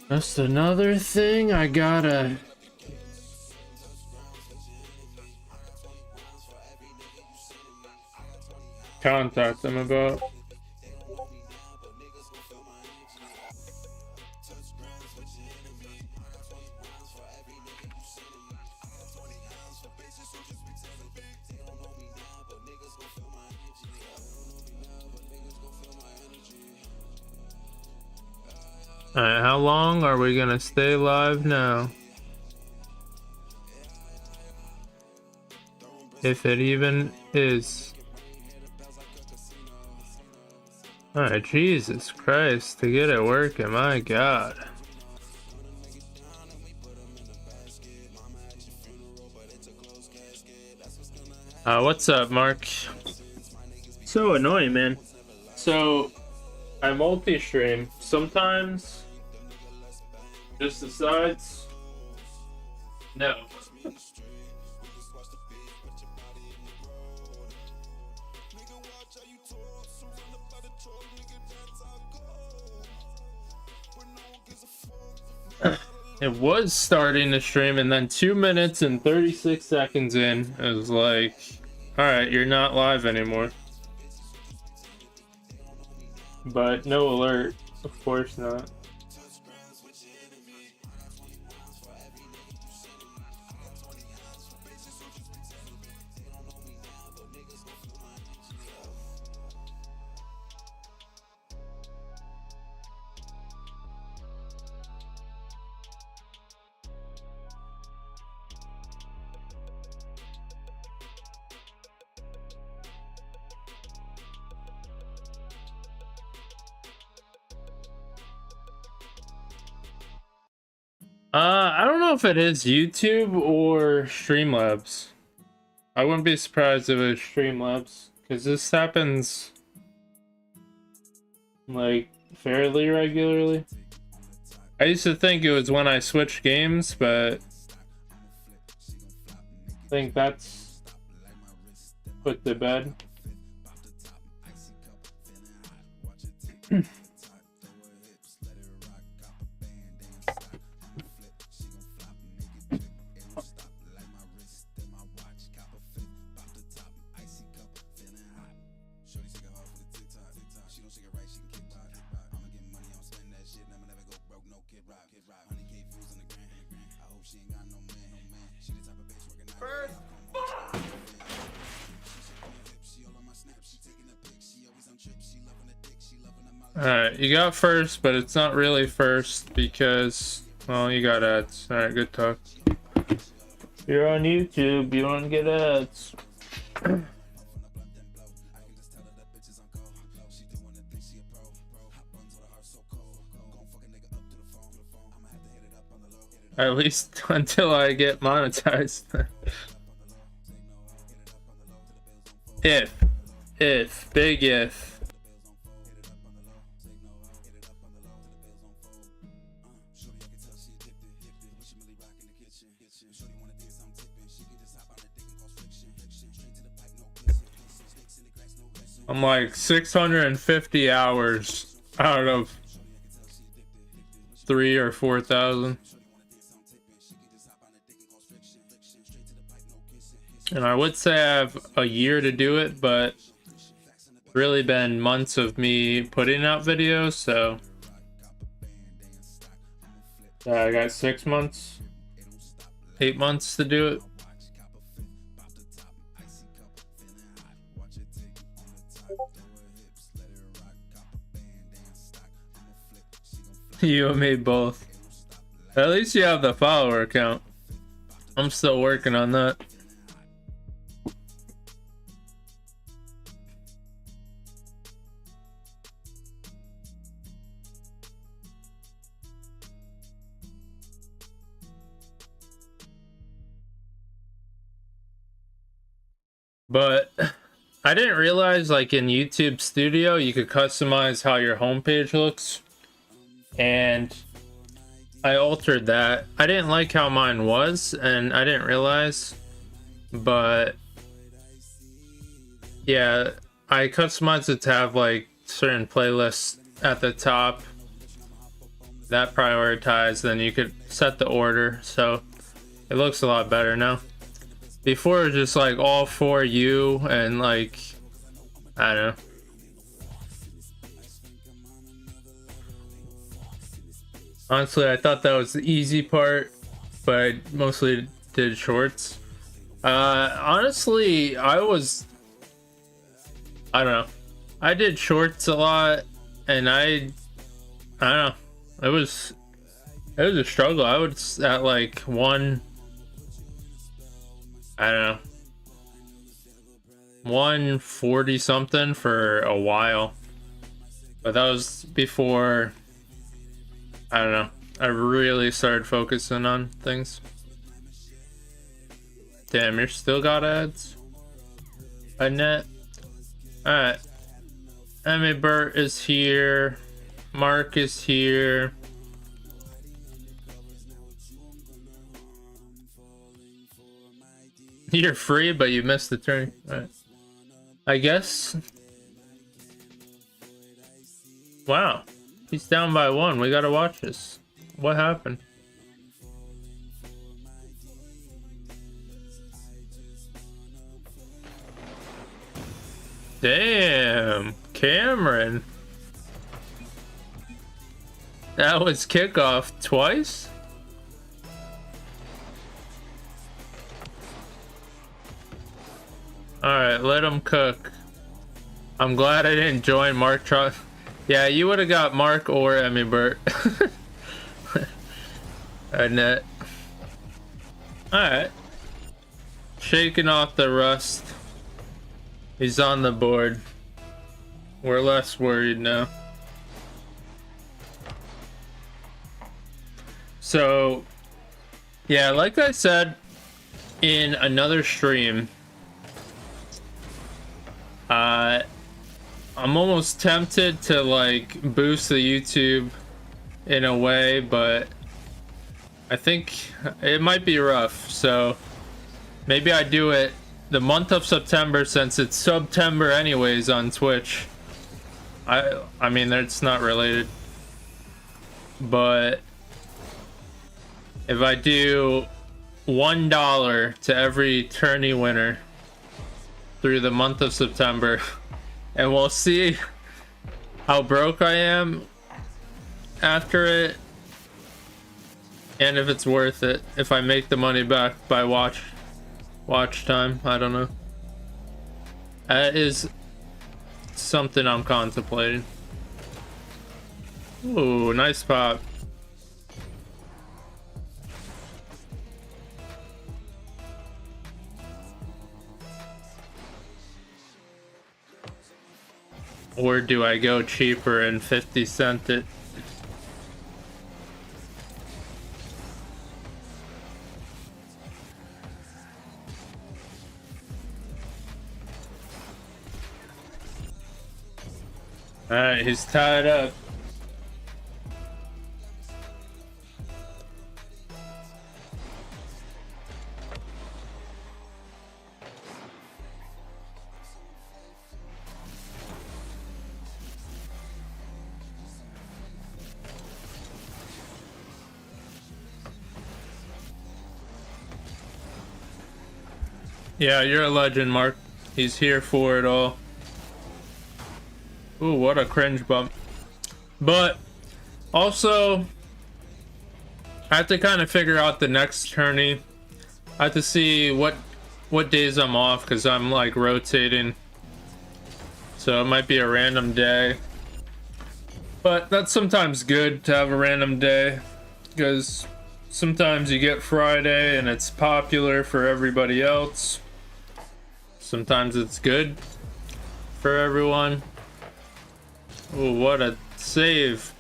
That's another thing I gotta contact them about. Alright, how long are we gonna stay live now? If it even is. Alright, Jesus Christ, to get it working, my God. What's up, Mark? So annoying, man. So, I multi-stream. Sometimes just decides no. It was starting to stream, and then 2 minutes and 36 seconds in, it was like, alright, you're not live anymore. But no alert, of course not. I don't know if it is YouTube or Streamlabs. I wouldn't be surprised if it was Streamlabs, because this happens like fairly regularly. I used to think it was when I switched games, but I think that's put to bed. Alright, you got first, but it's not really first because, well, you got ads. Alright, good talk. You're on YouTube, you don't get ads. At least until I get monetized. If, big if. I'm like 650 hours out of 3,000 or 4,000. And I would say I have a year to do it, but really been months of me putting out videos, so I got 6 months, 8 months to do it. You and me both. At least you have the follower count. I'm still working on that. But I didn't realize, like, in YouTube Studio you could customize how your homepage looks, and I altered that. I didn't like how mine was, and I didn't realize, but yeah, I customized it to have like certain playlists at the top, that prioritized, then you could set the order, so it looks a lot better now. Before it was just like all for you, and like, I don't know. Honestly, I thought that was the easy part, but I mostly did shorts. Honestly, I don't know. I did shorts a lot, and I don't know. It was a struggle. I was at like I don't know, 140 something for a while, but that was before, I don't know, I really started focusing on things. Damn, you still got ads? Annette. Alright. Emmy Burt is here. Mark is here. You're free, but you missed the turn. Right. I guess. Wow. He's down by 1. We gotta watch this. What happened? Damn. Cameron. That was kickoff twice? Alright, let him cook. I'm glad I didn't join Mark Trot. Yeah, you would have got Mark or Emmy Burt. Annette. Alright. Shaking off the rust. He's on the board. We're less worried now. So, yeah, like I said in another stream, I'm almost tempted to like boost the YouTube in a way, but I think it might be rough. So maybe I do it the month of September, since it's September anyways on Twitch. I mean, it's not related, but if I do $1 to every tourney winner through the month of September, and we'll see how broke I am after it, and if it's worth it, if I make the money back by watch time. I don't know. That is something I'm contemplating. Ooh, nice pop. Or do I go cheaper and 50 cent it? Alright, he's tied up. Yeah, you're a legend, Mark. He's here for it all. Ooh, what a cringe bump. But also, I have to kind of figure out the next tourney. I have to see what days I'm off, because I'm like rotating. So it might be a random day. But that's sometimes good to have a random day, because sometimes you get Friday and it's popular for everybody else. Sometimes it's good for everyone. Ooh, what a save.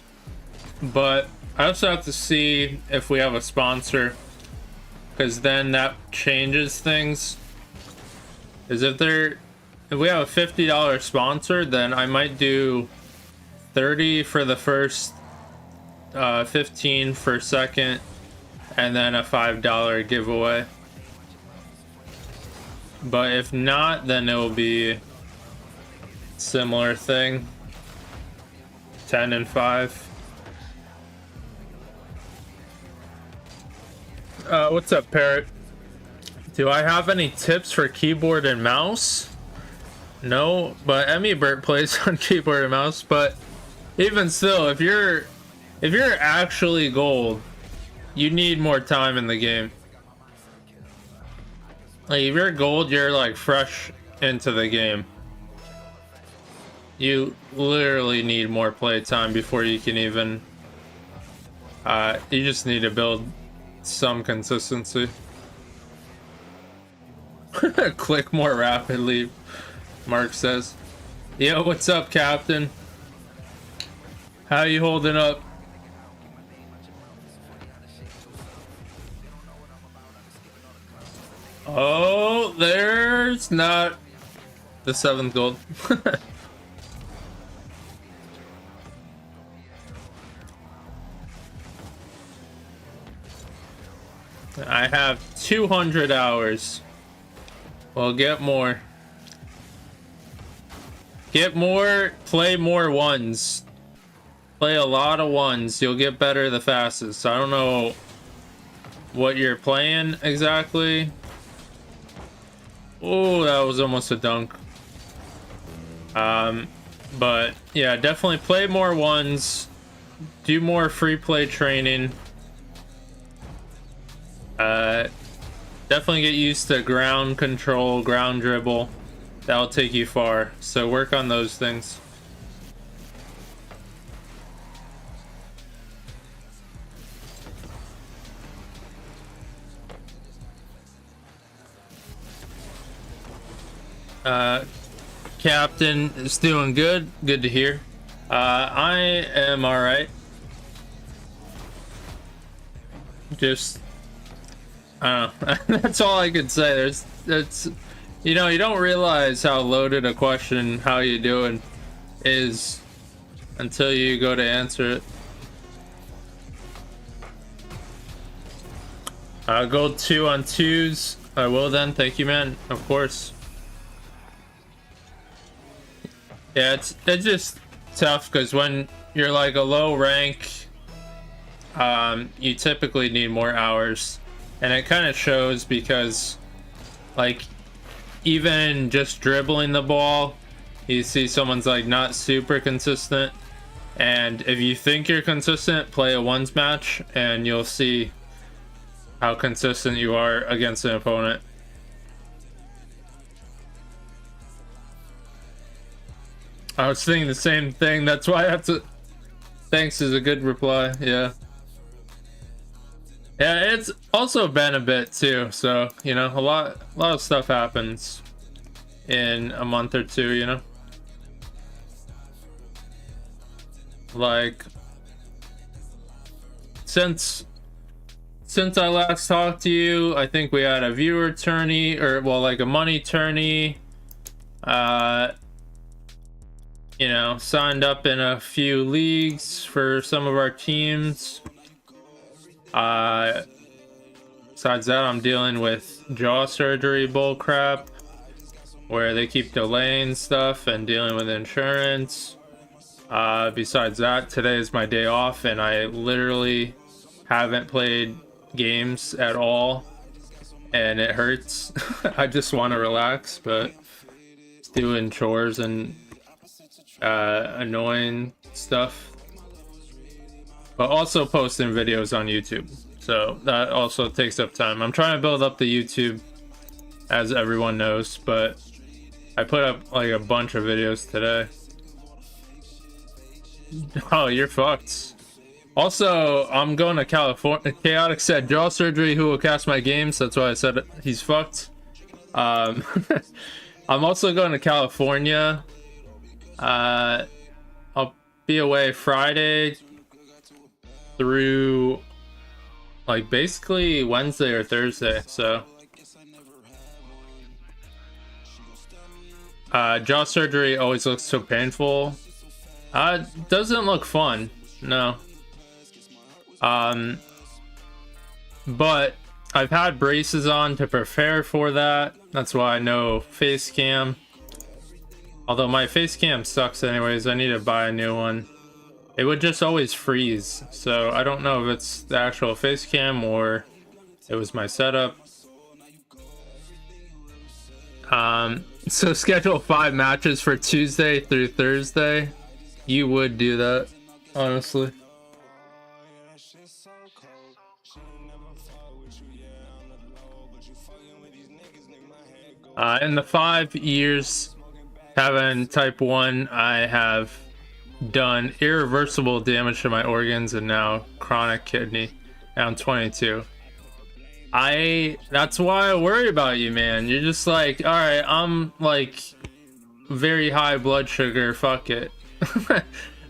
But I also have to see if we have a sponsor, because then that changes things. Because if we have a $50 sponsor, then I might do 30 for the first, 15 for second, and then a $5 giveaway. But if not, then it will be similar thing, 10 and 5. What's up, Parrot? Do I have any tips for keyboard and mouse? No, but Emmybert plays on keyboard and mouse. But even still, if you're actually gold, you need more time in the game. Like, if you're gold, you're like fresh into the game. You literally need more play time before you can even you just need to build some consistency. Click more rapidly, Mark says. Yo, what's up, Captain? How you holding up? Oh, there's not the 7th gold. I have 200 hours. Well, get more. Get more, play more ones. Play a lot of ones. You'll get better the fastest. I don't know what you're playing exactly. Oh, that was almost a dunk. But yeah, definitely play more ones. Do more free play training. Definitely get used to ground control, ground dribble. That'll take you far. So work on those things. Captain is doing good. Good to hear. I am all right. Just, I don't know. That's all I could say. That's, you know, you don't realize how loaded a question, how you doing, is until you go to answer it. Go 2 on 2s. I will then. Thank you, man. Of course. Yeah, it's just tough because when you're like a low rank, you typically need more hours, and it kind of shows because, like, even just dribbling the ball, you see someone's like not super consistent, and if you think you're consistent, play a ones match and you'll see how consistent you are against an opponent. I was thinking the same thing. That's why I have to. Thanks is a good reply. Yeah. Yeah, it's also been a bit too. So, you know, a lot of stuff happens in a month or two, you know. Like, since I last talked to you, I think we had a viewer tourney, or well, like a money tourney. You know, signed up in a few leagues for some of our teams. Besides that, I'm dealing with jaw surgery bullcrap, where they keep delaying stuff, and dealing with insurance. Besides that, today is my day off, and I literally haven't played games at all, and it hurts. I just want to relax, but it's doing chores and annoying stuff, but also posting videos on YouTube, so that also takes up time. I'm trying to build up the YouTube, as everyone knows, but I put up like a bunch of videos today. Oh, you're fucked. Also, I'm going to California. Chaotic said jaw surgery, who will cast my games. That's why I said it. He's fucked. I'm also going to California. I'll be away Friday through like basically Wednesday or Thursday, so jaw surgery always looks so painful. Doesn't look fun, no. But I've had braces on to prepare for that. That's why I know face cam. Although my face cam sucks anyways, I need to buy a new one. It would just always freeze, so I don't know if it's the actual face cam or It was my setup. So schedule 5 matches for Tuesday through Thursday. You would do that, honestly. In the 5 years having type 1, I have done irreversible damage to my organs and now chronic kidney. I'm 22. That's why I worry about you, man. You're just like, all right, I'm like very high blood sugar, fuck it.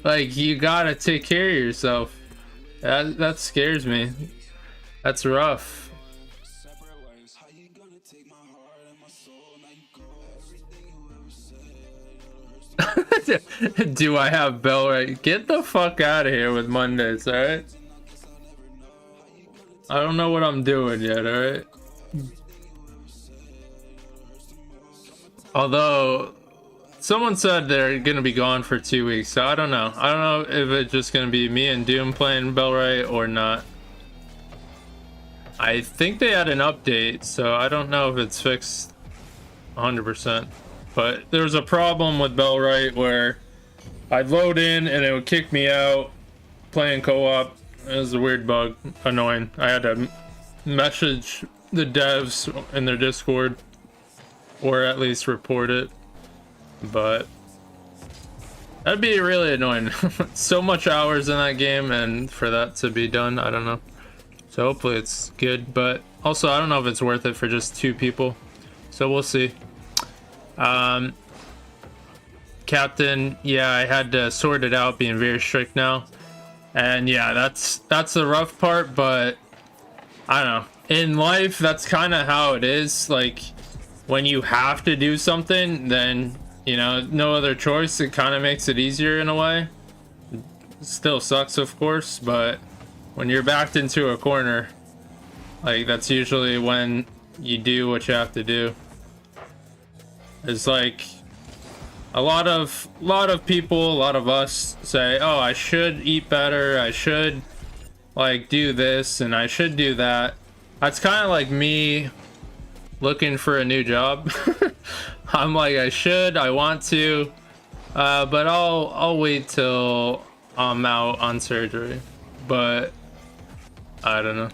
Like, you gotta take care of yourself. That scares me. That's rough. Do I have bell right? Get the fuck out of here with Mondays, alright? I don't know what I'm doing yet, alright? Although, someone said they're gonna be gone for 2 weeks, so I don't know. I don't know if it's just gonna be me and Doom playing Bellright or not. I think they had an update, so I don't know if it's fixed 100%. But there was a problem with Bellright where I'd load in and it would kick me out playing co-op. It was a weird bug, annoying. I had to message the devs in their Discord, or at least report it. But that'd be really annoying. So much hours in that game, and for that to be done, I don't know. So hopefully it's good, but also I don't know if it's worth it for just 2 people. So we'll see. Captain, yeah, I had to sort it out, being very strict now. And yeah, that's the rough part, but I don't know. In life, that's kind of how it is. Like, when you have to do something, then, you know, no other choice. It kind of makes it easier in a way. It still sucks, of course, but when you're backed into a corner, like, that's usually when you do what you have to do. It's like a lot of people, a lot of us say, oh, I should eat better, I should like do this, and I should do that. That's kind of like me looking for a new job. I'm like, I want to, but I'll wait till I'm out on surgery. But I don't know.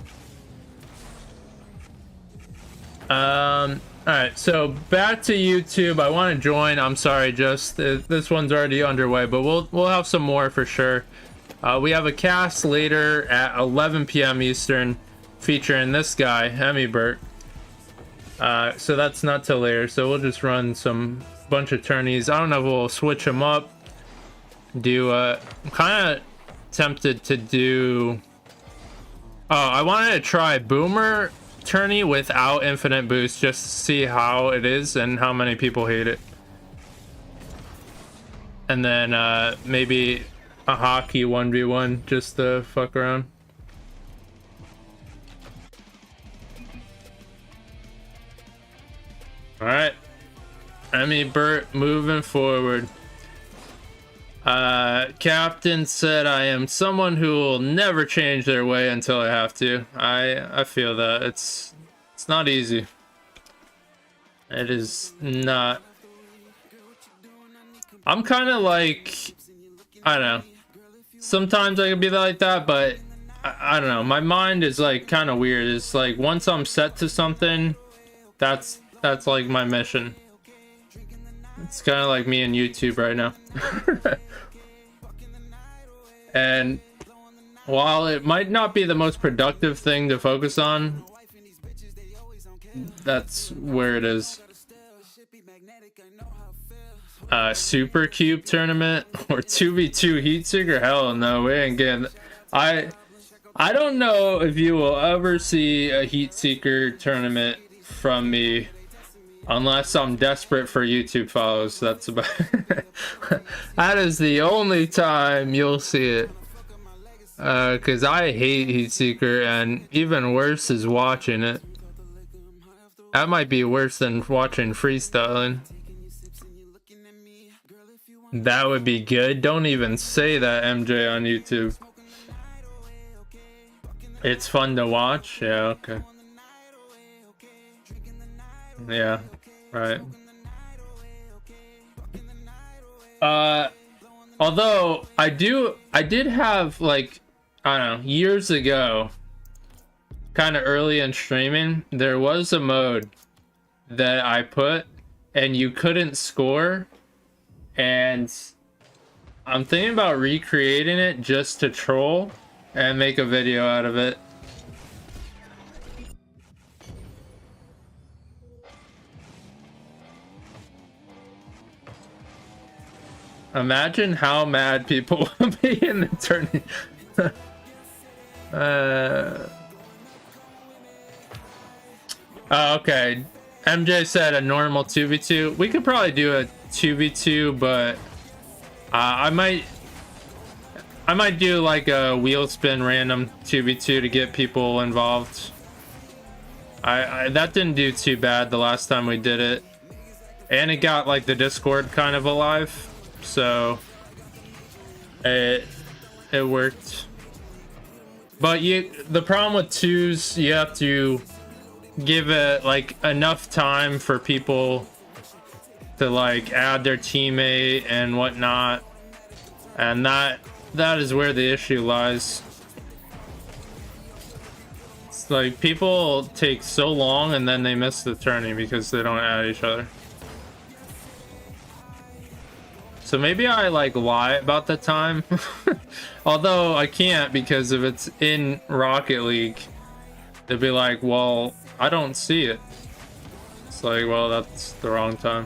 Alright, so back to YouTube. I want to join. I'm sorry, just this one's already underway, but we'll have some more for sure. We have a cast later at 11 p.m. Eastern featuring this guy, Hemibert. So that's not till later, so we'll just run some bunch of tourneys. I don't know if we'll switch them up. I'm kind of tempted to do... Oh, I wanted to try Boomer Tourney without infinite boost, just to see how it is and how many people hate it. And then maybe a hockey 1v1 just to fuck around. Alright, Bert moving forward. Captain said, I am someone who will never change their way until I have to. I feel that. It's not easy. It is not. I'm kind of like, I don't know. Sometimes I can be like that, but I don't know. My mind is like kind of weird. It's like once I'm set to something, that's like my mission. It's kind of like me and YouTube right now. And while it might not be the most productive thing to focus on, that's where it is. Super Cube tournament or 2v2 heat seeker? Hell no, we ain't getting. I don't know if you will ever see a heat seeker tournament from me. Unless I'm desperate for YouTube follows. That's about that is the only time you'll see it. Cause I hate Heatseeker, and even worse is watching it. That might be worse than watching freestyling. That would be good. Don't even say that, MJ, on YouTube. It's fun to watch. Yeah, okay. Yeah, right. Although I did have, like, I don't know, years ago, kind of early in streaming, there was a mode that I put and you couldn't score, and I'm thinking about recreating it just to troll and make a video out of it. Imagine how mad people will be in the tourney. Okay. MJ said a normal 2v2. We could probably do a 2v2, but I might do like a wheel spin random 2v2 to get people involved. That didn't do too bad the last time we did it. And it got like the Discord kind of alive. So it worked. But the problem with twos, you have to give it like enough time for people to like add their teammate and whatnot, and that is where the issue lies. It's like people take so long and then they miss the tourney because they don't add each other. So maybe I like lie about the time. Although I can't, because if it's in Rocket League, they'd be like, well, I don't see it. It's like, well, that's the wrong time.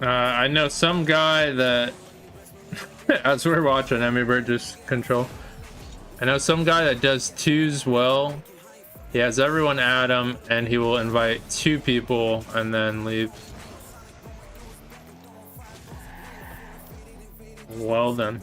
I know some guy that as we're watching Emmy Burgess control, I know some guy that does twos well. He has everyone add him and he will invite 2 people and then leave. Well then.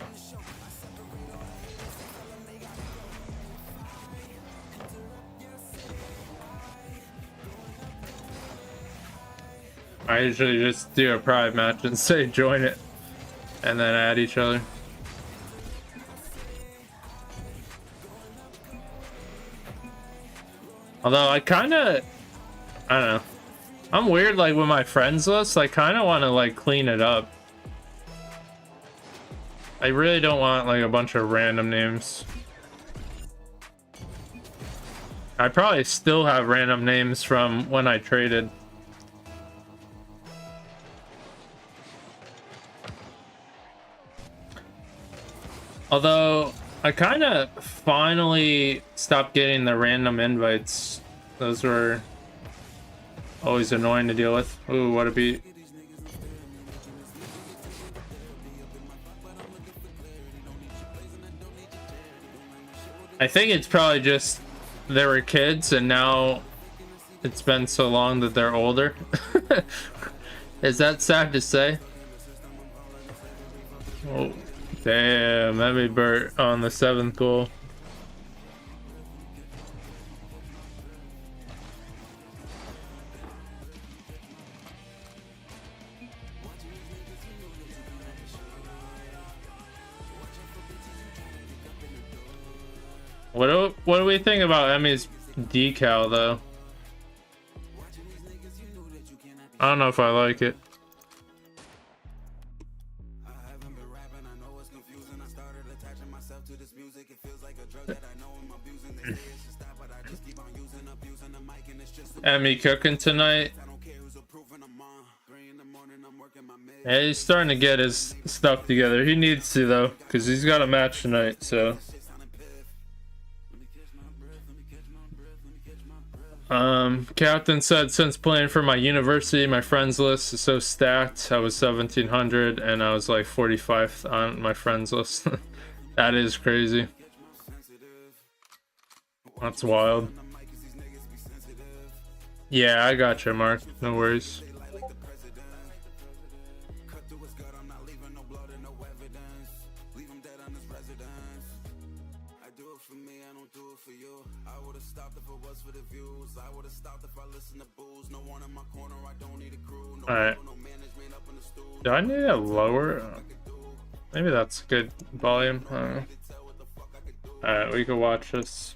I usually just do a private match and say join it and then add each other. Although I don't know. I'm weird, like with my friends list, I kind of want to like clean it up. I really don't want like a bunch of random names. I probably still have random names from when I traded. Although I kind of finally stopped getting the random invites. Those were always annoying to deal with. Ooh, what a beat. I think it's probably just they were kids and now it's been so long that they're older. Is that sad to say? Oh. Damn, Emmy Burt on the 7th goal. What do we think about Emmy's decal though? I don't know if I like it. Emmy cooking tonight. Yeah, he's starting to get his stuff together. He needs to though, because he's got a match tonight, so. Captain said, since playing for my university, my friends list is so stacked. I was 1700 and I was like 45th on my friends list. That is crazy. That's wild. Yeah, I got you, Mark. No worries. Alright. Do I need a lower? Maybe that's good volume. I don't know. Alright, we can watch this.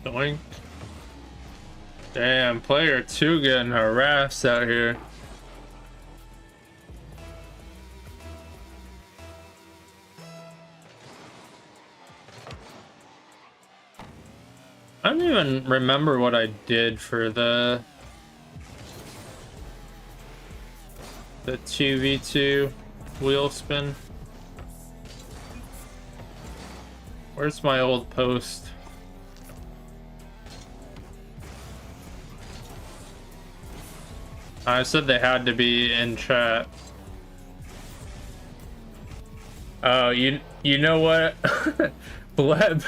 Doink. Damn, player 2 getting harassed out here. I don't even remember what I did for the 2v2 wheel spin. Where's my old post? I said they had to be in chat. Oh, you know what? Bleb.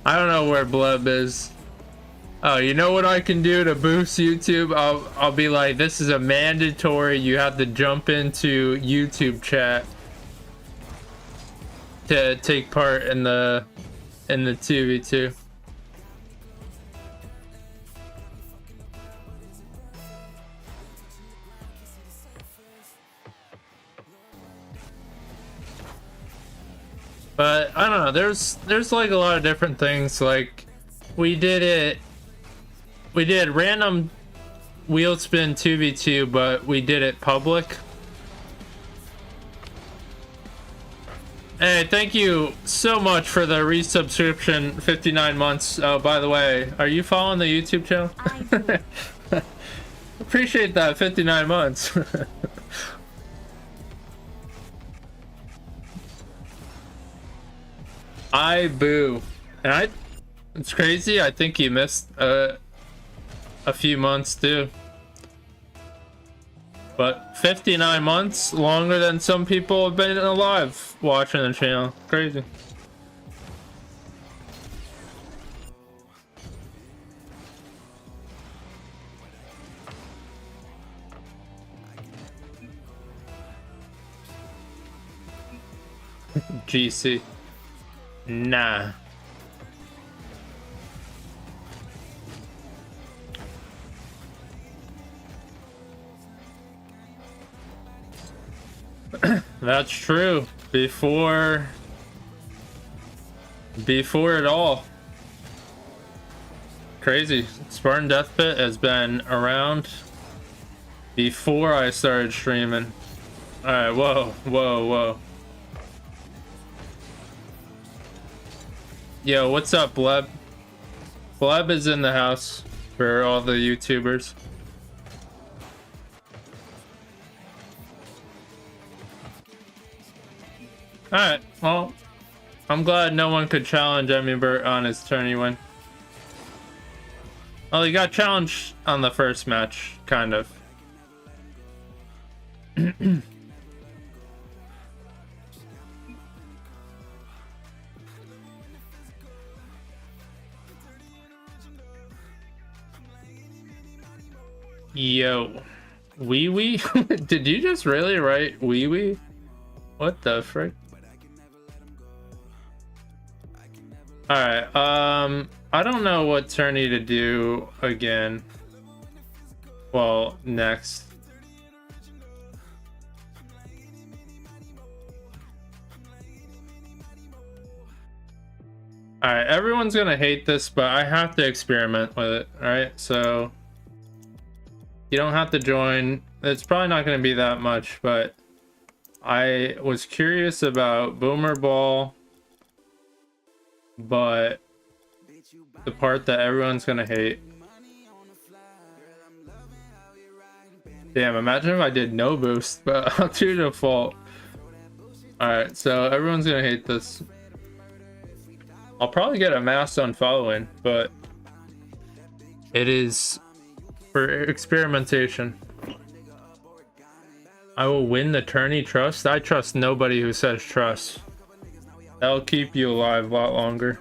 I don't know where Bleb is. Oh, you know what I can do to boost YouTube? I'll be like, this is a mandatory. You have to jump into YouTube chat to take part in the 2v2. But I don't know, there's like a lot of different things. Like we did random wheel spin 2v2, but we did it public. Hey, thank you so much for the resubscription, 59 months. Oh, by the way, are you following the YouTube channel? I do. Appreciate that, 59 months. I boo. And it's crazy. I think you missed a few months too. But 59 months, longer than some people have been alive watching the channel. Crazy. GC. Nah. That's true. Before it all. Crazy. Spartan Death Pit has been around before I started streaming. Alright, whoa. Yo, what's up, Bleb? Bleb is in the house for all the YouTubers. Alright, well, I'm glad no one could challenge Emmybert on his tourney win. Well, he got challenged on the first match, kind of. Yo, wee wee? Did you just really write wee wee? What the frick? Alright, I don't know what tourney to do again. Well, next. Alright, everyone's gonna hate this, but I have to experiment with it, alright? So you don't have to join. It's probably not going to be that much, but I was curious about Boomer Ball, but the part that everyone's going to hate. Damn, imagine if I did no boost, but I'll do default. Alright, so everyone's going to hate this. I'll probably get a mass unfollowing, but it is for experimentation. I will win the tourney. Trust? I trust nobody who says trust. That'll keep you alive a lot longer.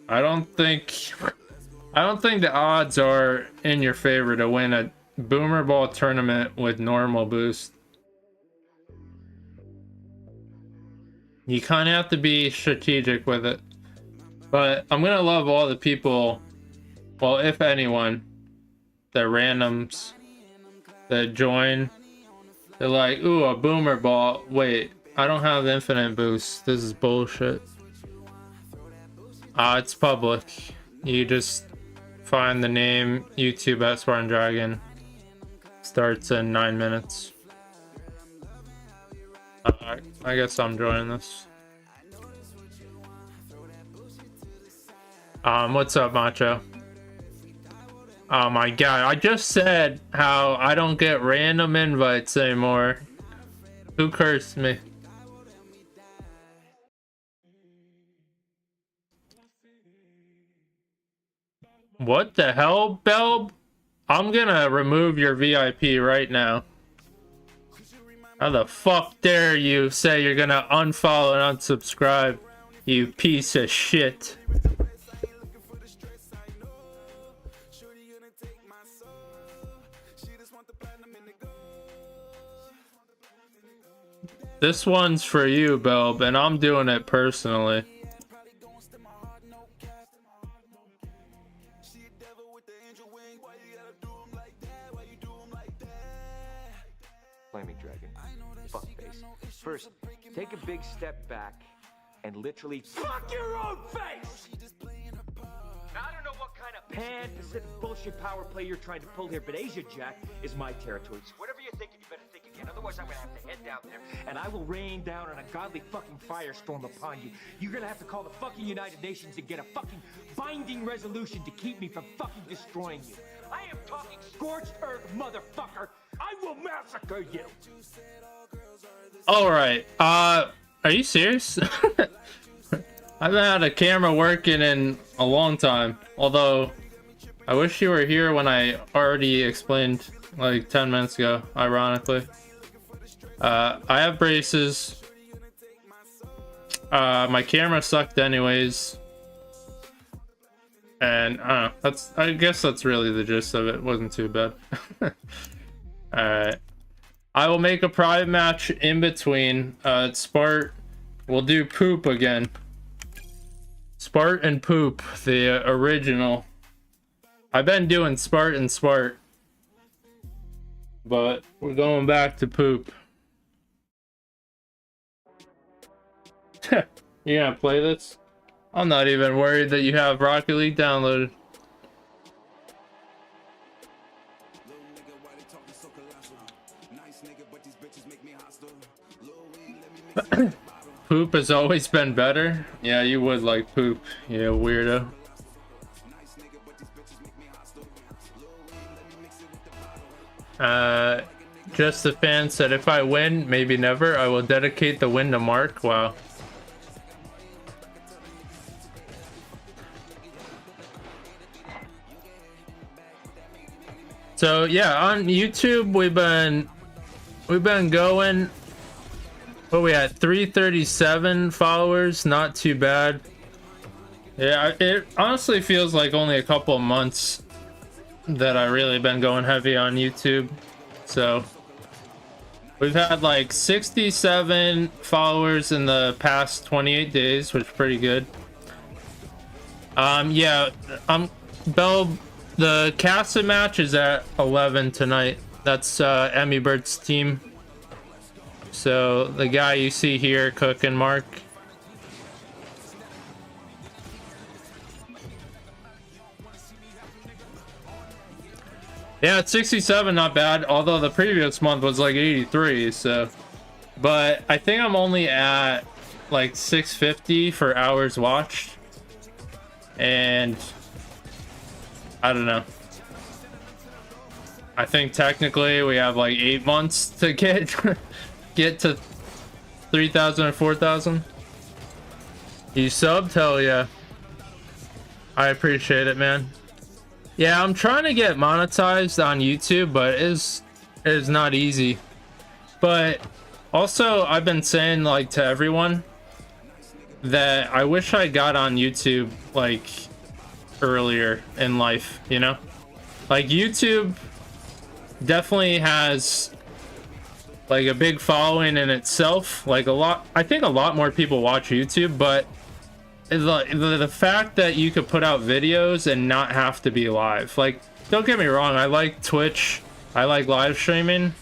I don't think the odds are in your favor to win a Boomer Ball tournament with normal boost. You kind of have to be strategic with it. But I'm gonna love all the people, well, if anyone, the randoms that join. They're like, ooh, a Boomer Ball. Wait, I don't have infinite boost. This is bullshit. It's public. You just find the name YouTube at Spartan Dragon. Starts in 9 minutes. I guess I'm joining this. What's up, Macho? Oh my god, I just said how I don't get random invites anymore. Who cursed me? What the hell, Belb? I'm gonna remove your VIP right now. How the fuck dare you say you're gonna unfollow and unsubscribe, you piece of shit. This one's for you, Belb, and I'm doing it personally. Flaming Dragon. Fuckface. First, take a big step back and literally fuck your own face! I don't know what kind of pan-Pacific bullshit power play you're trying to pull here, but Asia Jack is my territory. So whatever you're thinking, you better think again. Otherwise, I'm gonna have to head down there, and I will rain down on a godly fucking firestorm upon you. You're gonna have to call the fucking United Nations and get a fucking binding resolution to keep me from fucking destroying you. I am talking scorched earth, motherfucker. I will massacre you. All right. Are you serious? I haven't had a camera working in a long time. Although, I wish you were here when I already explained like 10 minutes ago, ironically. I have braces. My camera sucked anyways. And I guess that's really the gist of it. It wasn't too bad. Alright. I will make a private match in between. Spart will do poop again. Spart and poop, the original. I've been doing Spart and Spart, but we're going back to poop. You gonna play this? I'm not even worried that you have Rocket League downloaded. Poop has always been better. Yeah, you would like poop, you weirdo. Just the fan said, if I win, maybe never, I will dedicate the win to Mark. Wow. So yeah, on YouTube we've been going. What we at? 337 followers, not too bad. Yeah, it honestly feels like only a couple of months that I really been going heavy on YouTube. So we've had like 67 followers in the past 28 days, which is pretty good. Yeah, Bell, the Casa match is at 11 tonight. That's Emmy Bert's team. So the guy you see here cooking, Mark. Yeah, it's 67, not bad. Although the previous month was like 83, so. But I think I'm only at like 650 for hours watched. And I don't know. I think technically we have like 8 months to get to 3,000 or 4,000. You subbed? Hell yeah. I appreciate it, man. Yeah, I'm trying to get monetized on YouTube, but it is not easy. But also, I've been saying like to everyone, that I wish I got on YouTube like earlier in life, you know? Like YouTube definitely has like a big following in itself. Like I think a lot more people watch YouTube, but the fact that you could put out videos and not have to be live. Like, don't get me wrong, I like Twitch, I like live streaming,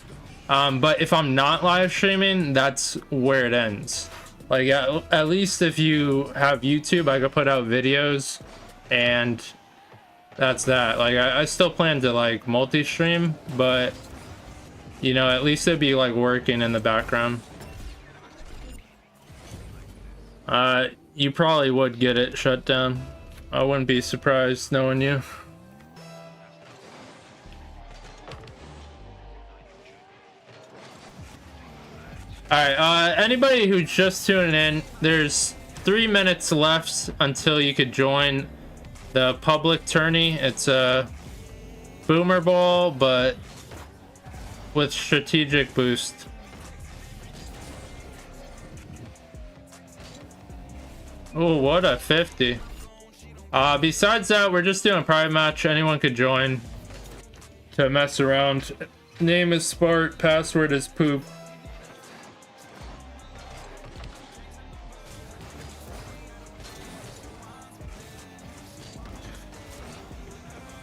but if I'm not live streaming, that's where it ends. Like, at least if you have YouTube, I could put out videos, and that's that. Like, I still plan to, like, multi-stream, but, you know, at least it'd be, like, working in the background. You probably would get it shut down. I wouldn't be surprised knowing you. Alright, anybody who's just tuning in, there's 3 minutes left until you could join the public tourney. It's a boomer ball, but with strategic boost. Oh, what a 50. Besides that, we're just doing a private match. Anyone could join to mess around. Name is Spart, password is poop.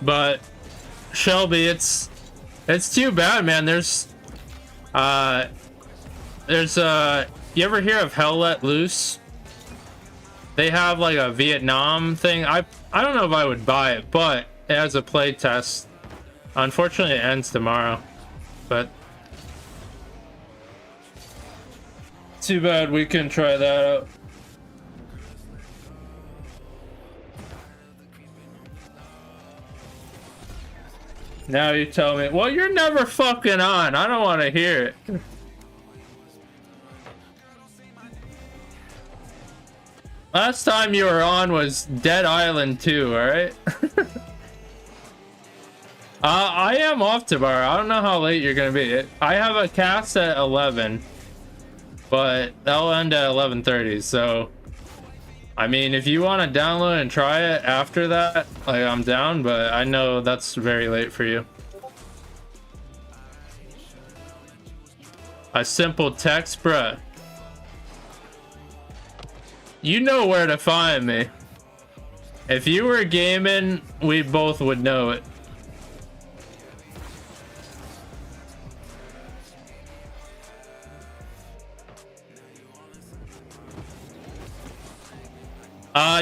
But Shelby, it's too bad, man. There's you ever hear of Hell Let Loose? They have like a Vietnam thing. I don't know if I would buy it, but it has a play test. Unfortunately, it ends tomorrow, but too bad we can try that out. Now you tell me, well, you're never fucking on. I don't want to hear it. Last time you were on was Dead Island 2, alright? I am off tomorrow. I don't know how late you're gonna be. I have a cast at 11, but that'll end at 11:30, so I mean, if you want to download and try it after that, like, I'm down, but I know that's very late for you. A simple text, bruh. You know where to find me. If you were gaming, we both would know it.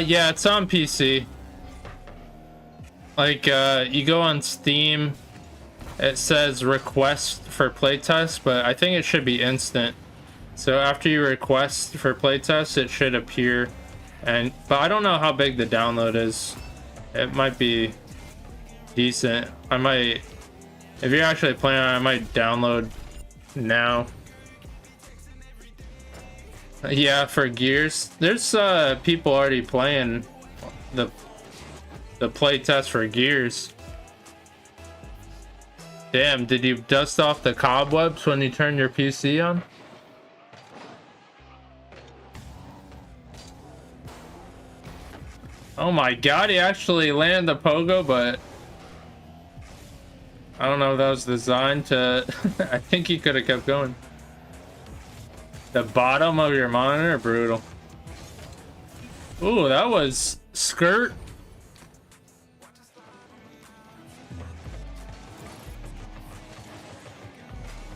Yeah, it's on PC. Like, you go on Steam, it says request for playtest, but I think it should be instant. So after you request for playtest, it should appear. But I don't know how big the download is. It might be decent. I might, if you're actually playing on it, I might download now. Yeah, for Gears, there's people already playing the playtest for Gears. Damn, did you dust off the cobwebs when you turned your PC on? Oh my god, he actually landed the pogo, but I don't know if that was designed to... I think he could have kept going. The bottom of your monitor, brutal. Ooh, that was skirt.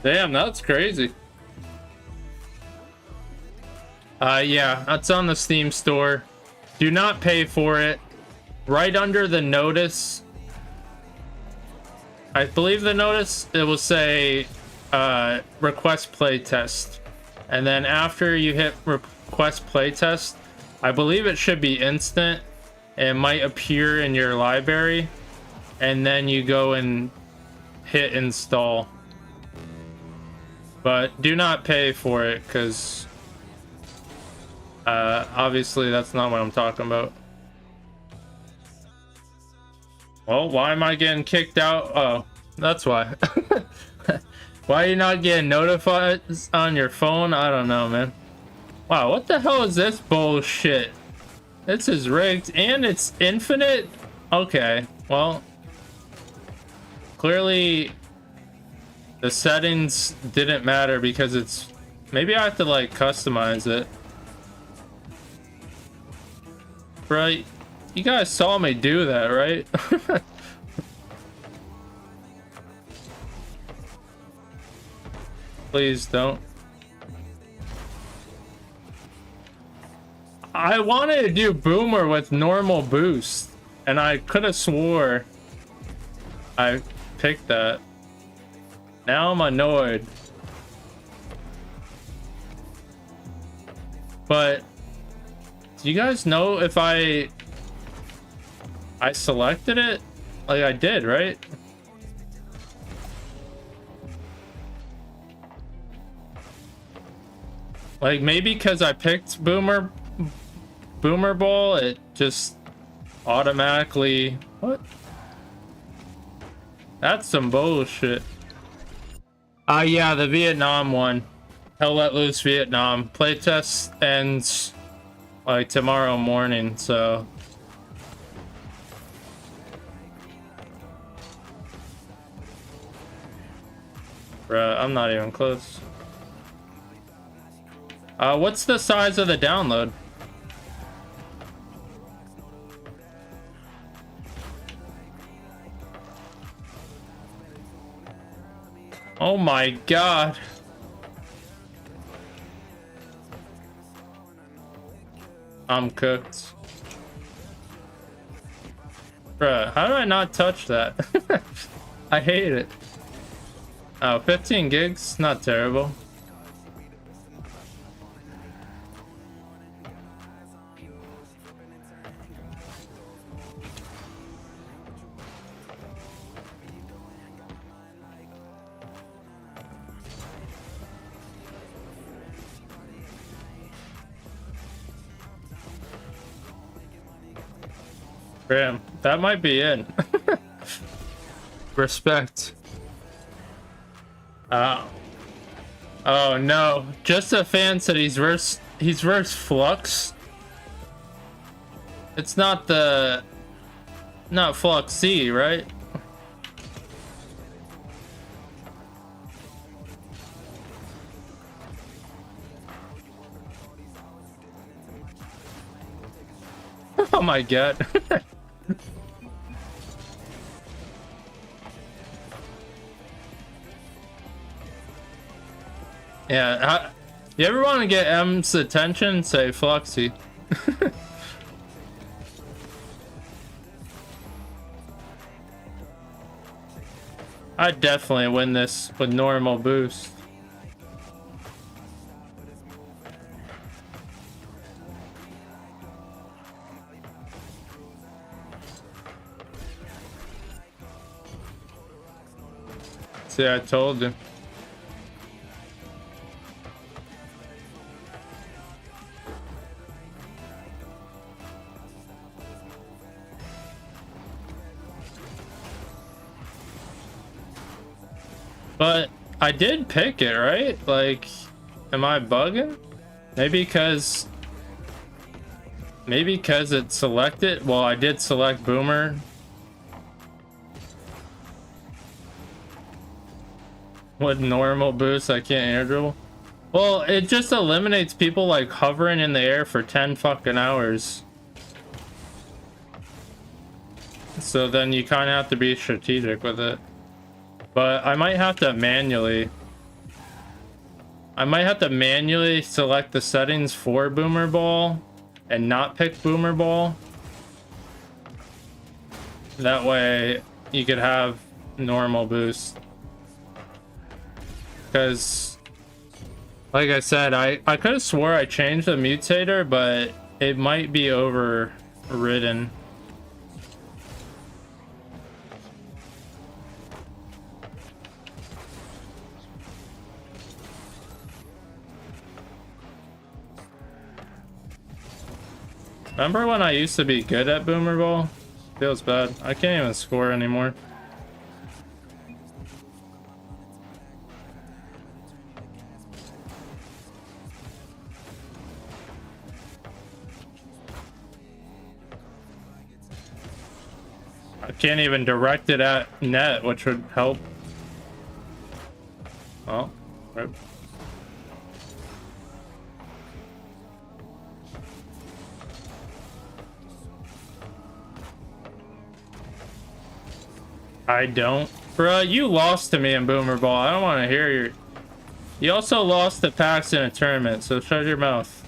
Damn, that's crazy. Yeah, that's on the Steam store. Do not pay for it. Right under the notice, I believe the notice, it will say request playtest. And then after you hit request playtest, I believe it should be instant. It might appear in your library, and then you go and hit install. But do not pay for it, because obviously that's not what I'm talking about. Well, why am I getting kicked out? Oh, that's why. Why are you not getting notified on your phone? I don't know, man. Wow, what the hell is this bullshit? This is rigged and it's infinite? Okay, well, clearly the settings didn't matter because it's... Maybe I have to like customize it. Right? You guys saw me do that, right? Please don't. I wanted to do Boomer with normal boost, and I could have swore I picked that. Now I'm annoyed. But do you guys know if I selected it? Like I did, right? Like maybe because I picked Boomer Ball, it just automatically... What? That's some bullshit. Yeah, the Vietnam one. Hell Let Loose Vietnam. Playtest ends like tomorrow morning, so... Bruh, I'm not even close. What's the size of the download? Oh my god. I'm cooked. Bruh, how did I not touch that? I hate it. Oh, 15 gigs? Not terrible. Damn, that might be it. Respect. Oh no, just a fan said he's verse Flux. It's not Flux C, right? Oh my god. Yeah, you ever want to get M's attention? Say Fluxy. I'd definitely win this with normal boost. See, I told you. But I did pick it, right? Like, am I bugging? Maybe because it selected. Well, I did select Boomer. With normal boost, I can't air dribble. Well, it just eliminates people like hovering in the air for 10 fucking hours. So then you kind of have to be strategic with it. But I might have to manually select the settings for Boomer Ball and not pick Boomer Ball. That way you could have normal boost. Because, like I said, I could have swore I changed the mutator, but it might be overridden. Remember when I used to be good at Boomer Ball? Feels bad. I can't even score anymore. I can't even direct it at net, which would help. Oh, rip. I don't. Bruh, you lost to me in Boomer Ball. I don't want to hear your... You also lost to PAX in a tournament, so shut your mouth.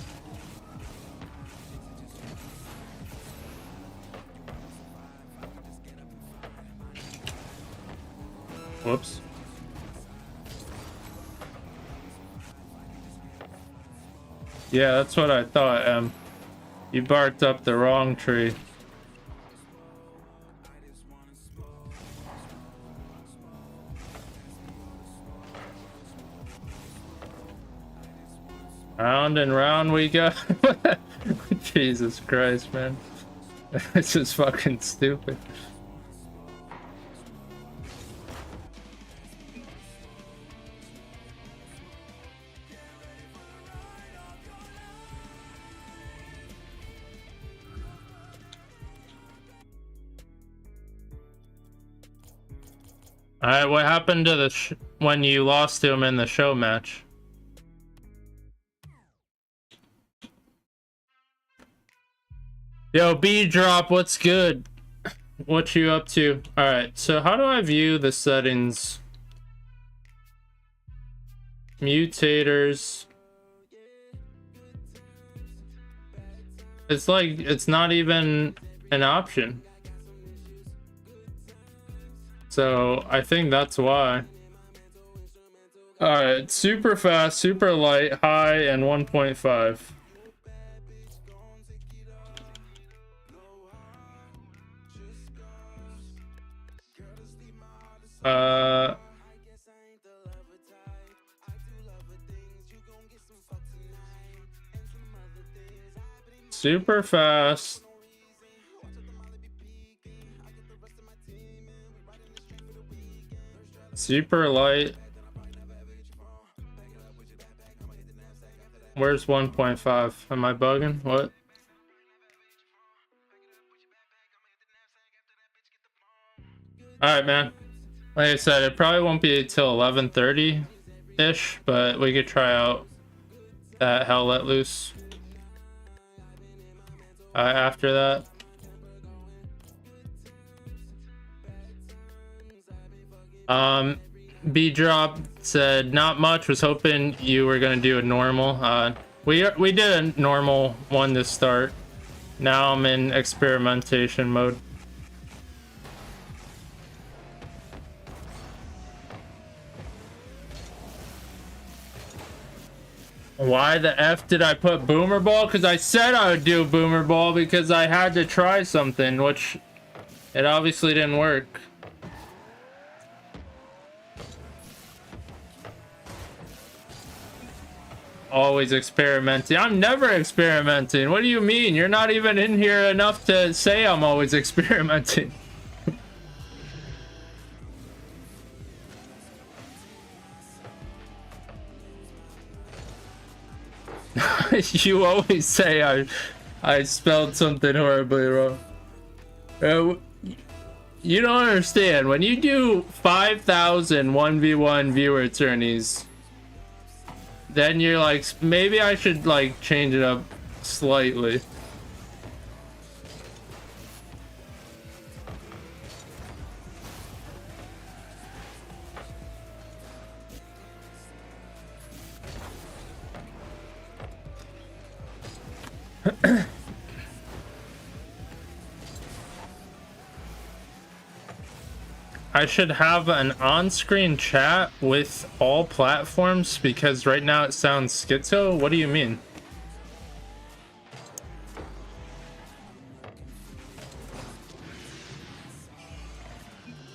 Whoops. Yeah, that's what I thought, You barked up the wrong tree. Round and round we go. Jesus Christ, man. This is fucking stupid. Alright, what happened to the when you lost to him in the show match? Yo, B-Drop, what's good? What you up to? Alright, so how do I view the settings? Mutators. It's like, it's not even an option. So, I think that's why. Alright, super fast, super light, high, and 1.5. Super fast. Super light. Where's 1.5? Am I bugging? What? Alright, man. Like I said, it probably won't be till 11:30-ish, but we could try out that Hell Let Loose. After that. B-Drop said, not much, was hoping you were gonna do a normal. We did a normal one to start. Now I'm in experimentation mode. Why the F did I put Boomer Ball? Because I said I would do Boomer Ball because I had to try something, which it obviously didn't work. Always experimenting. I'm never experimenting. What do you mean? You're not even in here enough to say I'm always experimenting. You always say I spelled something horribly wrong. You don't understand. When you do 5,000 1v1 viewer tourneys, then you're like, maybe I should like change it up slightly. I should have an on-screen chat with all platforms because right now it sounds schizo. What do you mean?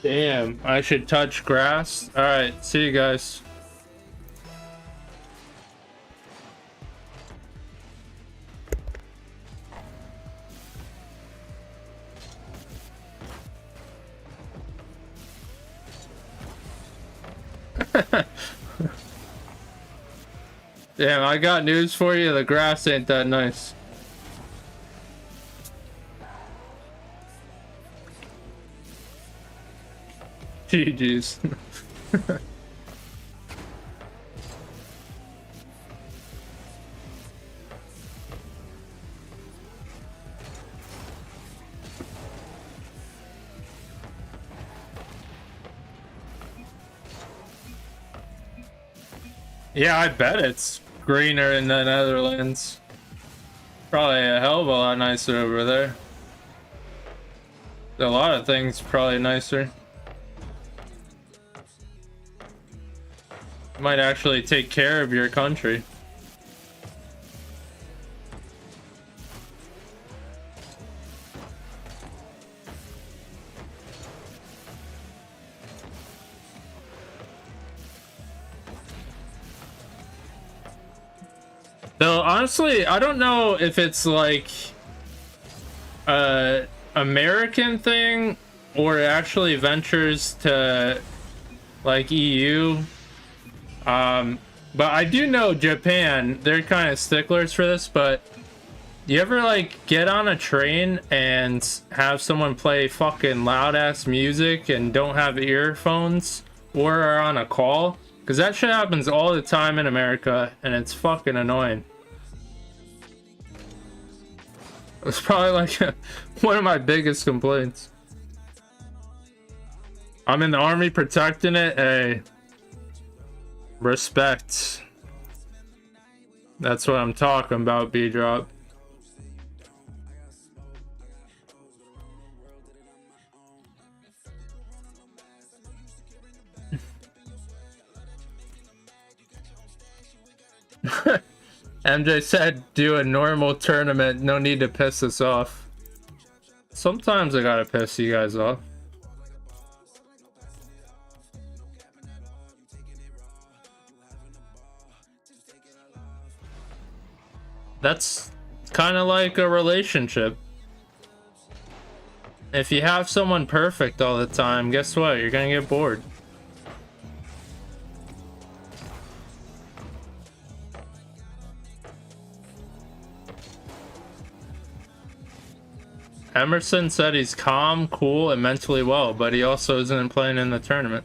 Damn, I should touch grass. All right, see you guys. Damn, I got news for you. The grass ain't that nice. GG's. Yeah, I bet it's greener in the Netherlands. Probably a hell of a lot nicer over there. A lot of things probably nicer. Might actually take care of your country. Though honestly, I don't know if it's like a American thing or it actually ventures to like EU. But I do know Japan, they're kind of sticklers for this, but you ever like get on a train and have someone play fucking loud ass music and don't have earphones or are on a call? Because that shit happens all the time in America and it's fucking annoying. It's probably like one of my biggest complaints. I'm in the army protecting it. Hey, respect. That's what I'm talking about, B-Drop. MJ said, do a normal tournament. No need to piss us off. Sometimes I gotta piss you guys off. That's kind of like a relationship. If you have someone perfect all the time, guess what? You're gonna get bored. Emerson said he's calm, cool, and mentally well, but he also isn't playing in the tournament.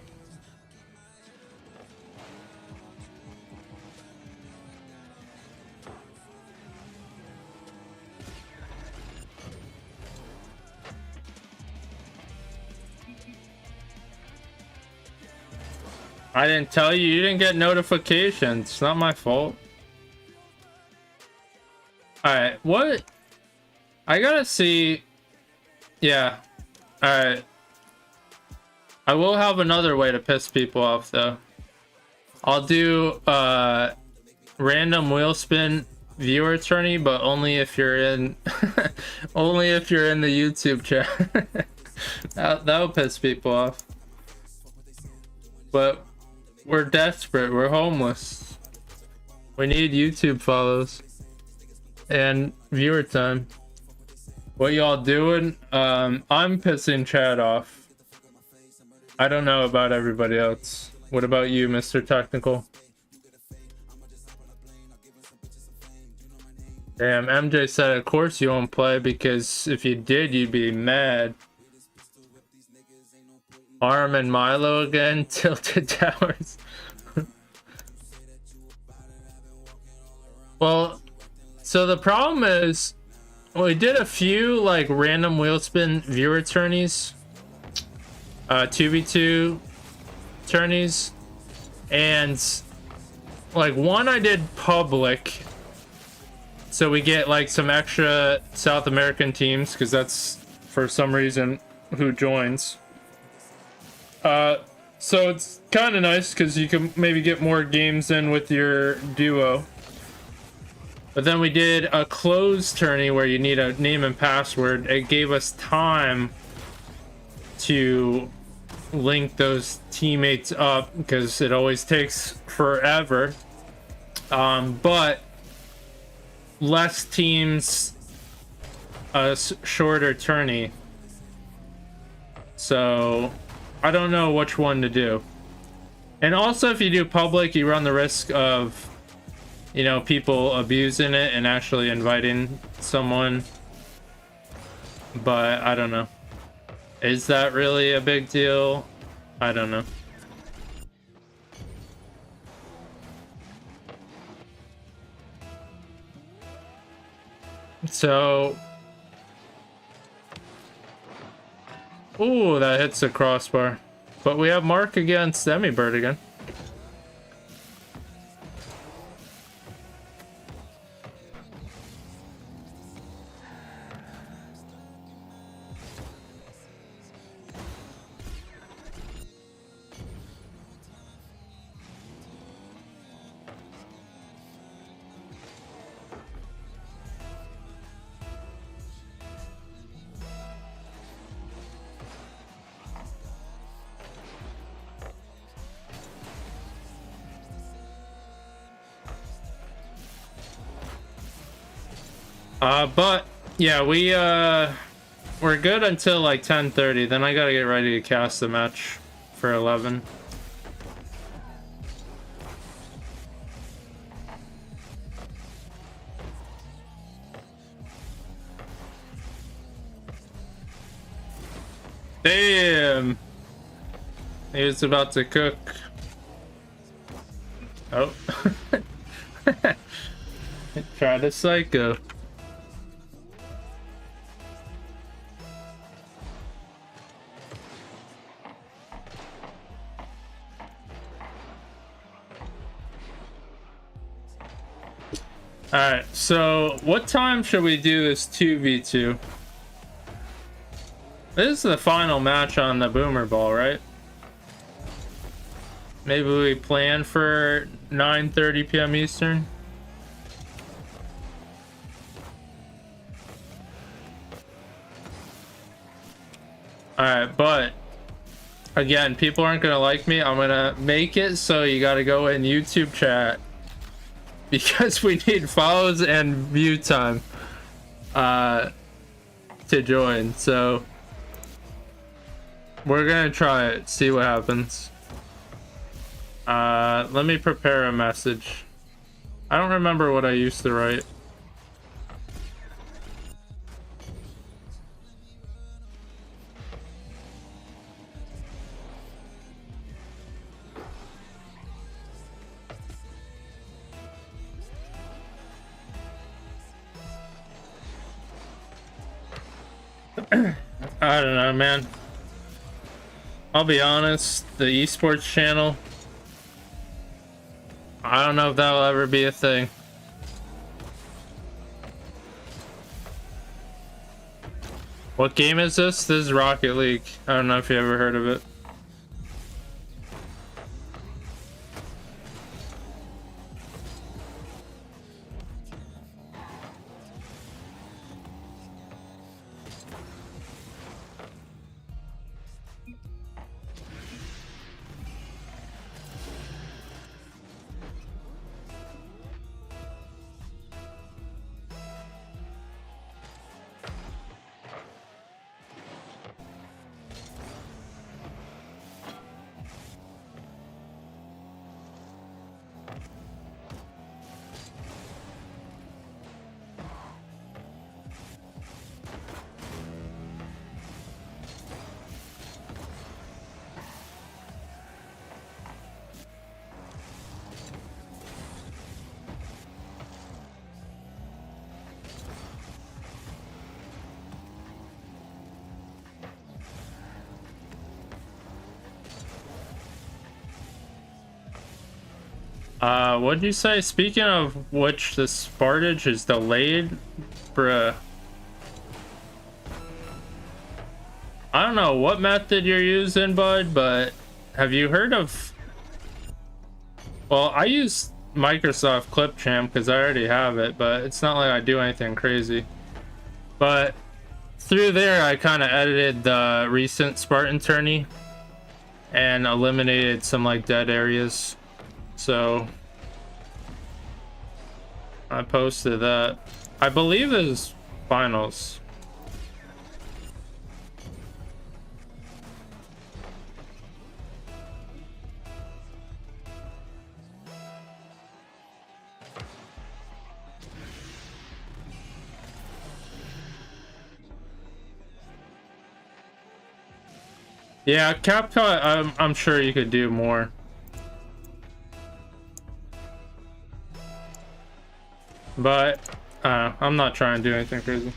I didn't tell you, you didn't get notifications. It's not my fault. Alright, what? I gotta see. Yeah. Alright. I will have another way to piss people off though. I'll do random wheel spin viewer tourney, but only if you're in only if you're in the YouTube chat. That'll piss people off. But we're desperate, we're homeless. We need YouTube follows and viewer time. What y'all doing? I'm pissing Chad off. I don't know about everybody else. What about you, Mr. Technical? Damn, MJ said of course you won't play because if you did you'd be mad. Arm and Milo again, Tilted Towers. Well, so the problem is we did a few like random wheel spin viewer tourneys, 2v2 tourneys, and like one I did public, so we get like some extra South American teams because that's for some reason who joins. So it's kind of nice because you can maybe get more games in with your duo. But then we did a closed tourney where you need a name and password. It gave us time to link those teammates up because it always takes forever. But less teams, a shorter tourney. So I don't know which one to do. And also if you do public, you run the risk of, you know, people abusing it and actually inviting someone. But I don't know. Is that really a big deal? I don't know. So, ooh, that hits the crossbar. But we have Mark against Demibird again. But yeah, we're good until like 10:30. Then I gotta get ready to cast the match for 11. Damn! He was about to cook. Oh. Try to psycho. Alright, so what time should we do this 2v2? This is the final match on the Boomer Ball, right? Maybe we plan for 9:30 p.m. Eastern? Alright, but again, people aren't gonna like me. I'm gonna make it so you gotta go in YouTube chat because we need follows and view time to join. So we're gonna try it, see what happens. Let me prepare a message. I don't remember what I used to write. I don't know, man. I'll be honest, the esports channel, I don't know if that'll ever be a thing. What game is this? This is Rocket League. I don't know if you ever heard of it. What'd you say? Speaking of which, the Spartage is delayed? Bruh. I don't know what method you're using, bud, but have you heard of... Well, I use Microsoft Clipchamp because I already have it, but it's not like I do anything crazy. But through there, I kind of edited the recent Spartan Tourney and eliminated some like dead areas. So I posted that. I believe it's finals. Yeah, CapCut, I'm sure you could do more. But I'm not trying to do anything crazy.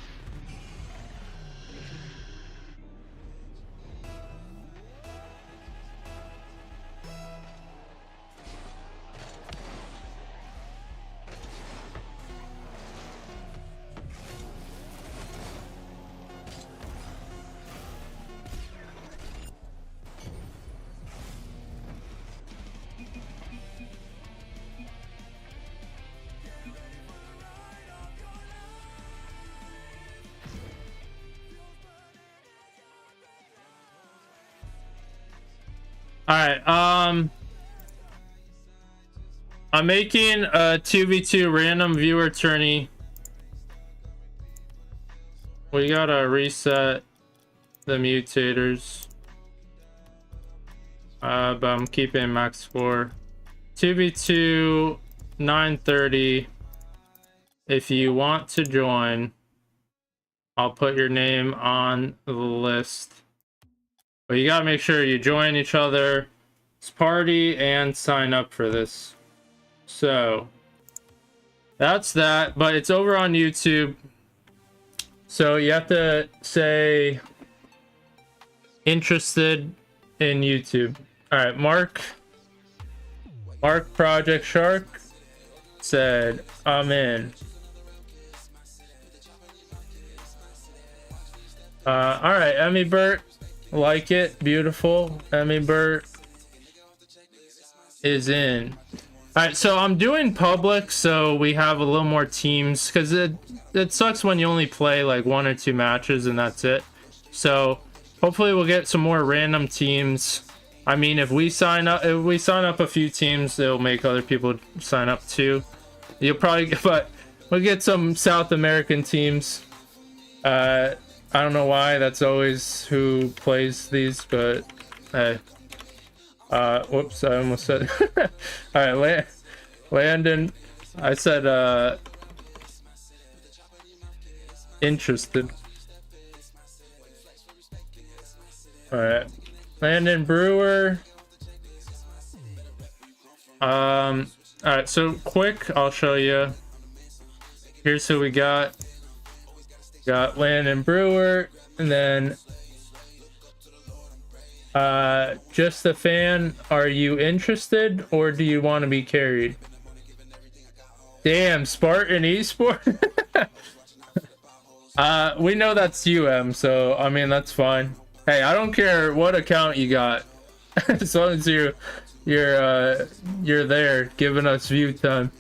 All right, I'm making a 2v2 random viewer tourney. We gotta reset the mutators. But I'm keeping max score. 2v2 9:30. If you want to join, I'll put your name on the list. But you gotta make sure you join each other's party and sign up for this. So that's that, but it's over on YouTube. So you have to say interested in YouTube. All right, Mark Project Shark said, I'm in. All right, Emmy Burt, like it, beautiful. Emmy Burt is in. All right, so I'm doing public, so we have a little more teams, because it sucks when you only play like 1 or 2 matches and that's it. So hopefully we'll get some more random teams. I mean, if we sign up a few teams, it'll make other people sign up too. You'll probably, but we'll get some South American teams. I don't know why that's always who plays these, but hey. Whoops, I almost said. All right, Landon. I said interested. All right, Landon Brewer. All right, so quick, I'll show you. Here's who we got. Got Landon Brewer, and then just a fan. Are you interested, or do you want to be carried? Damn, Spartan Esport. We know that's UM, so I mean that's fine. Hey, I don't care what account you got, as long as you're there giving us view time.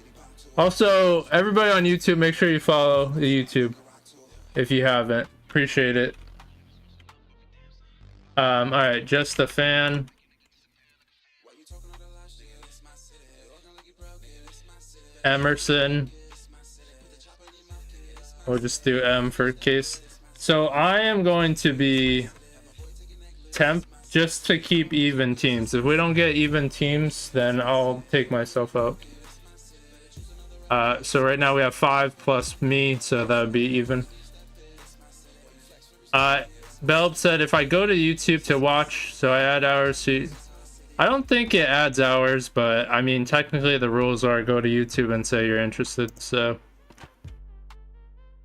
Also, everybody on YouTube, make sure you follow the YouTube if you haven't. Appreciate it. All right, just a fan. Emerson. We'll just do M for case. So I am going to be temp just to keep even teams. If we don't get even teams, then I'll take myself out. So right now we have 5 plus me, so that would be even. Belb said if I go to YouTube to watch, so I add hours to... I don't think it adds hours, but I mean technically the rules are go to YouTube and say you're interested, so...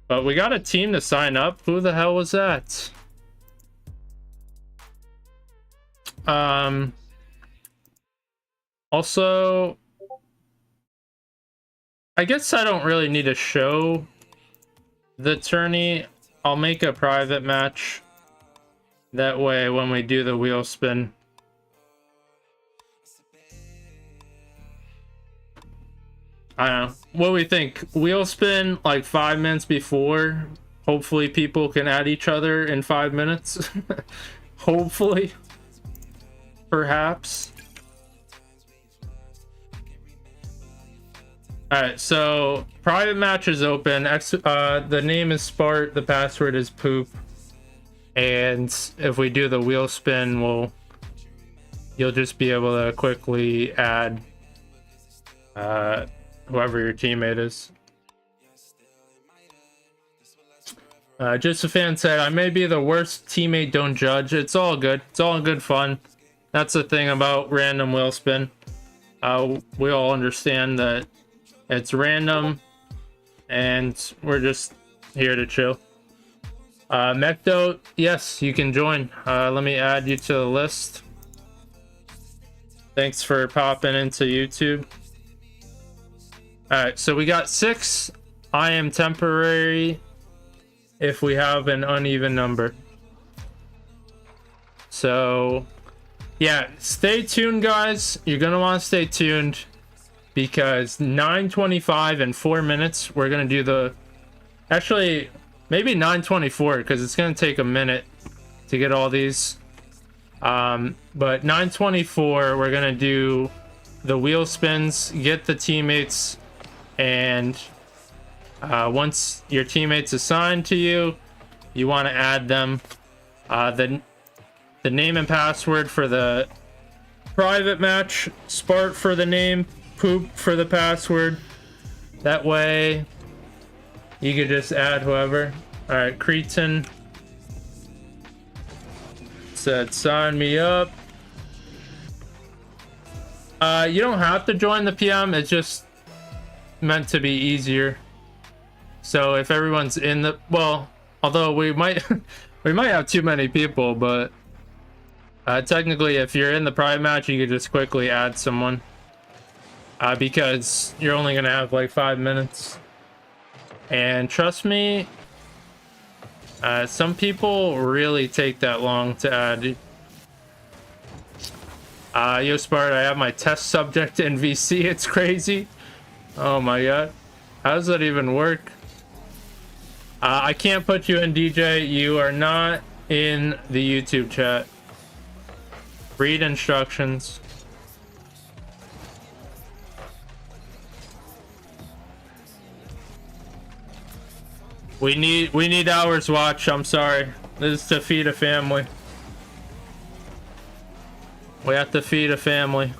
But we got a team to sign up. Who the hell was that? Also, I guess I don't really need to show the tourney. I'll make a private match. That way, when we do the wheel spin. I don't know. What do we think? Wheel spin like 5 minutes before. Hopefully people can add each other in 5 minutes. Hopefully. Perhaps. Alright, so private match is open. The name is Spart, the password is poop. And if we do the wheel spin, you'll just be able to quickly add whoever your teammate is. Just a fan said, I may be the worst teammate, don't judge. It's all good. It's all good fun. That's the thing about random wheel spin. We all understand that it's random and we're just here to chill. Mecto, yes, you can join. Let me add you to the list. Thanks for popping into YouTube. Alright, so we got 6. I am temporary if we have an uneven number. So yeah, stay tuned, guys. You're gonna want to stay tuned because 9:25 in 4 minutes we're gonna do the, actually maybe 9:24 because it's gonna take a minute to get all these, but 9:24 we're gonna do the wheel spins, get the teammates, and once your teammates assigned to you, you want to add them. The name and password for the private match, Spart for the name, Poop for the password. That way you could just add whoever. All right, Cretan said sign me up. You don't have to join the PM, it's just meant to be easier. So if everyone's in the, well, although we might we might have too many people, but technically if you're in the private match you could just quickly add someone, because you're only gonna have like 5 minutes. And trust me, some people really take that long to add. Yo Spart, I have my test subject in VC. It's crazy. Oh my god, how does that even work? I can't put you in, DJ. You are not in the YouTube chat. Read instructions. We need hours watch. I'm sorry. This is to feed a family. We have to feed a family.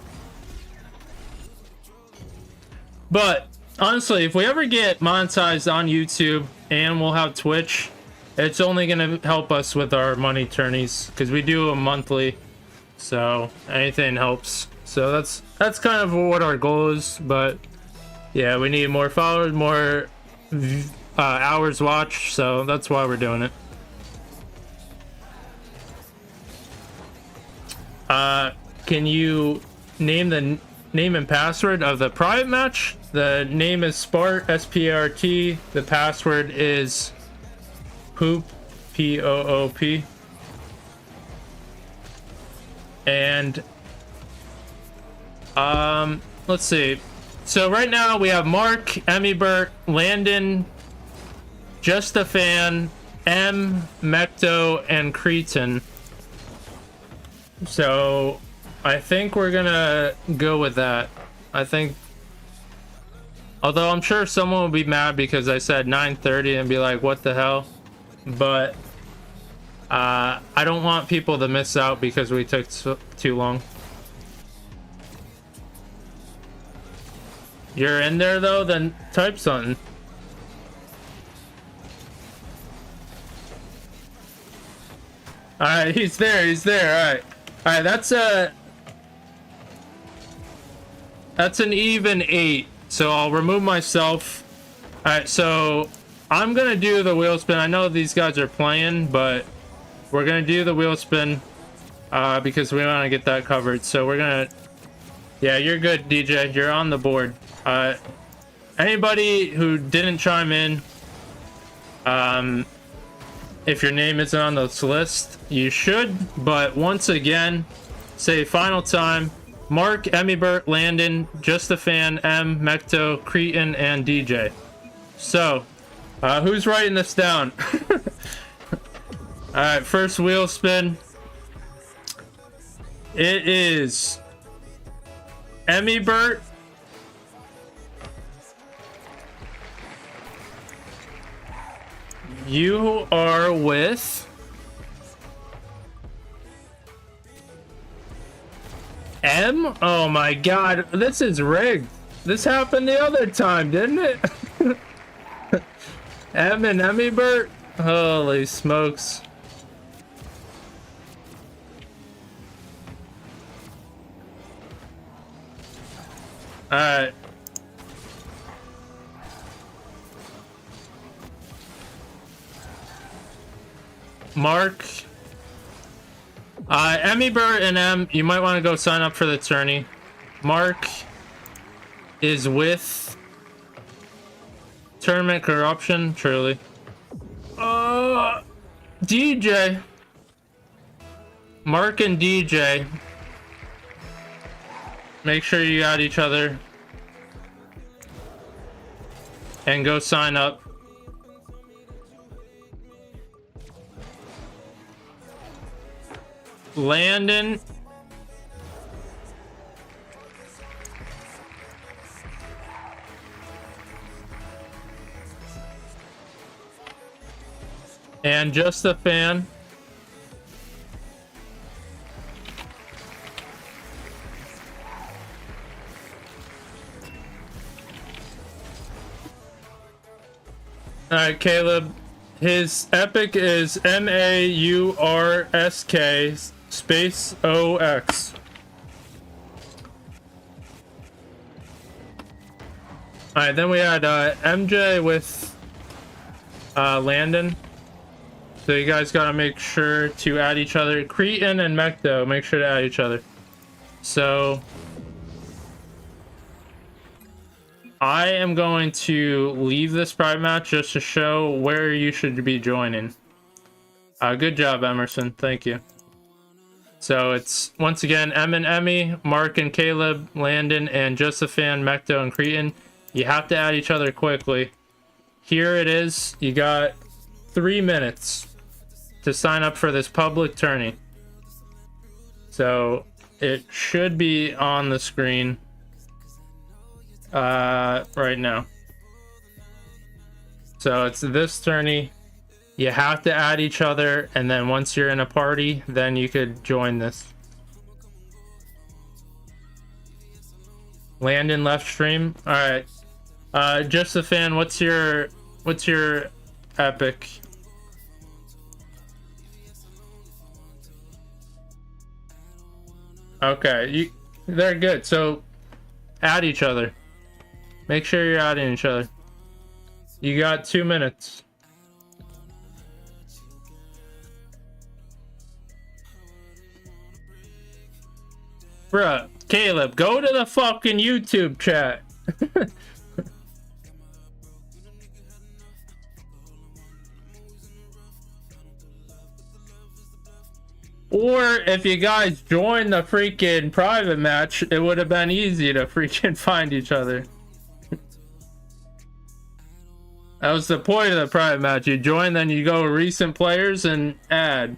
But honestly, if we ever get monetized on YouTube and we'll have Twitch, it's only gonna help us with our money tourneys because we do a monthly, so anything helps. So that's kind of what our goal is. But yeah, we need more followers, more hours watched, so that's why we're doing it. Can you name the name and password of the private match? The name is Spart, S-P-A-R-T. The password is Poop, P-O-O-P. And let's see. So right now we have Mark, Emibert, Landon, Just a Fan, M, Mecto, and Cretan. So I think we're gonna go with that. I think, although I'm sure someone will be mad because I said 9:30 and be like, what the hell? But I don't want people to miss out because we took too long. You're in there though? Then type something. Alright, he's there, alright. Alright, that's an even 8, so I'll remove myself. Alright, so I'm gonna do the wheel spin. I know these guys are playing, but we're gonna do the wheel spin because we want to get that covered. So we're gonna, yeah, you're good, DJ, you're on the board. Anybody who didn't chime in, if your name isn't on this list, you should. But once again, say final time: Mark, Emibert, Landon, Just a Fan, M, Mecto, Cretan, and DJ. So who's writing this down? All right, first wheel spin. It is Emibert, you are with M. Oh my god, this is rigged. This happened the other time, didn't it? M and Emibert. Holy smokes. Alright. Mark. Emmy Burt and M, you might want to go sign up for the tourney. Mark is with Tournament Corruption, truly. DJ. Mark and DJ. Make sure you got each other. And go sign up. Landon. And just a fan. Alright, Caleb. His epic is MAURSK space OX. Alright, then we had MJ with Landon. So you guys gotta make sure to add each other. Cretan and Mecto, make sure to add each other. So I am going to leave this private match just to show where you should be joining. Good job, Emerson. Thank you. So it's once again M and Emmy, Mark and Caleb, Landon and Josephine, Mecto and Cretan. You have to add each other quickly. Here it is. You got 3 minutes to sign up for this public tourney. So it should be on the screen right now. So it's this tourney. You have to add each other, and then once you're in a party, then you could join this. Landon left stream. All right. Just a fan. What's your epic? Okay, they're good. So add each other. Make sure you're adding each other. You got 2 minutes. Bruh, Caleb, go to the fucking YouTube chat. Or if you guys joined the freaking private match, it would have been easy to freaking find each other. That was the point of the private match. You join, then you go recent players and add.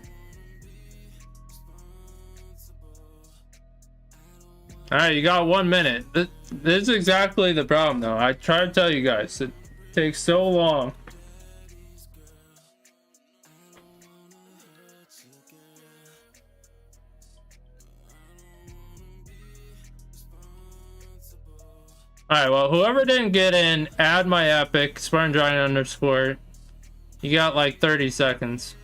Alright, you got 1 minute. This is exactly the problem, though. I try to tell you guys, it takes so long. Alright, well, whoever didn't get in, add my epic, Spartan Giant underscore. You got like 30 seconds.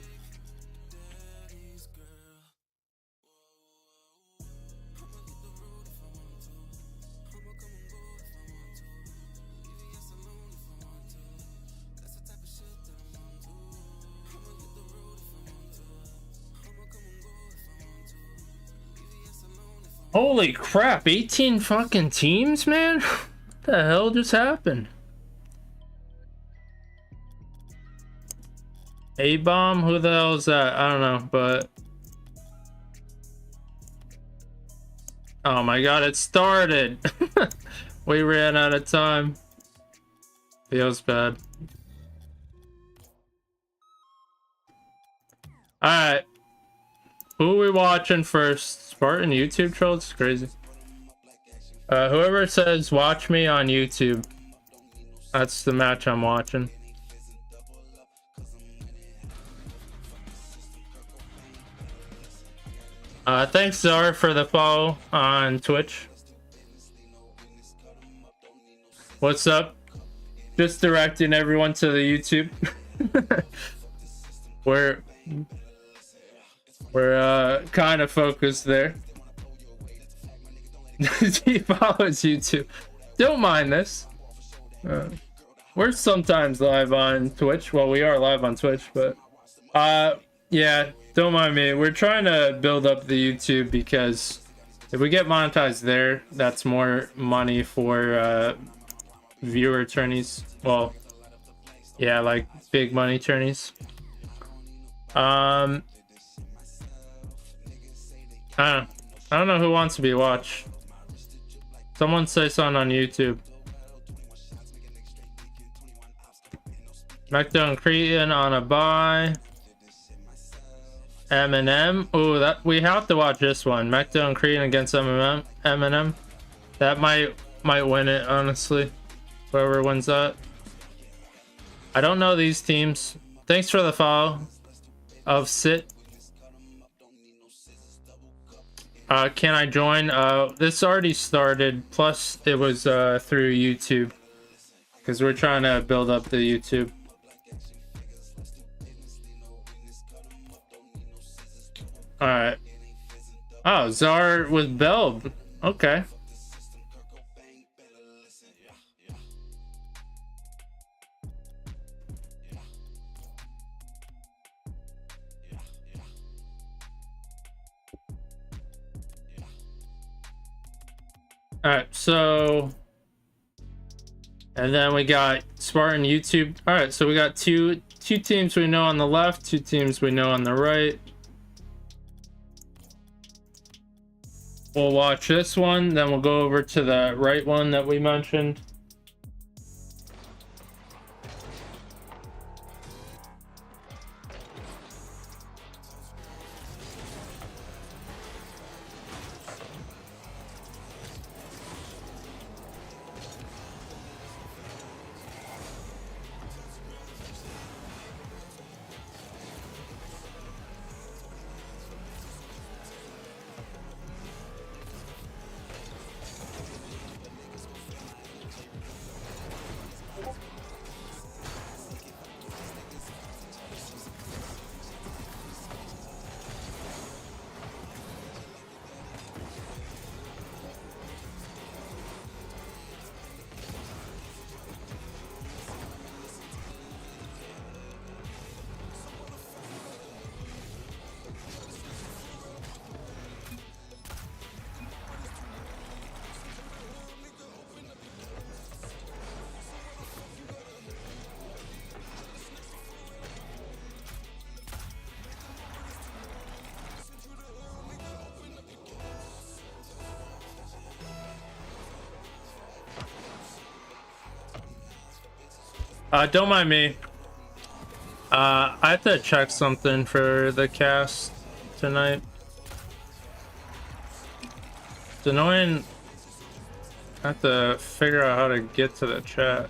Holy crap, 18 fucking teams, man? What the hell just happened? A-bomb? Who the hell is that? I don't know, but... Oh my god, it started! We ran out of time. Feels bad. Alright. Who are we watching first? Spartan YouTube trolls? It's crazy. Whoever says watch me on YouTube, that's the match I'm watching. Thanks Zara for the follow on Twitch. What's up? Just directing everyone to the YouTube. We're kind of focused there. He follows YouTube. Don't mind this. We're sometimes live on Twitch. Well, we are live on Twitch, but yeah, don't mind me. We're trying to build up the YouTube because if we get monetized there, that's more money for viewer tourneys. Well, yeah, like big money tourneys. I don't know who wants to be watched. Someone say something on YouTube. Mecto and Cretan on a bye. Eminem. Oh, that we have to watch this one. Mecto and Cretan against Eminem. That might win it, honestly. Whoever wins that. I don't know these teams. Thanks for the follow of Sit. Can I join? This already started. Plus, it was through YouTube because we're trying to build up the YouTube. All right. Oh, Czar with Belb. Okay. All right, so, and then we got Spartan YouTube. All right, so we got two teams we know on the left, two teams we know on the right. We'll watch this one, then we'll go over to the right one that we mentioned. Don't mind me. I have to check something for the cast tonight. It's annoying. I have to figure out how to get to the chat.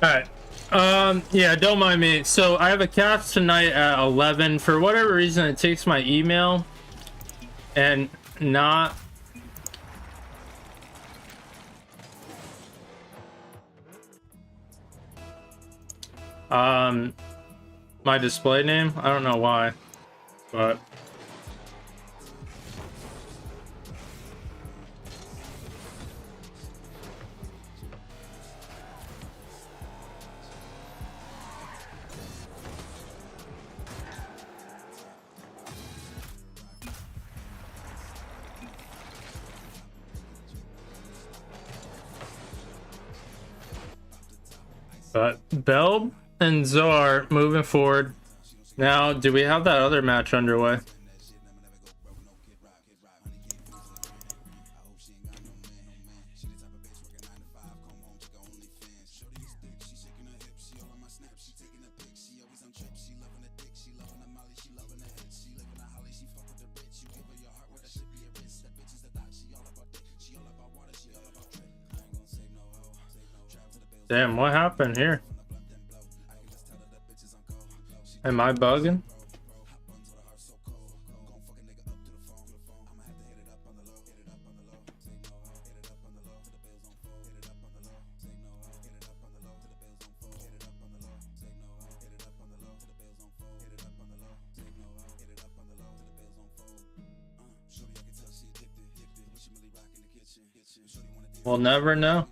All right. Yeah, don't mind me. So I have a cast tonight at 11. For whatever reason, it takes my email and not my display name. I don't know why, but Belb and Zar moving forward. Now, do we have that other match underway? Damn, what happened here? Am I bugging? We'll never know.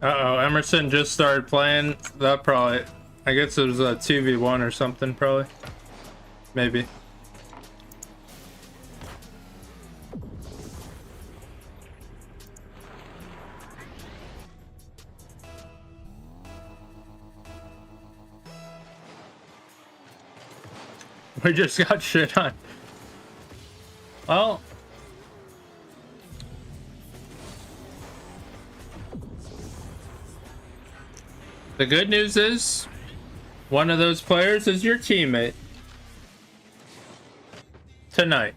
Uh-oh, Emerson just started playing. That probably, I guess it was a 2v1 or something, probably. Maybe. We just got shit on. Well, the good news is one of those players is your teammate tonight.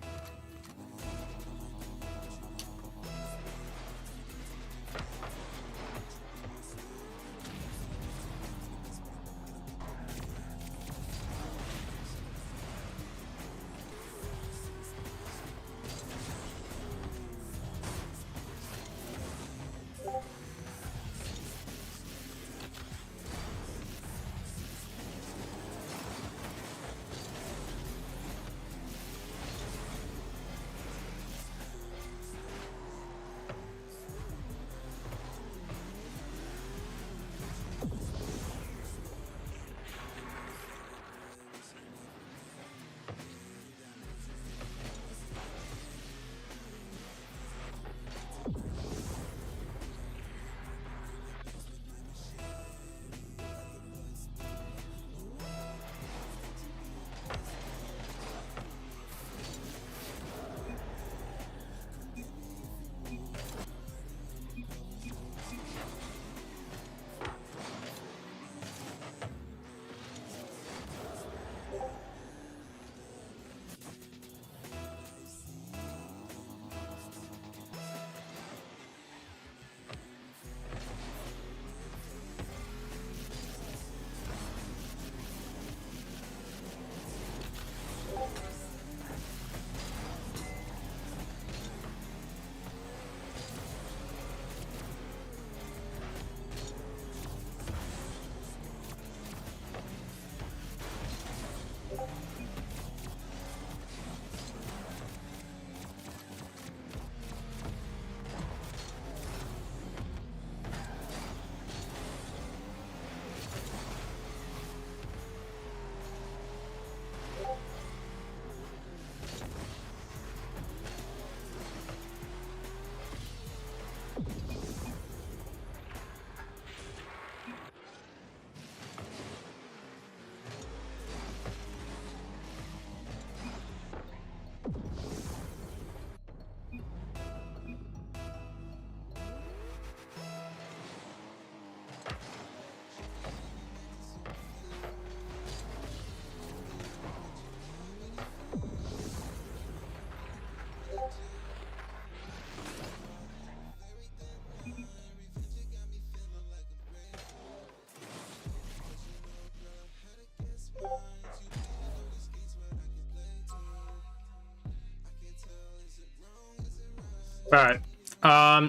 All right.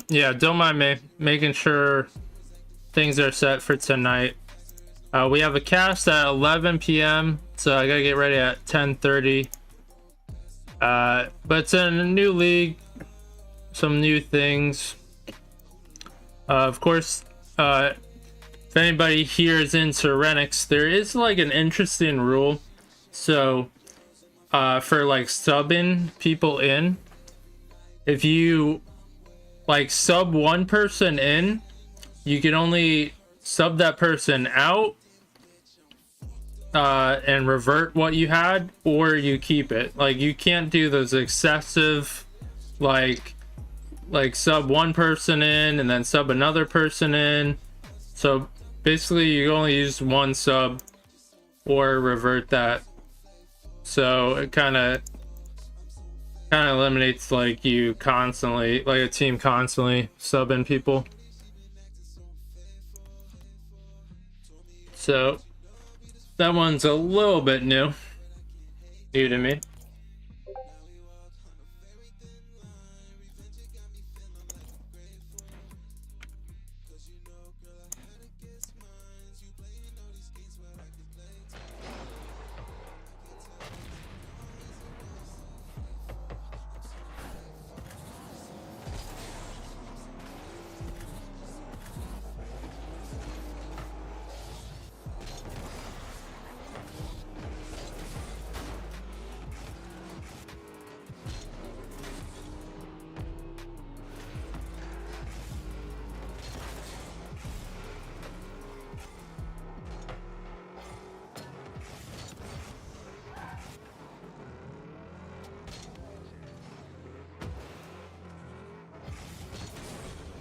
Yeah, don't mind me making sure things are set for tonight. We have a cast at 11 p.m. so I gotta get ready at 10:30. But it's in a new league, some new things. Of course, if anybody here is into Renix, there is like an interesting rule. So, for like subbing people in, if you like sub one person in, you can only sub that person out and revert what you had, or you keep it. Like, you can't do those excessive like sub one person in and then sub another person in. So basically you only use one sub or revert that. So it kind of eliminates like you constantly, like a team constantly subbing people. So that one's a little bit new to me.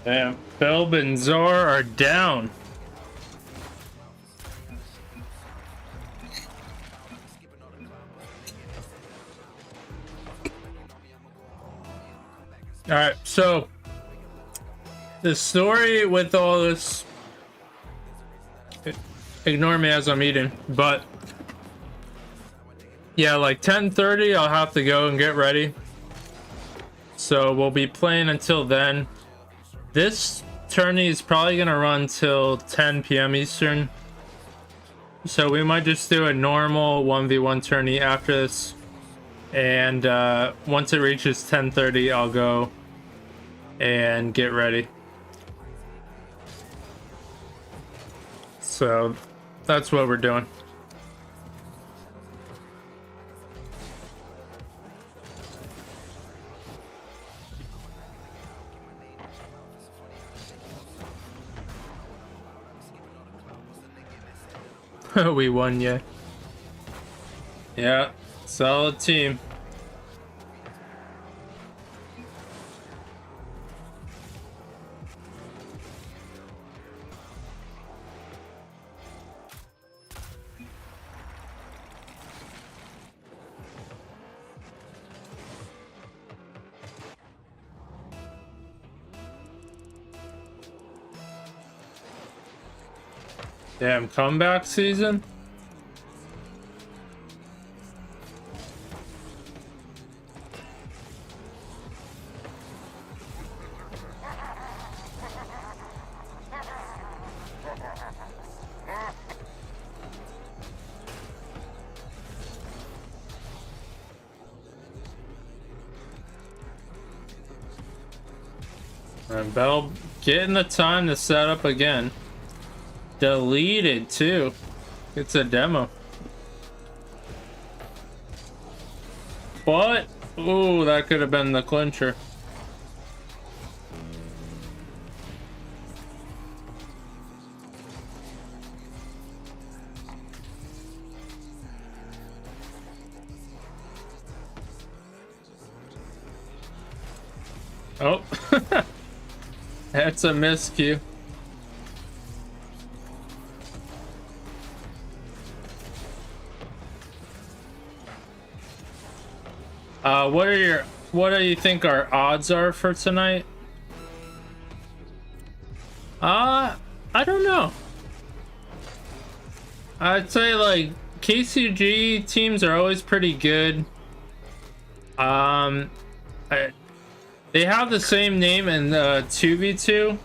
Damn, Belb and Zor are down. All right, so the story with all this, ignore me as I'm eating, but yeah, like 10:30 I'll have to go and get ready, so we'll be playing until then. This tourney is probably gonna run till 10 p.m. Eastern, so we might just do a normal 1v1 tourney after this, and once it reaches 10:30 I'll go and get ready. So that's what we're doing. We won, yeah. Yeah, solid team. Damn, comeback season? And Bell getting the time to set up again. Deleted too. It's a demo. But, ooh, that could have been the clincher. Oh, that's a miscue. What do you think our odds are for tonight? I don't know. I'd say like KCG teams are always pretty good. They have the same name in 2v2,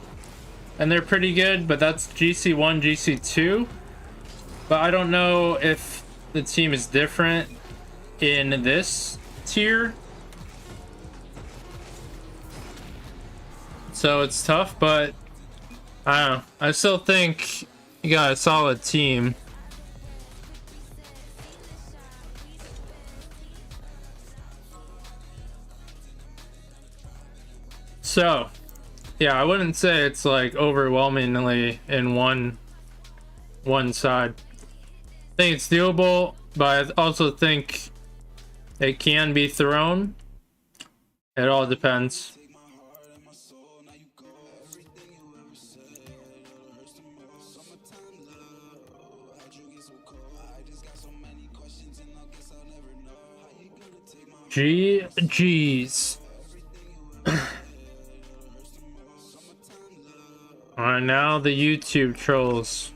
and they're pretty good, but that's GC1, GC2. But I don't know if the team is different in this tier. So it's tough, but I don't know. I still think you got a solid team. So, yeah, I wouldn't say it's like overwhelmingly in one side. I think it's doable, but I also think it can be thrown. It all depends. Jeez. Alright, now the YouTube trolls.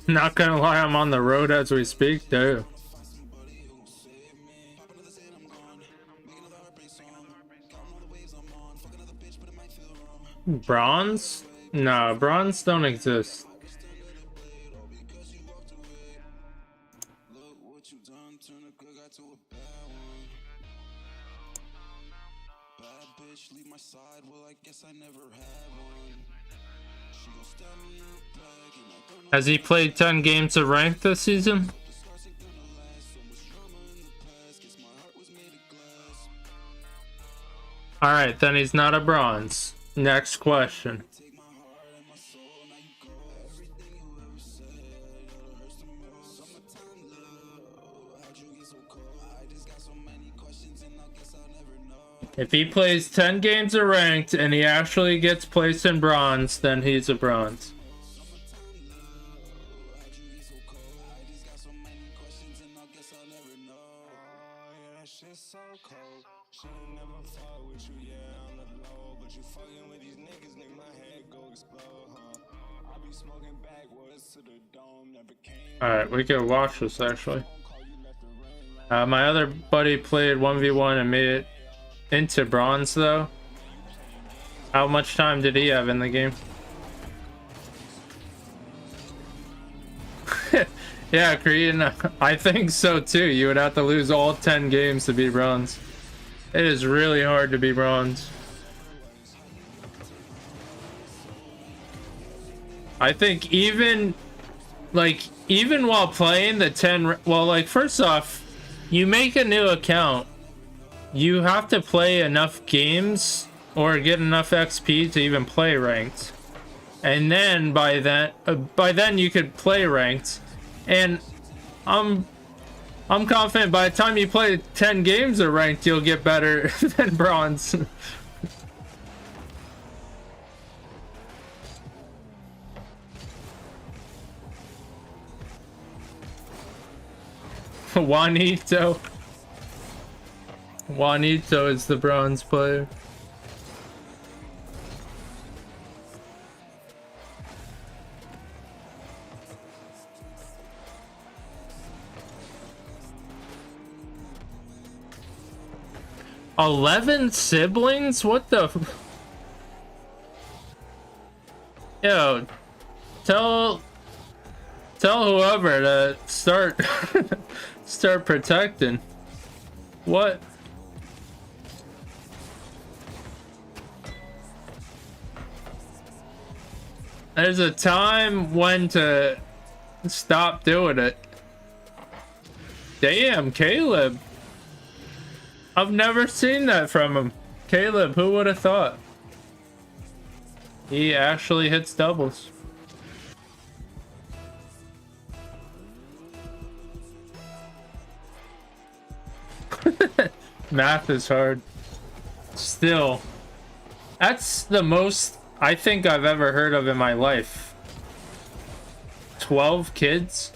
Not gonna lie, I'm on the road as we speak, dude. Bronze? No, bronze don't exist. Has he played 10 games of ranked this season? Alright, then he's not a bronze. Next question. If he plays 10 games of ranked and he actually gets placed in bronze, then he's a bronze. Alright, we can watch this actually. My other buddy played 1v1 and made it into bronze though. How much time did he have in the game? Yeah, Korean, I think so too. You would have to lose all 10 games to be bronze. It is really hard to be bronze. I think even while playing the 10, well, like, first off, you make a new account, you have to play enough games or get enough XP to even play ranked, and then by then you could play ranked. And I'm confident by the time you play 10 games of ranked, you'll get better than bronze. Juanito is the bronze player. $11 siblings? What the? Yo, tell whoever to start protecting. What? There's a time when to stop doing it. Damn, Caleb. I've never seen that from him. Caleb, who would have thought? He actually hits doubles. Math is hard. Still, that's the most I think I've ever heard of in my life. 12 kids?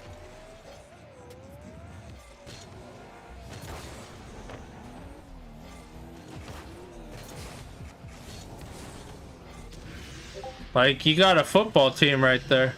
Like, you got a football team right there.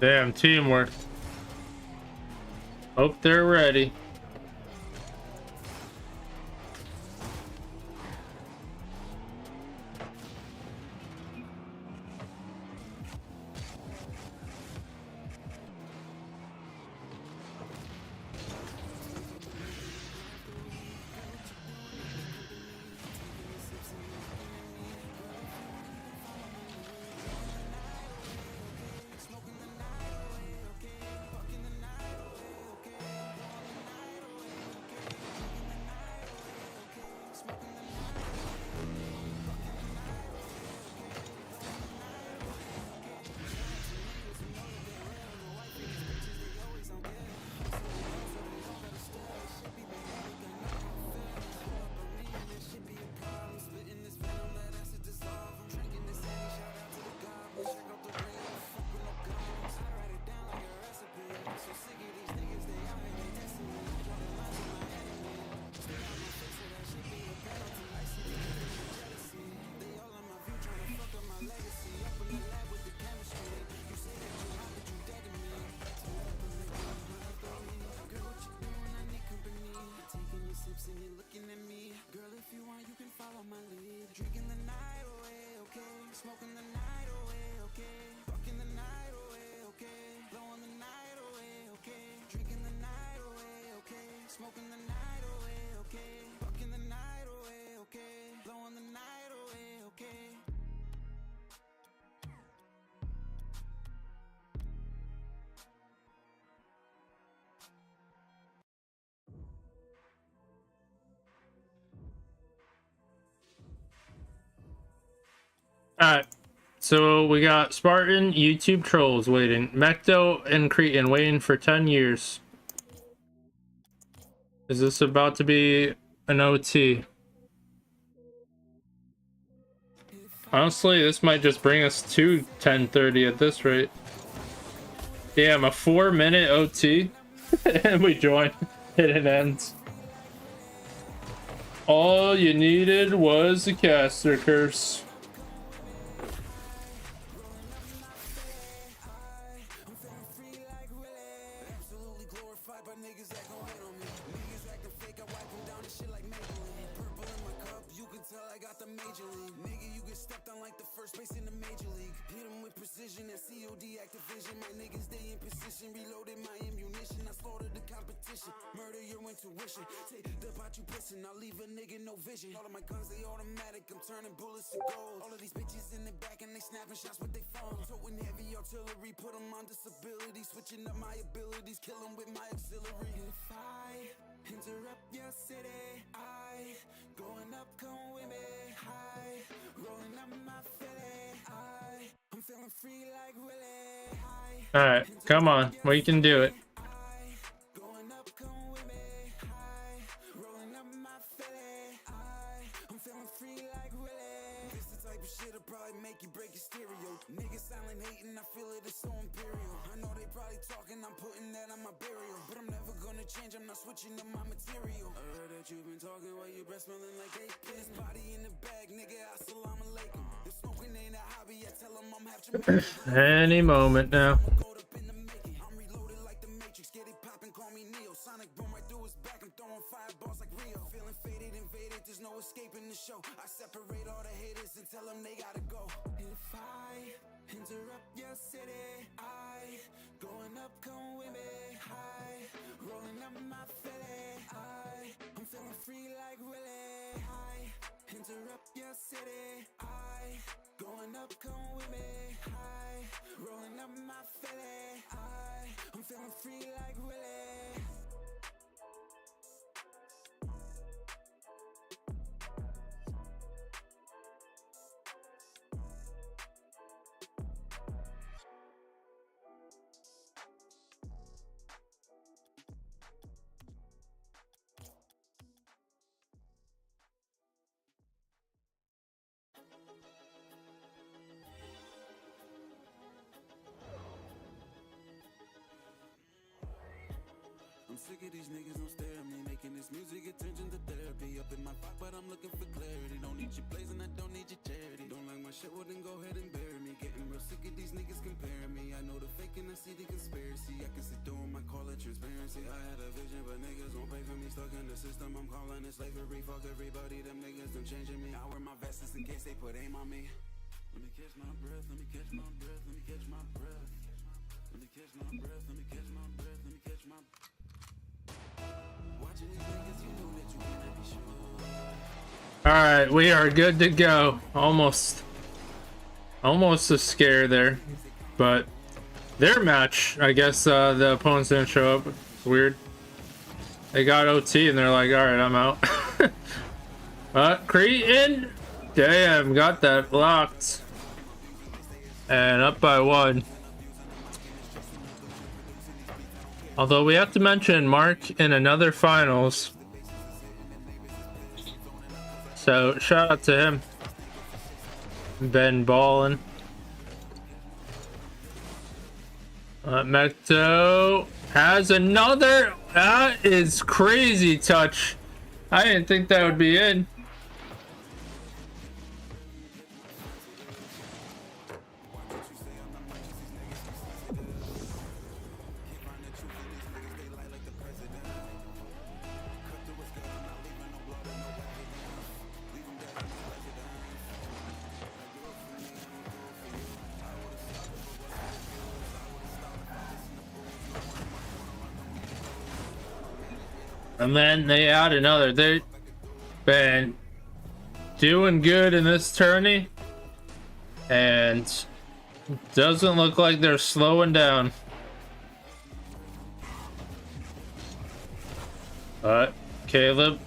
Damn, teamwork. Hope they're ready. Alright, so we got Spartan, YouTube trolls waiting. Mecto and Cretan waiting for 10 years. Is this about to be an OT? Honestly, this might just bring us to 10:30 at this rate. Damn, a 4-minute OT? And we join. It ends. All you needed was a caster curse. Alright, come on. We can do it. Any moment now. I'm sick of these niggas don't stare at me, making this music it turns into therapy. Up in my fuck, but I'm looking for clarity. Don't need your plays and I don't need your charity. Don't like my shit, well then go ahead and bury me. Getting real sick of these niggas comparing me. I know the fake and I see the conspiracy. I can see through 'em, I call it transparency. I had a vision, but niggas won't pay for me. Stuck in the system, I'm calling it slavery. Fuck everybody, them niggas done changing me. I wear my vests in case they put aim on me. Let me catch my breath, let me catch my breath, let me catch my breath. Let me catch my breath, let me catch my breath, let me catch my breath. Watching these niggas, you know that you cannot be sure. All right, we are good to go. Almost a scare there, but their match, I guess the opponents didn't show up. It's weird. They got OT and they're like, all right, I'm out. Cretin, damn, got that locked. And up by 1. Although we have to mention Mark in another finals. So shout out to him. Been ballin'. Mecto has another. That is crazy touch. I didn't think that would be in. And then they add another. They've been doing good in this tourney, and doesn't look like they're slowing down. But Caleb,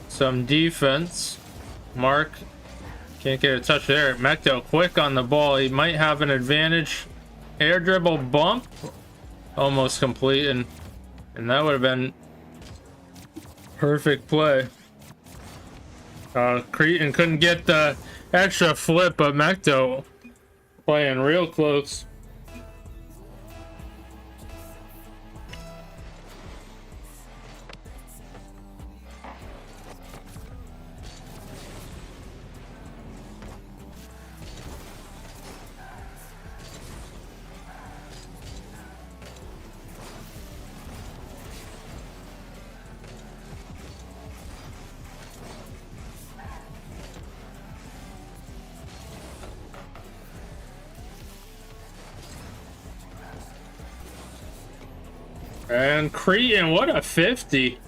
some defense. Mark can't get a touch there. Mecto quick on the ball. He might have an advantage. Air dribble bump, almost complete, and that would have been perfect play. Cretin couldn't get the extra flip, but Mecto playing real close. And Cretin, what a 50.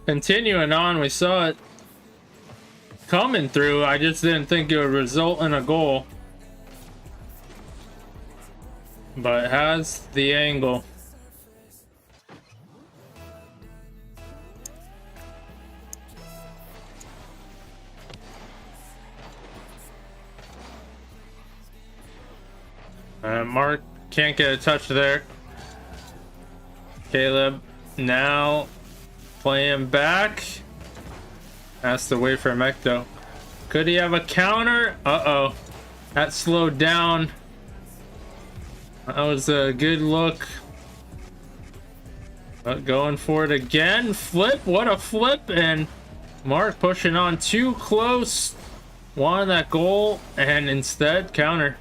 Continuing on, we saw it coming through. I just didn't think it would result in a goal. But it has the angle. Mark can't get a touch there. Caleb now playing back. Has to wait for Mecto. Could he have a counter? Uh-oh. That slowed down. That was a good look. But going for it again. Flip. What a flip. And Mark pushing on too close. Wanted that goal. And instead, counter.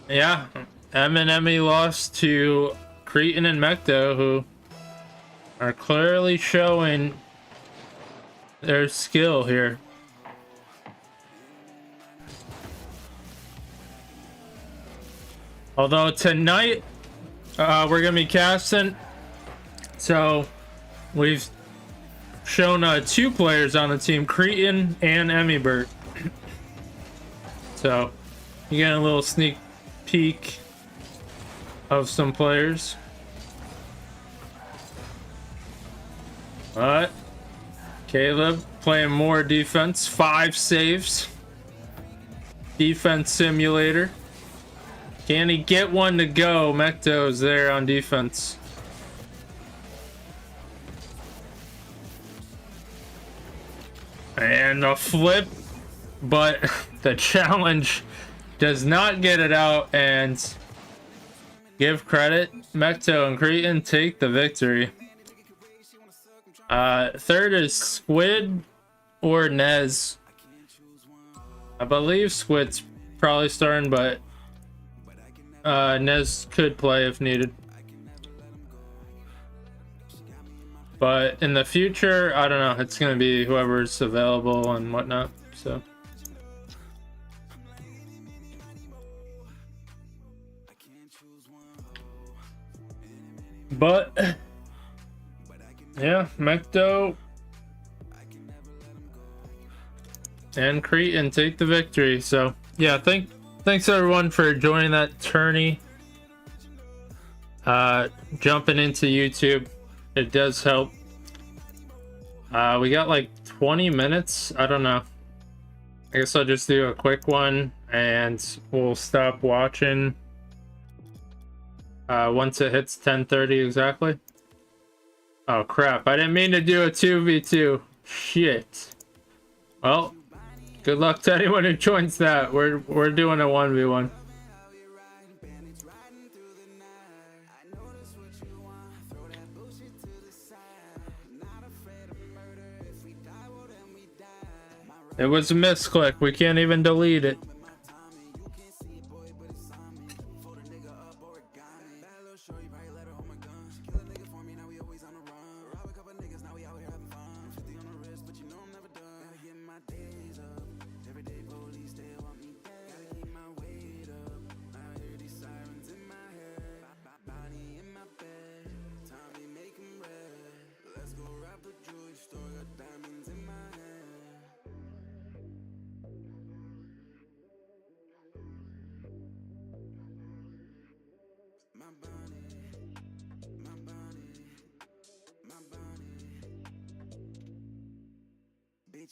Yeah. M and Emmy lost to Cretin and Mecto, who are clearly showing their skill here. Although tonight we're gonna be casting, so we've shown 2 players on the team, Cretin and Emmybert. So you get a little sneak peek of some players. But Caleb playing more defense. 5 saves. Defense simulator. Can he get one to go? Mecto's there on defense. And a flip, but the challenge does not get it out, and Give credit. Mecto and Cretan take the victory. Third is Squid or Nez. I believe Squid's probably starting, but Nez could play if needed. But in the future, I don't know. It's going to be whoever's available and whatnot. So. But yeah, Mecto and Cretan take the victory. So yeah, thanks everyone for joining that tourney. Jumping into YouTube, it does help. We got like 20 minutes. I don't know. I guess I'll just do a quick one and we'll stop watching once it hits 10:30 exactly. Oh crap, I didn't mean to do a 2v2. Shit. Well, good luck to anyone who joins that. We're doing a 1v1. It was a misclick. We can't even delete it.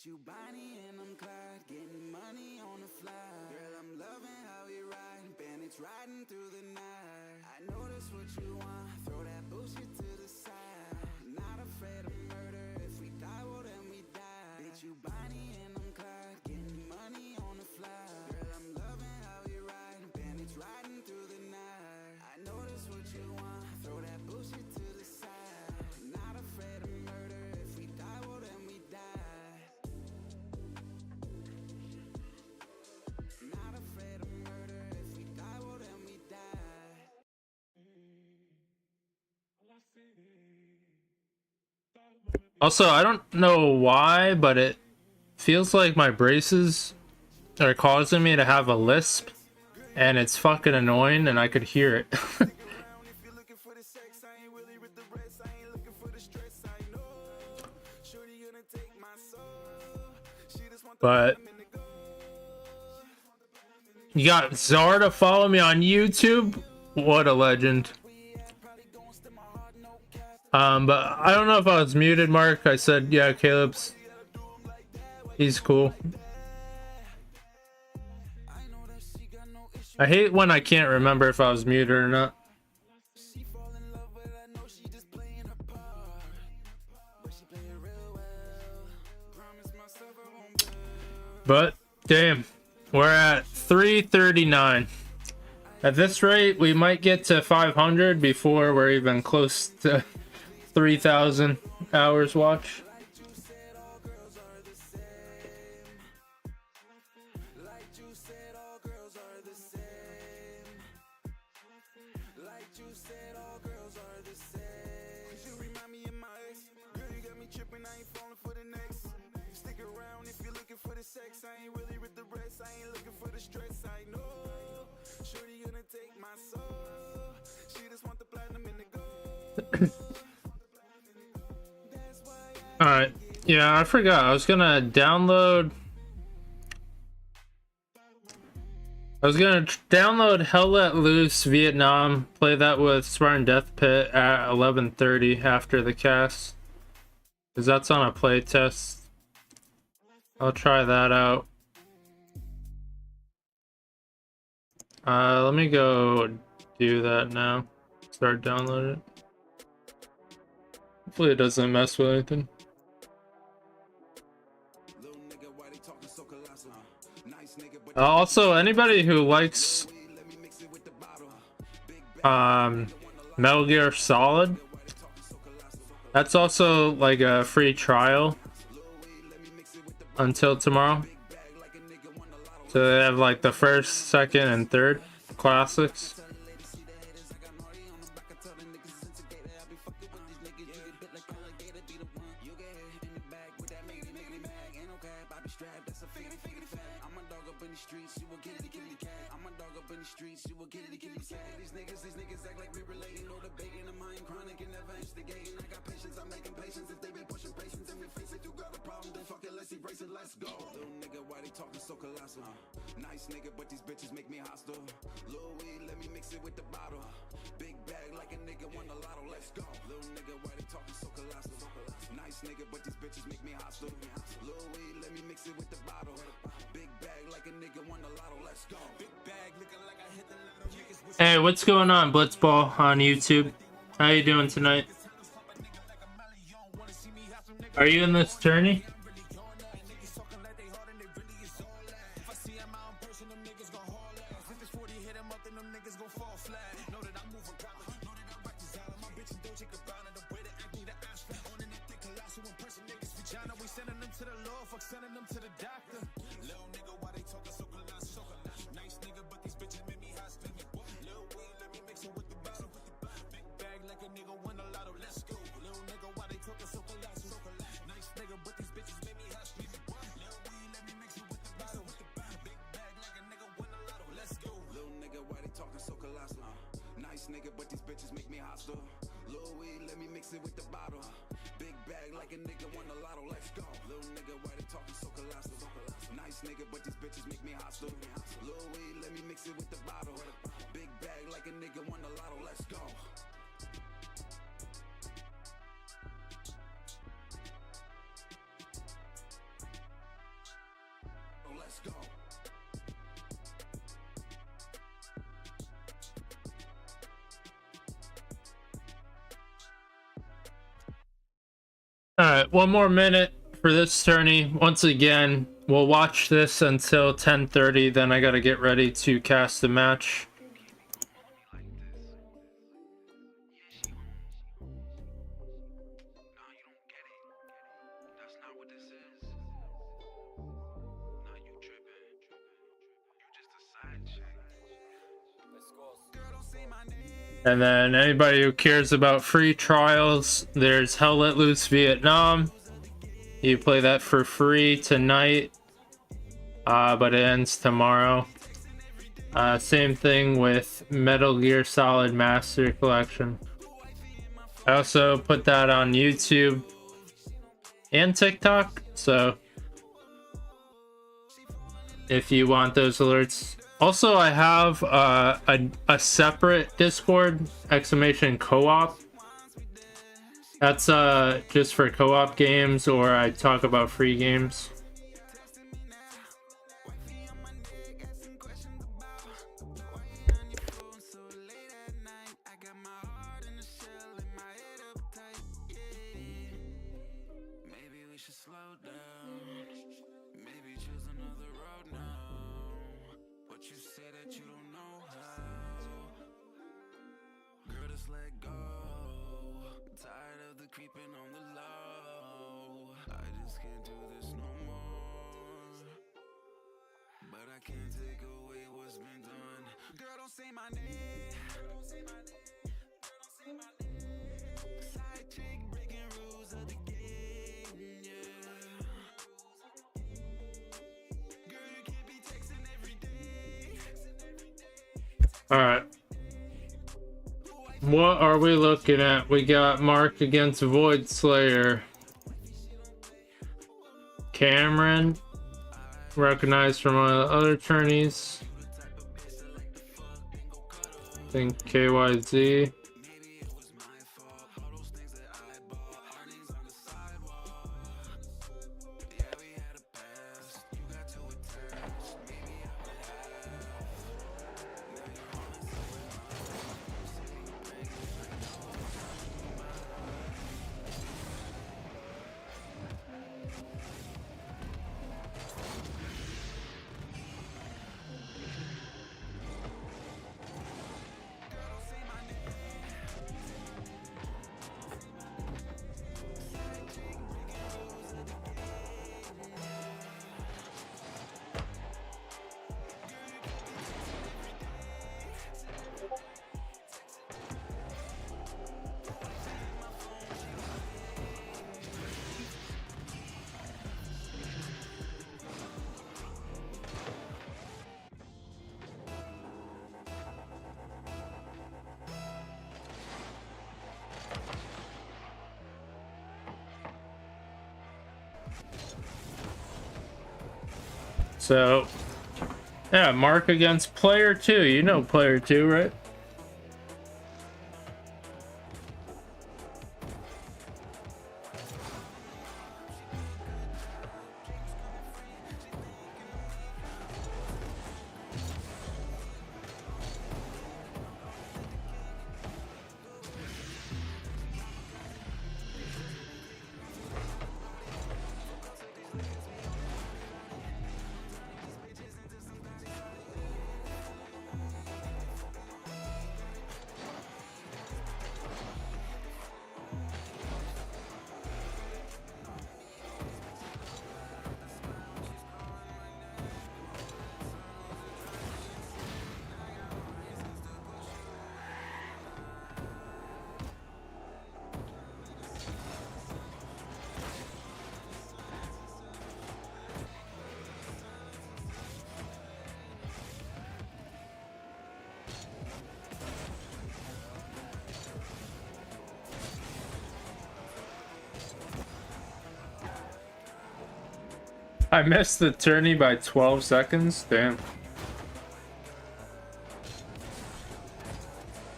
You Bonnie and I'm Clyde, getting money on the fly. Girl, I'm loving how we ride, bandits riding through the night. I know that's what you want, throw that bullshit to the side. Not afraid of murder, if we die, well then we die. Bitch, you Bonnie and I'm Clyde, getting money on the fly. Girl, I'm loving how we ride, bandits riding through the night. I know that's what you want, throw that bullshit to the side. Not afraid of murder, if we die, well then we die. Also, I don't know why, but it feels like my braces are causing me to have a lisp, and it's fucking annoying, and I could hear it. But you got Zara follow me on YouTube? What a legend. But I don't know if I was muted, Mark. I said, yeah, Caleb's. He's cool. I hate when I can't remember if I was muted or not. But, damn. We're at 339. At this rate, we might get to 500 before we're even close to 3,000 hours watch. Alright, yeah, I forgot. I was gonna download Hell Let Loose Vietnam, play that with Spartan Death Pit at 11:30 after the cast, because that's on a play test. I'll try that out. Let me go do that now. Start downloading it. Hopefully it doesn't mess with anything. Also, anybody who likes Metal Gear Solid. That's also like a free trial until tomorrow. So they have like the first, second, and third classics. Let's go. Little nigga, why they talking so colossal? Nice nigga, but these bitches make me hostile. Lil weed, let me mix it with the bottle. Big bag like a nigga won the lotto. Let's go. Little nigga, why they talking so colossal? Nice nigga, but these bitches make me hostile. Lil weed, let me mix it with the bottle. Big bag like a nigga won the lotto. Let's go. Big bag looking like I hit the lotto. Hey, what's going on, Blitzball on YouTube? How you doing tonight? Are you in this tourney? Nigga, but these bitches make me hostile. Lil weed, let me mix it with the bottle. Big bag like a nigga won the lotto. Let's go. Little nigga, why they talking so colossal? Nice nigga, but these bitches make me hostile. Lil weed, let me mix it with the bottle. Big bag like a nigga won the lotto. Let's go. Let's go. Alright, one more minute for this tourney. Once again, we'll watch this until 10:30, then I gotta get ready to cast the match. And then anybody who cares about free trials, there's Hell Let Loose Vietnam. You play that for free tonight, but it ends tomorrow. Same thing with Metal Gear Solid Master Collection. I also put that on YouTube and TikTok, so if you want those alerts. Also, I have a separate Discord, !co-op. That's just for co-op games, or I talk about free games. Creeping on the low, I just can't do this no more. But I can't take away what's been done. Girl, don't say my name. Don't say my name. Don't say my name. Side chick breaking rules of the game, yeah. Girl, you can't be texting every day. All right. What are we looking at? We got Mark against Void Slayer. Cameron, recognized from other tourneys. I think KYZ. So, yeah, Mark against player 2. You know player 2, right? I missed the tourney by 12 seconds. Damn.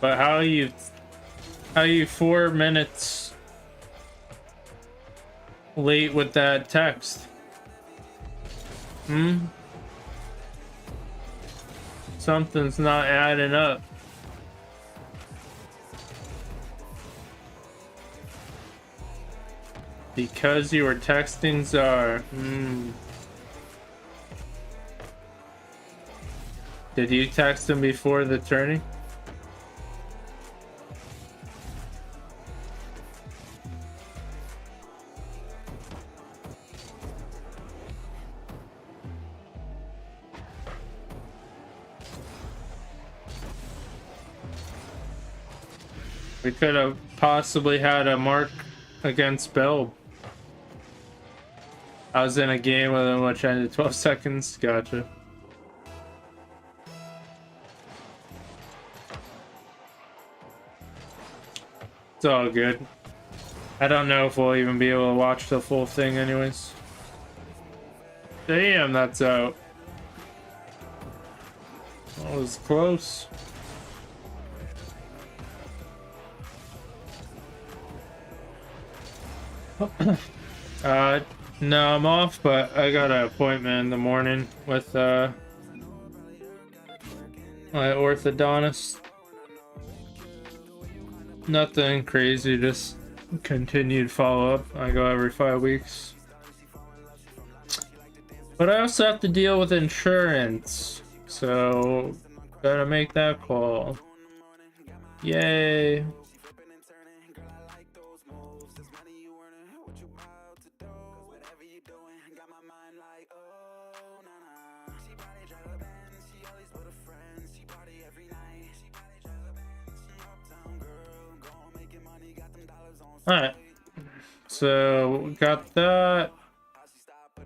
But how are you 4 minutes late with that text? Something's not adding up. Because you were texting Czar. Did you text him before the tourney? We could have possibly had a Mark against Bell. I was in a game with him which ended 12 seconds. Gotcha. It's all good. I don't know if we'll even be able to watch the full thing anyways. Damn, that's out. That was close. No, I'm off, but I got an appointment in the morning with my orthodontist. Nothing crazy, just continued follow-up. I go every 5 weeks. But I also have to deal with insurance, so gotta make that call. Yay. Alright, so got that. I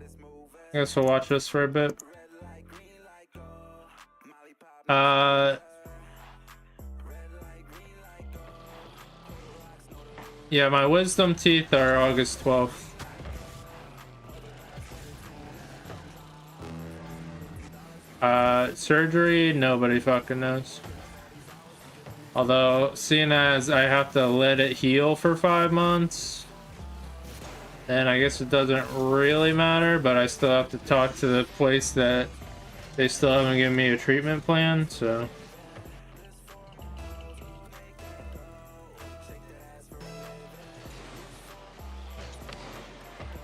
guess we'll watch this for a bit. Yeah, my wisdom teeth are August 12th. Surgery, nobody fucking knows. Although, seeing as I have to let it heal for 5 months, then I guess it doesn't really matter, but I still have to talk to the place that they still haven't given me a treatment plan, so.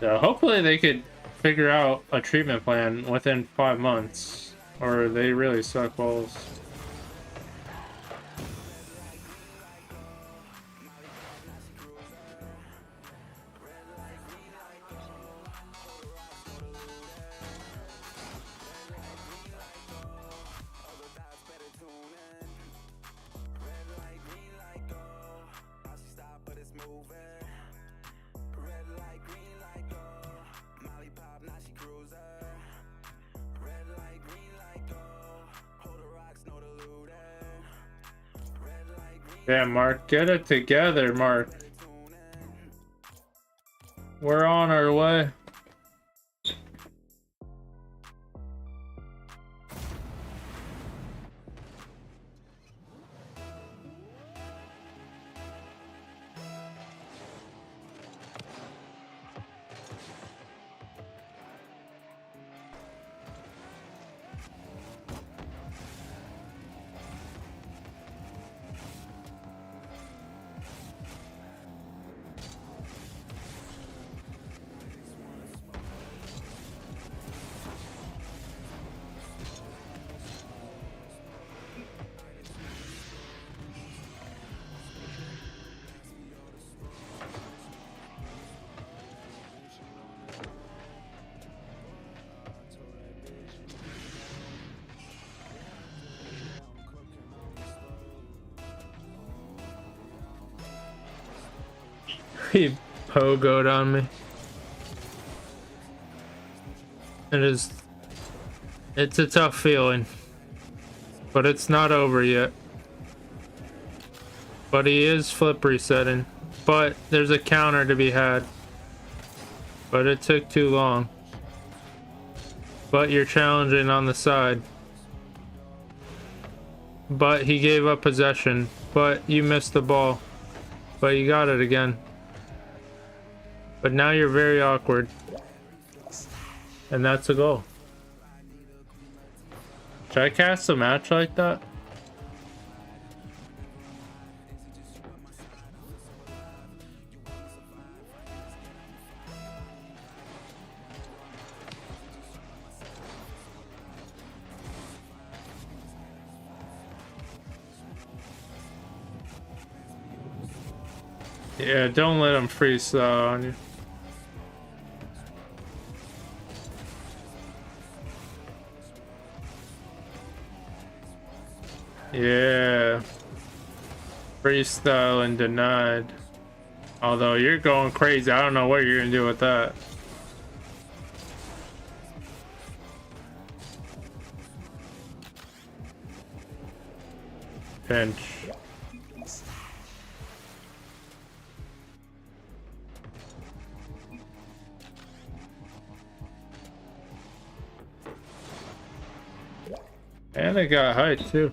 So hopefully they could figure out a treatment plan within 5 months, or they really suck balls. Yeah, Mark, get it together, Mark. We're on our way. He pogoed on me. It's a tough feeling, but it's not over yet. But he is flip resetting, but there's a counter to be had, but it took too long. But you're challenging on the side, but he gave up possession, but you missed the ball, but you got it again. But now you're very awkward, and that's a goal. Should I cast a match like that? Yeah, don't let him freestyle on you. Yeah. Freestyle and denied. Although you're going crazy. I don't know what you're gonna do with that. Pinch. And it got height too.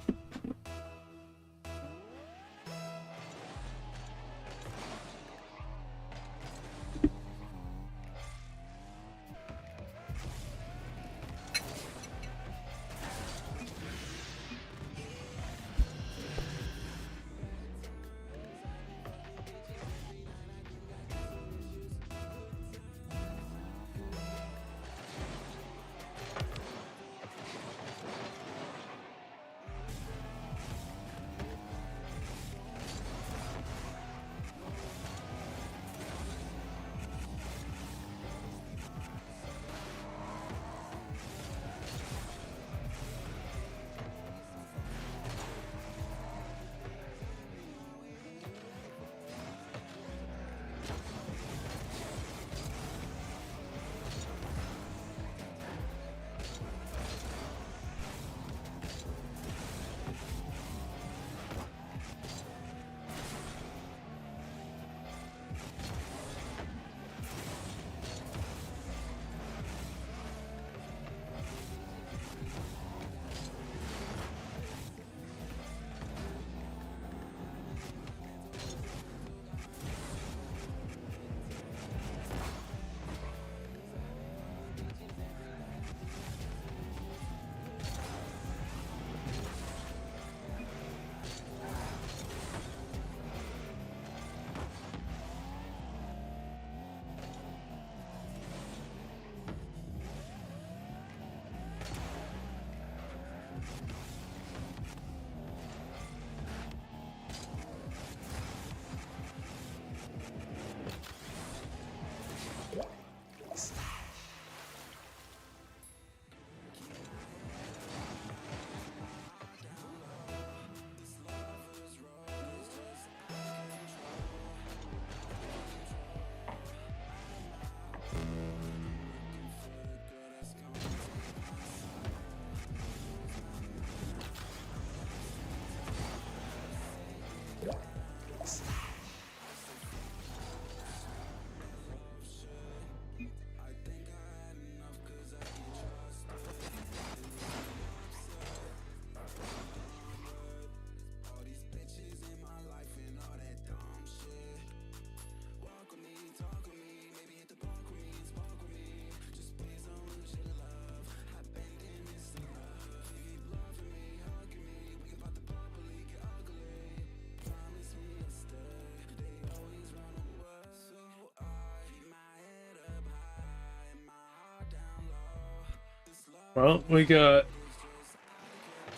Well, we got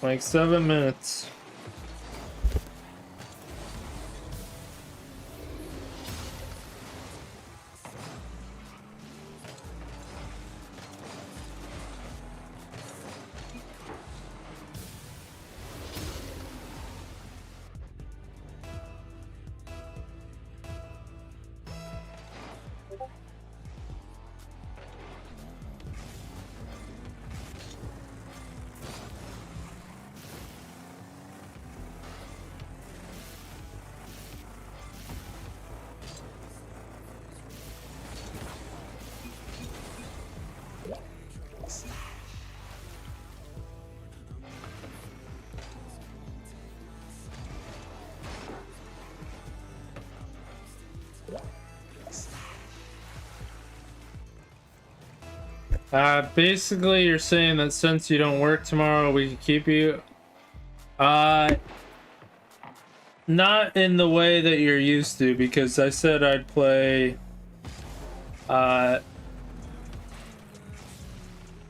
like 7 minutes. Basically, you're saying that since you don't work tomorrow, we can keep you. Not in the way that you're used to, because I said I'd play, that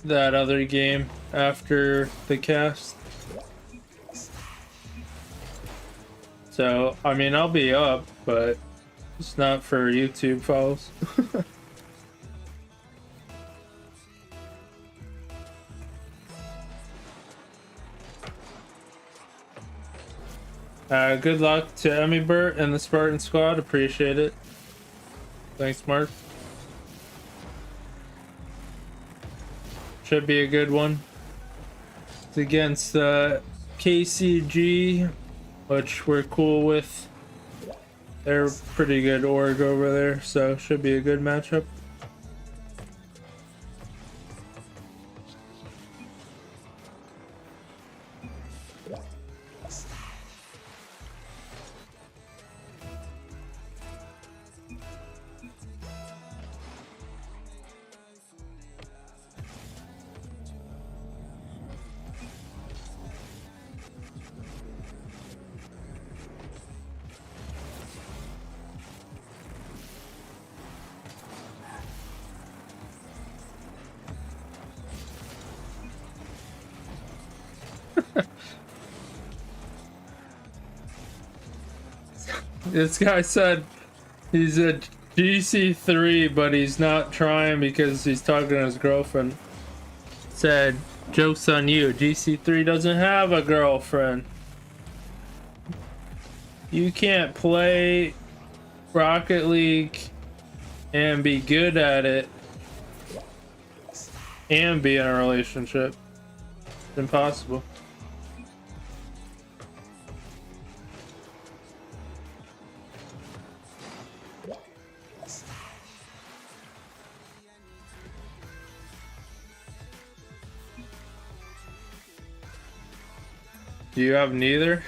other game after the cast. So, I mean, I'll be up, but it's not for YouTube follows. Good luck to Emmy Burt and the Spartan squad. Appreciate it. Thanks, Mark. Should be a good one. It's against KCG, which we're cool with. They're pretty good org over there, so should be a good matchup. This guy said he's a GC3, but he's not trying because he's talking to his girlfriend. Said, joke's on you, GC3 doesn't have a girlfriend. You can't play Rocket League and be good at it and be in a relationship. It's impossible. Do you have neither?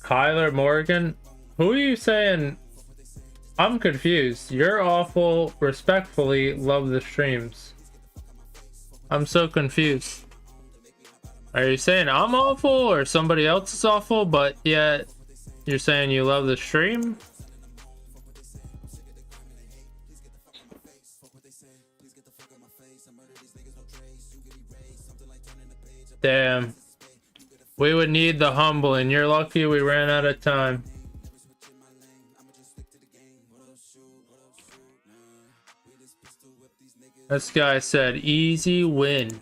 Kyler Morgan, who are you saying? I'm confused. You're awful. Respectfully, love the streams. I'm so confused. Are you saying I'm awful or somebody else is awful, but yet you're saying you love the stream? Damn. We would need the humbling. You're lucky we ran out of time. This guy said easy win.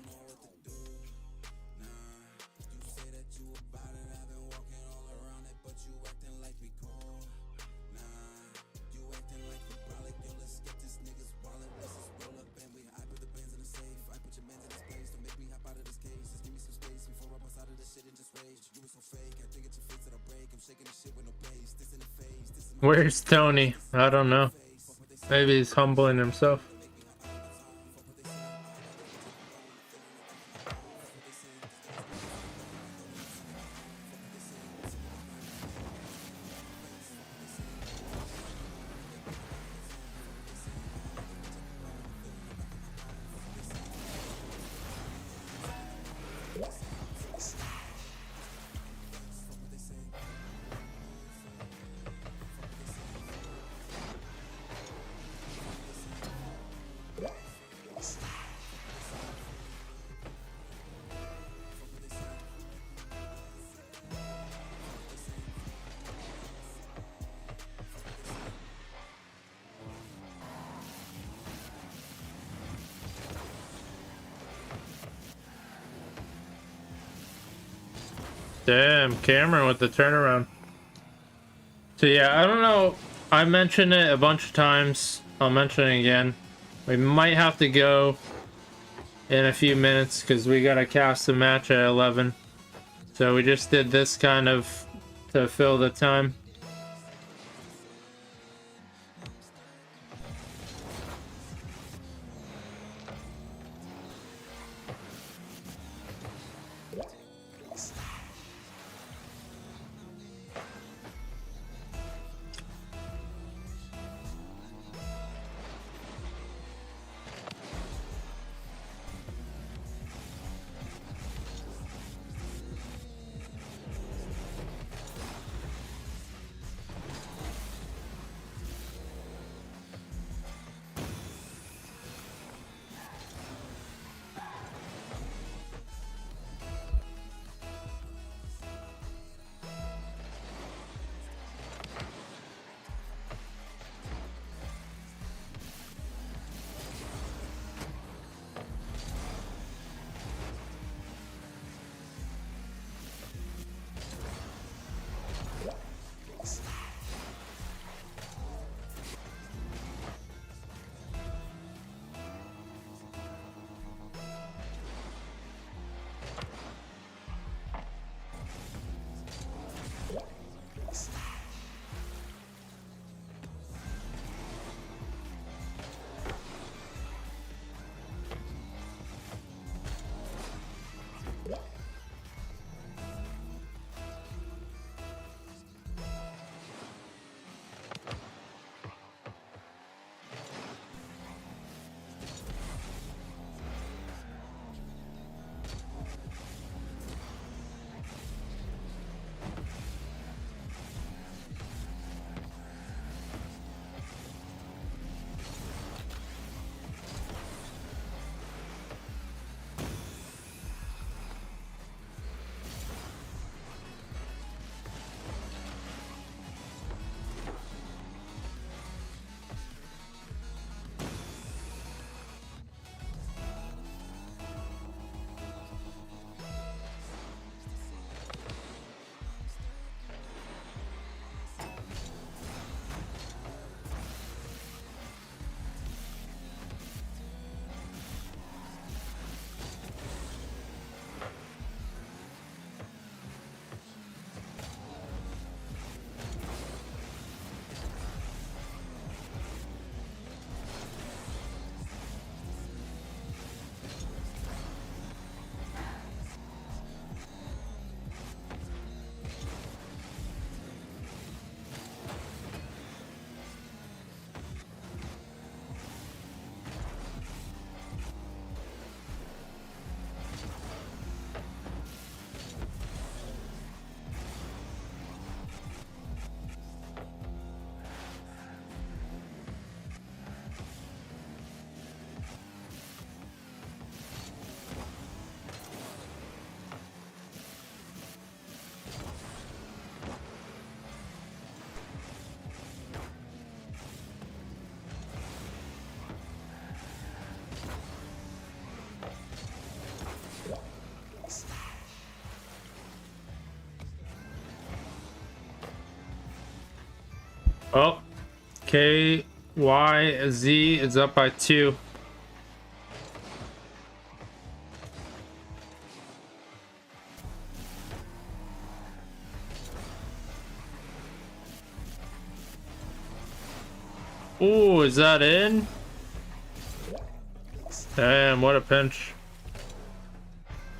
Where's Tony? I don't know. Maybe he's humbling himself. Damn, Cameron with the turnaround. So yeah, I don't know. I mentioned it a bunch of times. I'll mention it again. We might have to go in a few minutes because we gotta cast a match at 11. So we just did this kind of to fill the time. Oh, KYZ is up by 2. Ooh, is that in? Damn, what a pinch.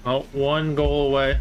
Oh, 1 goal away.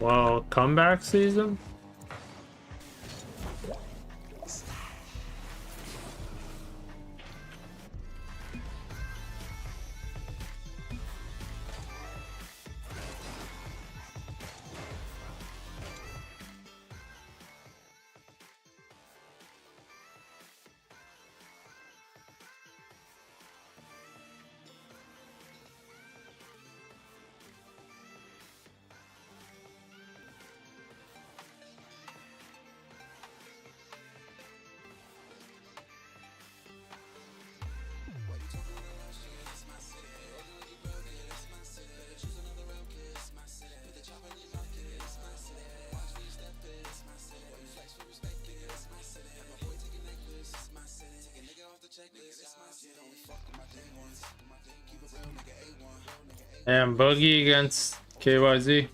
Well, comeback season? And Boogie against KYZ.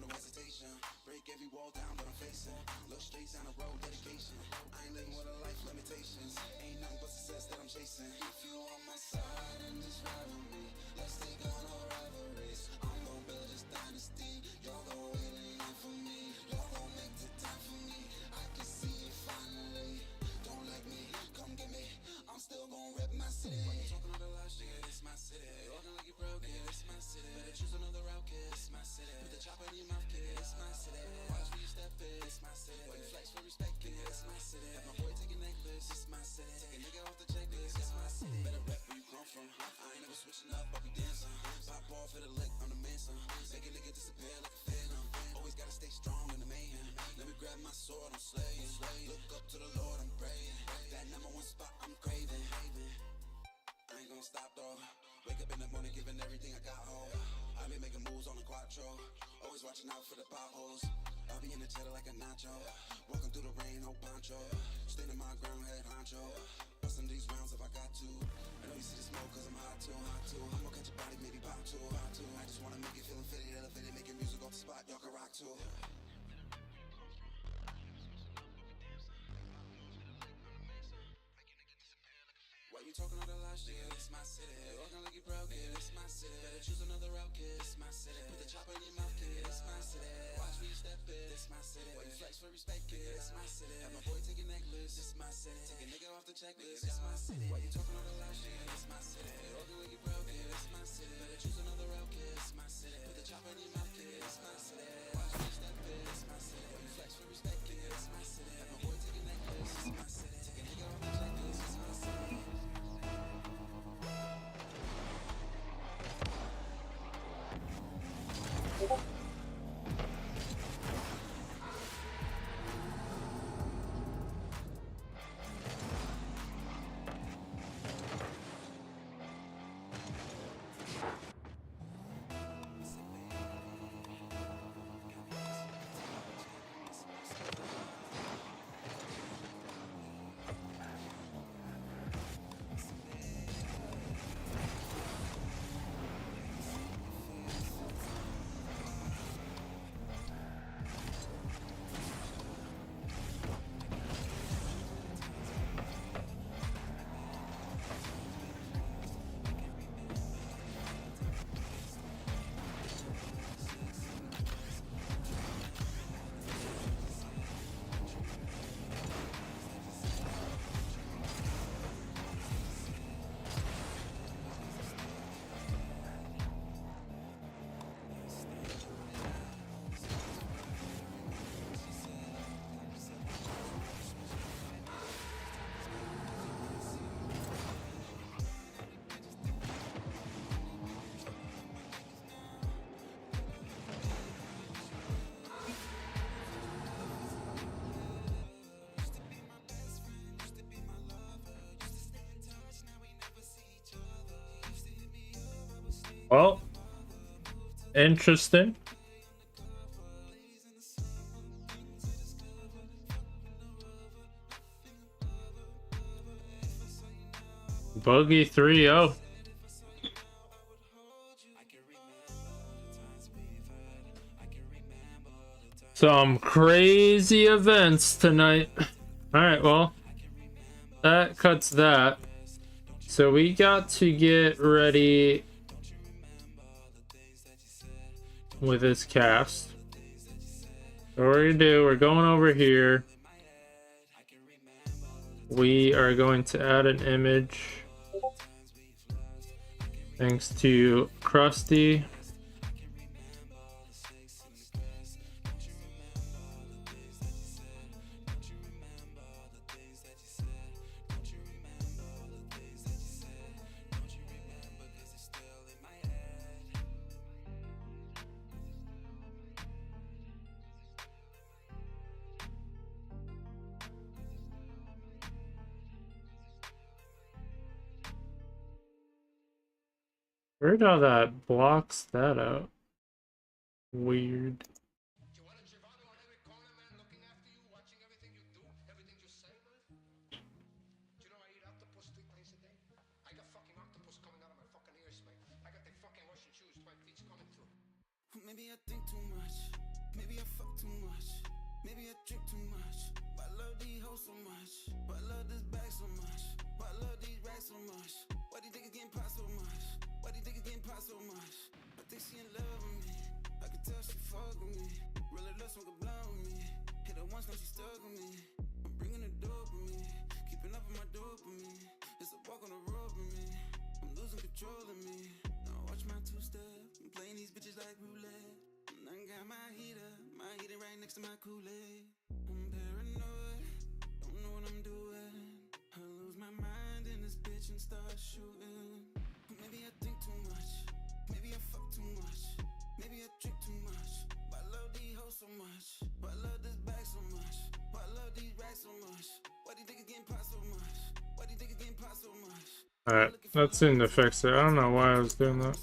Well, interesting. Boogie 3-0. Some crazy events tonight. Alright, well, that cuts that. So we got to get ready with this cast. What we're gonna do, we're going over here. We are going to add an image. Thanks to Krusty. Weird how that blocks that out. Weird. Maybe I think too much. Maybe I fuck too much. Maybe I drink too much. But I love these hoes so much. But I love this bag so much. But I love these racks so much. Why these niggas getting pot so much? Why these niggas getting pot so much? I think she in love with me. I can tell she fuck with me. Really love smoke a blunt with me. Hit her once, now she stuck with me. I'm bringing the dope with me. Keeping up with my dopamine. It's a walk on the road with me. I'm losing control of me. Now watch my two-step. I'm playing these bitches like roulette. I got my heater right next to my Kool-Aid. I'm paranoid, don't know what I'm doing. I lose my mind in this bitch and start shooting. Maybe I think too much, maybe I fuck too much, maybe I drink too much. But I love these hoes so much, but I love this bag so much, but I love these racks so much. Why these niggas getting pot so much? Why these niggas getting pot so much? Alright, that seemed to fix it. I don't know why I was doing that.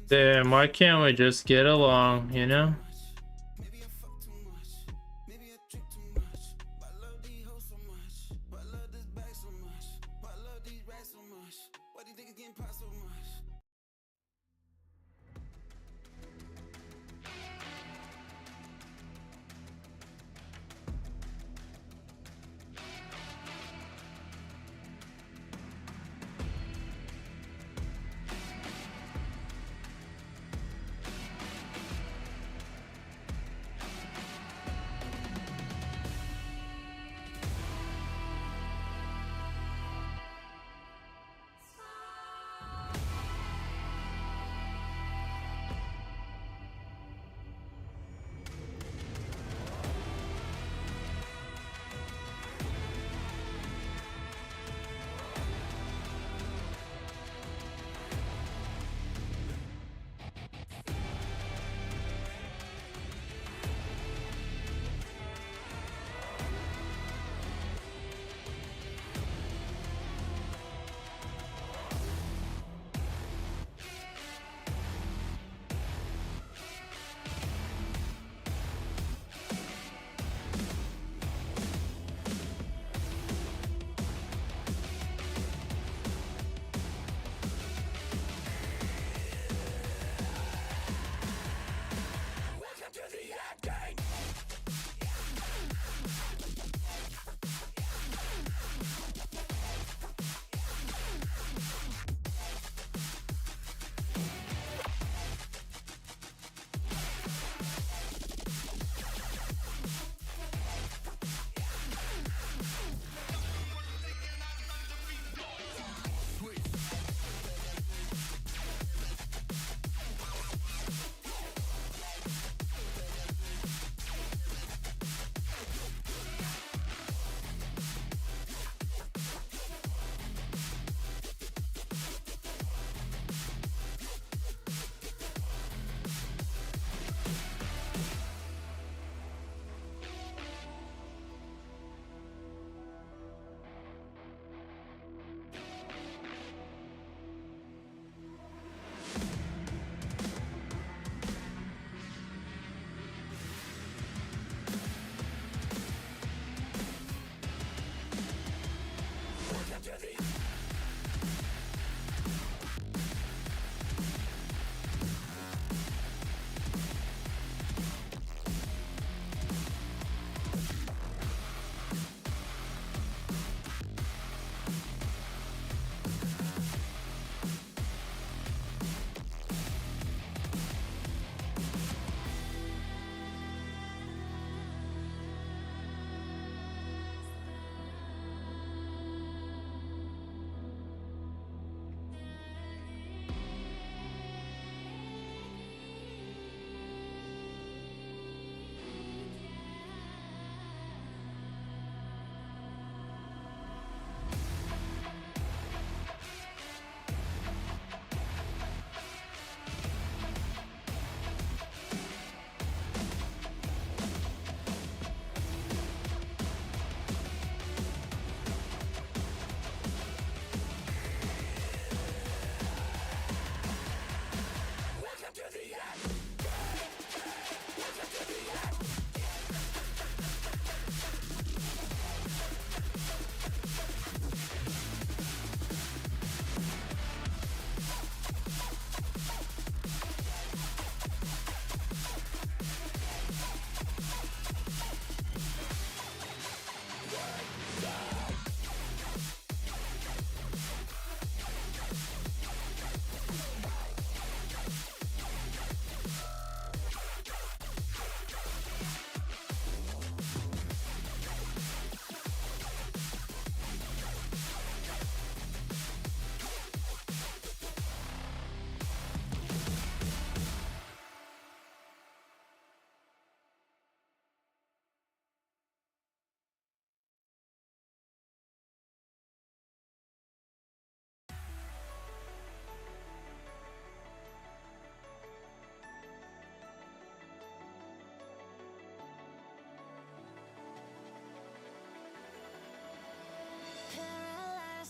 Damn, why can't we just get along, you know?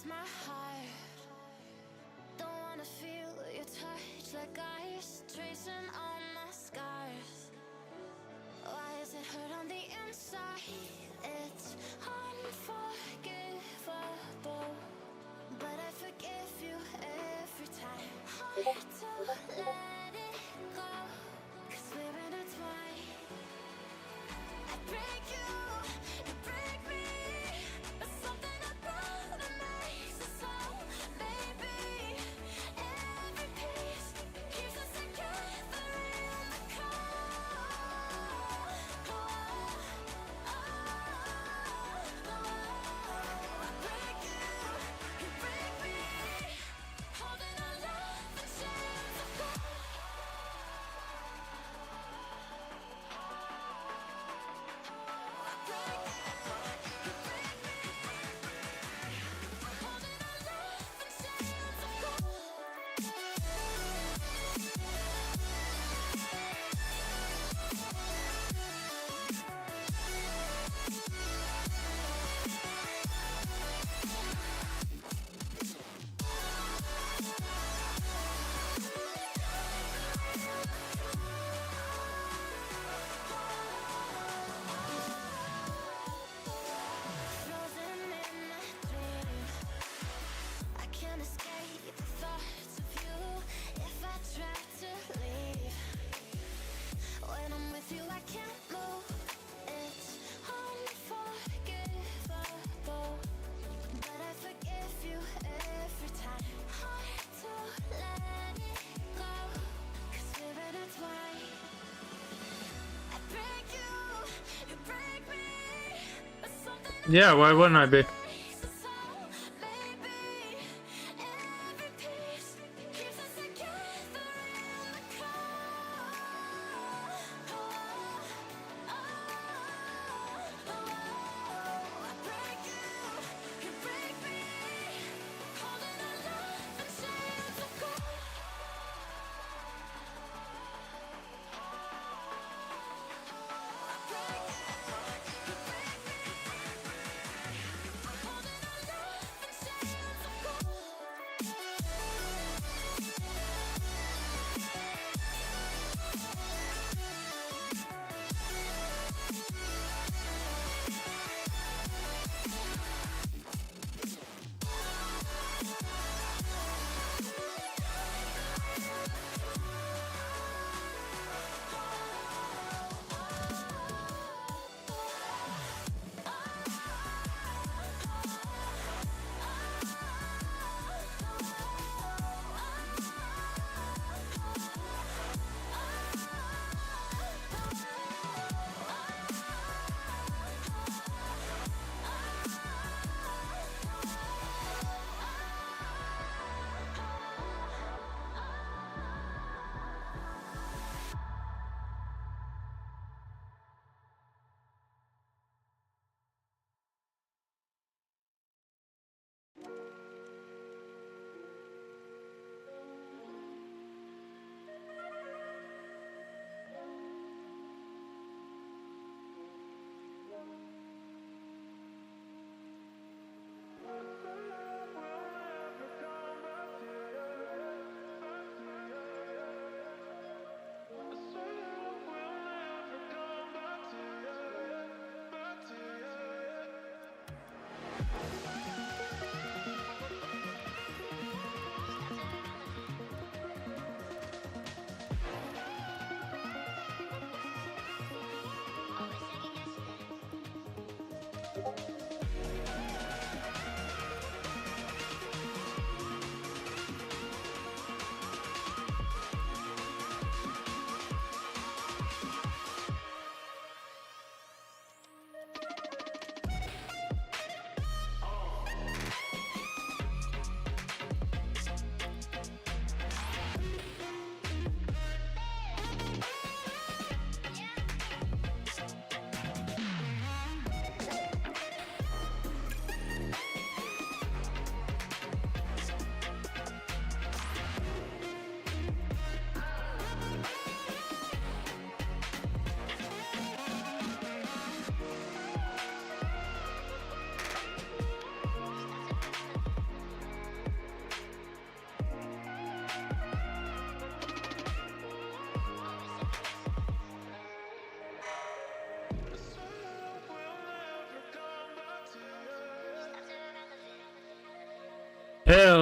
breaks my heart. Don't wanna feel your touch like ice, tracing all my scars. Why is it hurt on the inside? It's unforgivable, but I forgive you every time. Hard to let it go, 'cause we're intertwined. I break you break me, but something about it makes us so, baby. Every piece keeps us together in the cold. I break you break me, holding our love in chains of gold. Frozen in my dreams, I can't escape the thoughts of you. If I try to leave, when I'm with you I can't move. It's unforgivable, but I forgive you every time. Hard to let it go, 'cause we're intertwined. I break you break me, but something Yeah, why wouldn't I be? makes us so, baby. Every piece keeps us together in the cold. I break you break me, holding our love in chains of gold. I break you break me,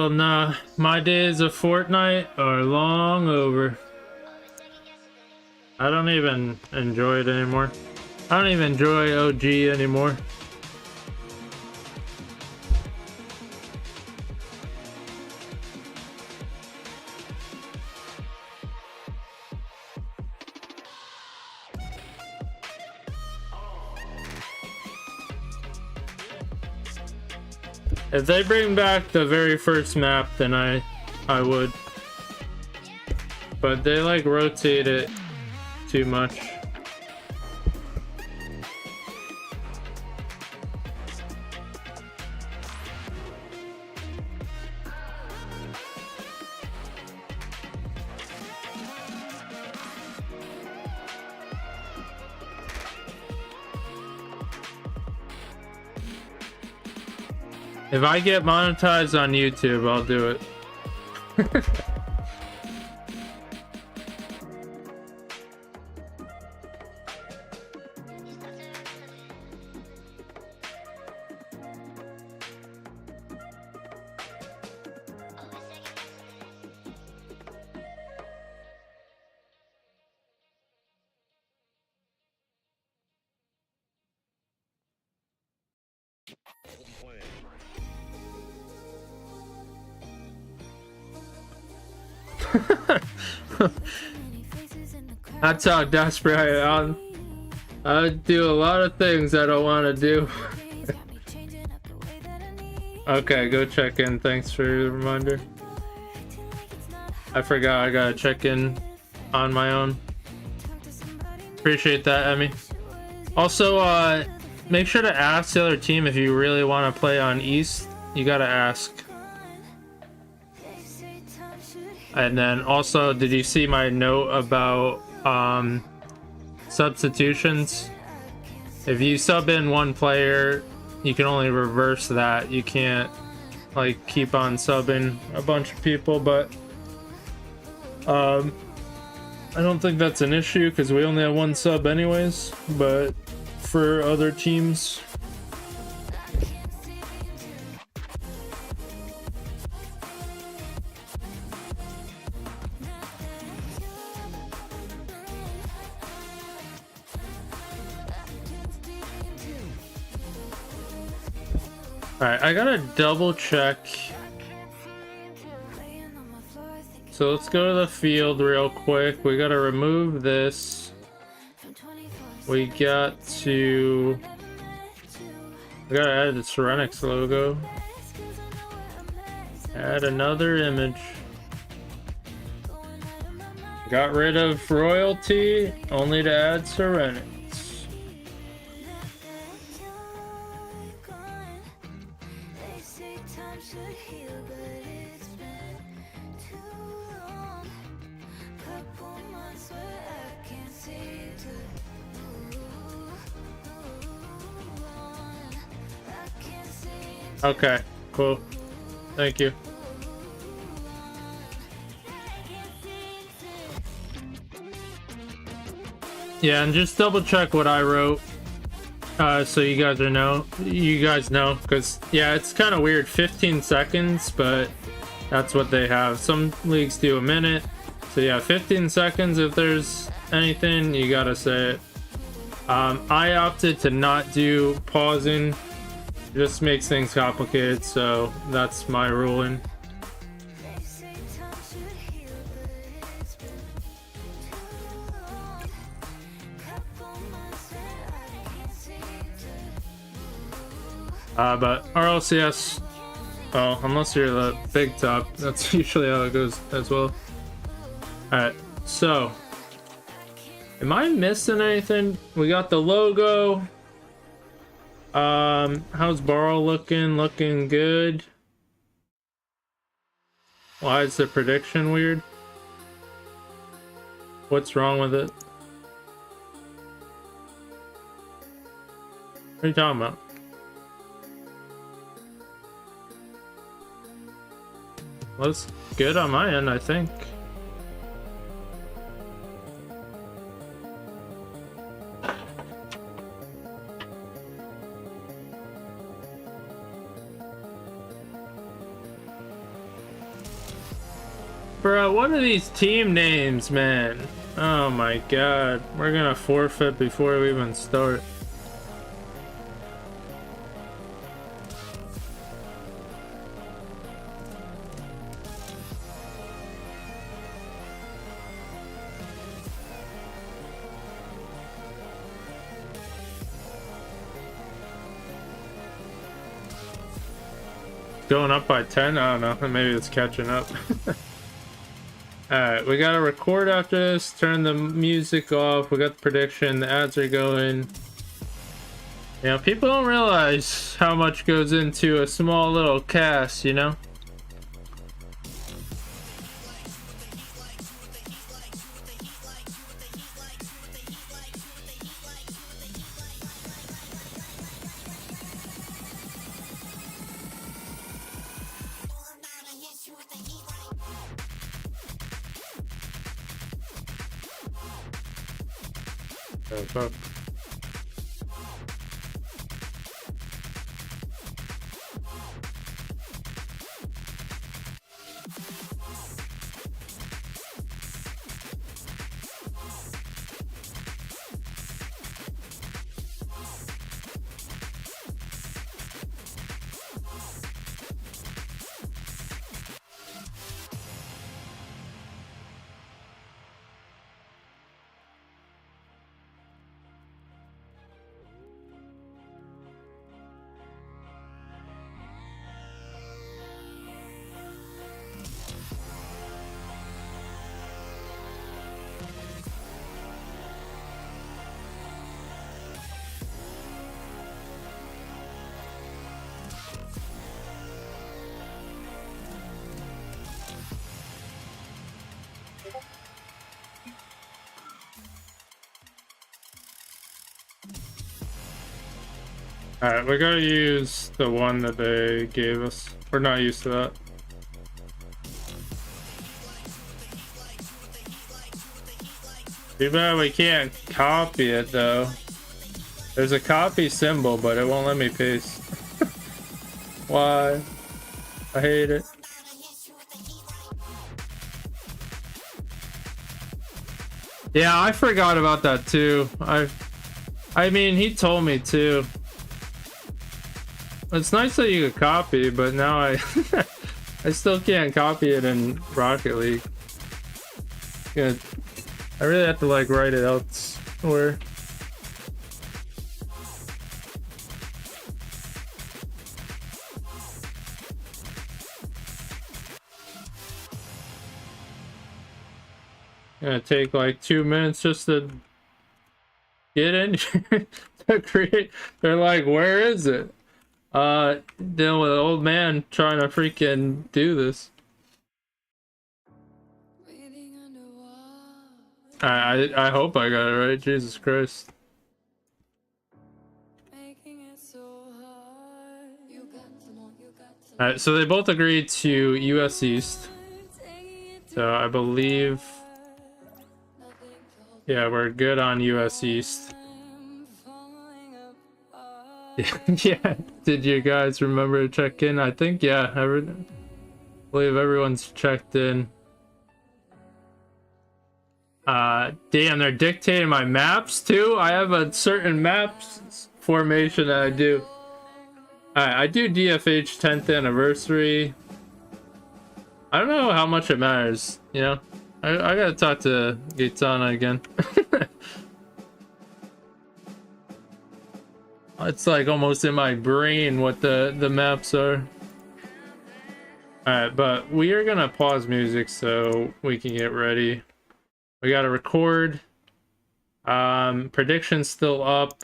Hell nah. My days of Fortnite are long over. I don't even enjoy it anymore. I don't even enjoy OG anymore. If they bring back the very first map, then I would. But they like rotate it too much. If I get monetized on YouTube, I'll do it. That's how desperate I am. I do a lot of things I don't want to do. Okay, go check in. Thanks for the reminder. I forgot I gotta check in on my own. Appreciate that, Emmy. Also, make sure to ask the other team if you really want to play on East. You gotta ask. And then also, did you see my note about substitutions? If you sub in one player, you can only reverse that. You can't like keep on subbing a bunch of people, but I don't think that's an issue because we only have one sub anyways. But for other teams, alright, I gotta double check. So let's go to the field real quick. We gotta remove this. We gotta add the Serenix logo. Add another image. Got rid of royalty, only to add Serenix. Okay, cool. Thank you. Yeah, and just double check what I wrote, so you guys know, because yeah, it's kind of weird. 15 seconds, but that's what they have. Some leagues do a minute, so yeah, 15 seconds. If there's anything, you gotta say it. I opted to not do pausing. It just makes things complicated, so that's my ruling. But RLCS, well, unless you're the big top, that's usually how it goes as well. Alright, so am I missing anything? We got the logo. How's Barrow looking? Looking good. Why is the prediction weird? What's wrong with it? What are you talking about? Well, it's good on my end, I think. Bro, what are these team names, man? Oh my god. We're gonna forfeit before we even start. Going up by 10? I don't know. Maybe it's catching up. Alright, we gotta record after this. Turn the music off. We got the prediction. The ads are going. You know, people don't realize how much goes into a small little cast, you know? Fuck. Alright, we gotta use the one that they gave us. We're not used to that. Too bad we can't copy it though. There's a copy symbol, but it won't let me paste. Why? I hate it. Yeah, I forgot about that too. I mean, he told me too. It's nice that you could copy, but now I I still can't copy it in Rocket League. Yeah, I really have to like write it elsewhere. Gonna take like 2 minutes just to get in to create. They're like, where is it? Dealing with an old man trying to freaking do this. I hope I got it right. Jesus Christ. Alright, so they both agreed to US East. So I believe, yeah, we're good on US East. Yeah, did you guys remember to check in? I think, yeah, I believe everyone's checked in. Damn, they're dictating my maps too. I have a certain maps formation that I do. Alright, I do DFH 10th anniversary. I don't know how much it matters, you know? I gotta talk to Gaetana again. It's like almost in my brain what the maps are. Alright, but we are gonna pause music so we can get ready. We gotta record. Prediction's still up.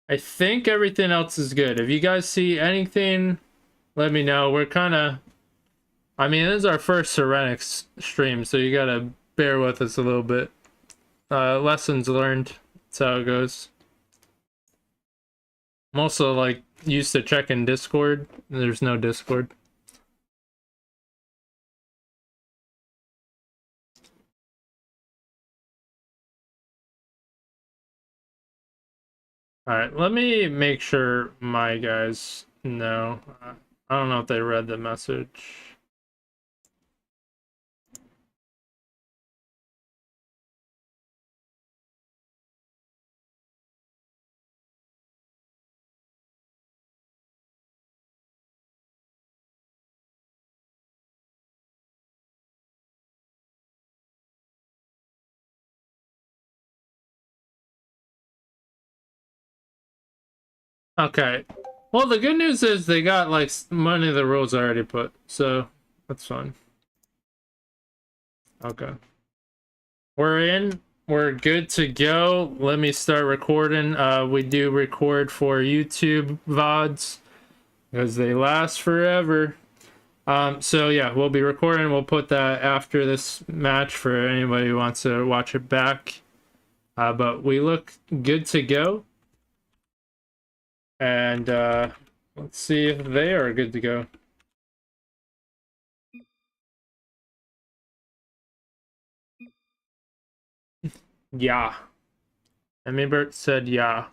I think everything else is good. If you guys see anything, let me know. We're kind of... I mean, this is our first Serenix stream, so you gotta bear with us a little bit. Lessons learned. That's how it goes. I'm also, like, used to checking Discord. There's no Discord. Alright, let me make sure my guys know. I don't know if they read the message. Okay. Well, the good news is they got like many of the rules already put, so that's fine. Okay. We're in. We're good to go. Let me start recording. We do record for YouTube VODs because they last forever. So yeah, we'll be recording. We'll put that after this match for anybody who wants to watch it back. But we look good to go. And let's see if they are good to go. Yeah. Emmybert said yeah.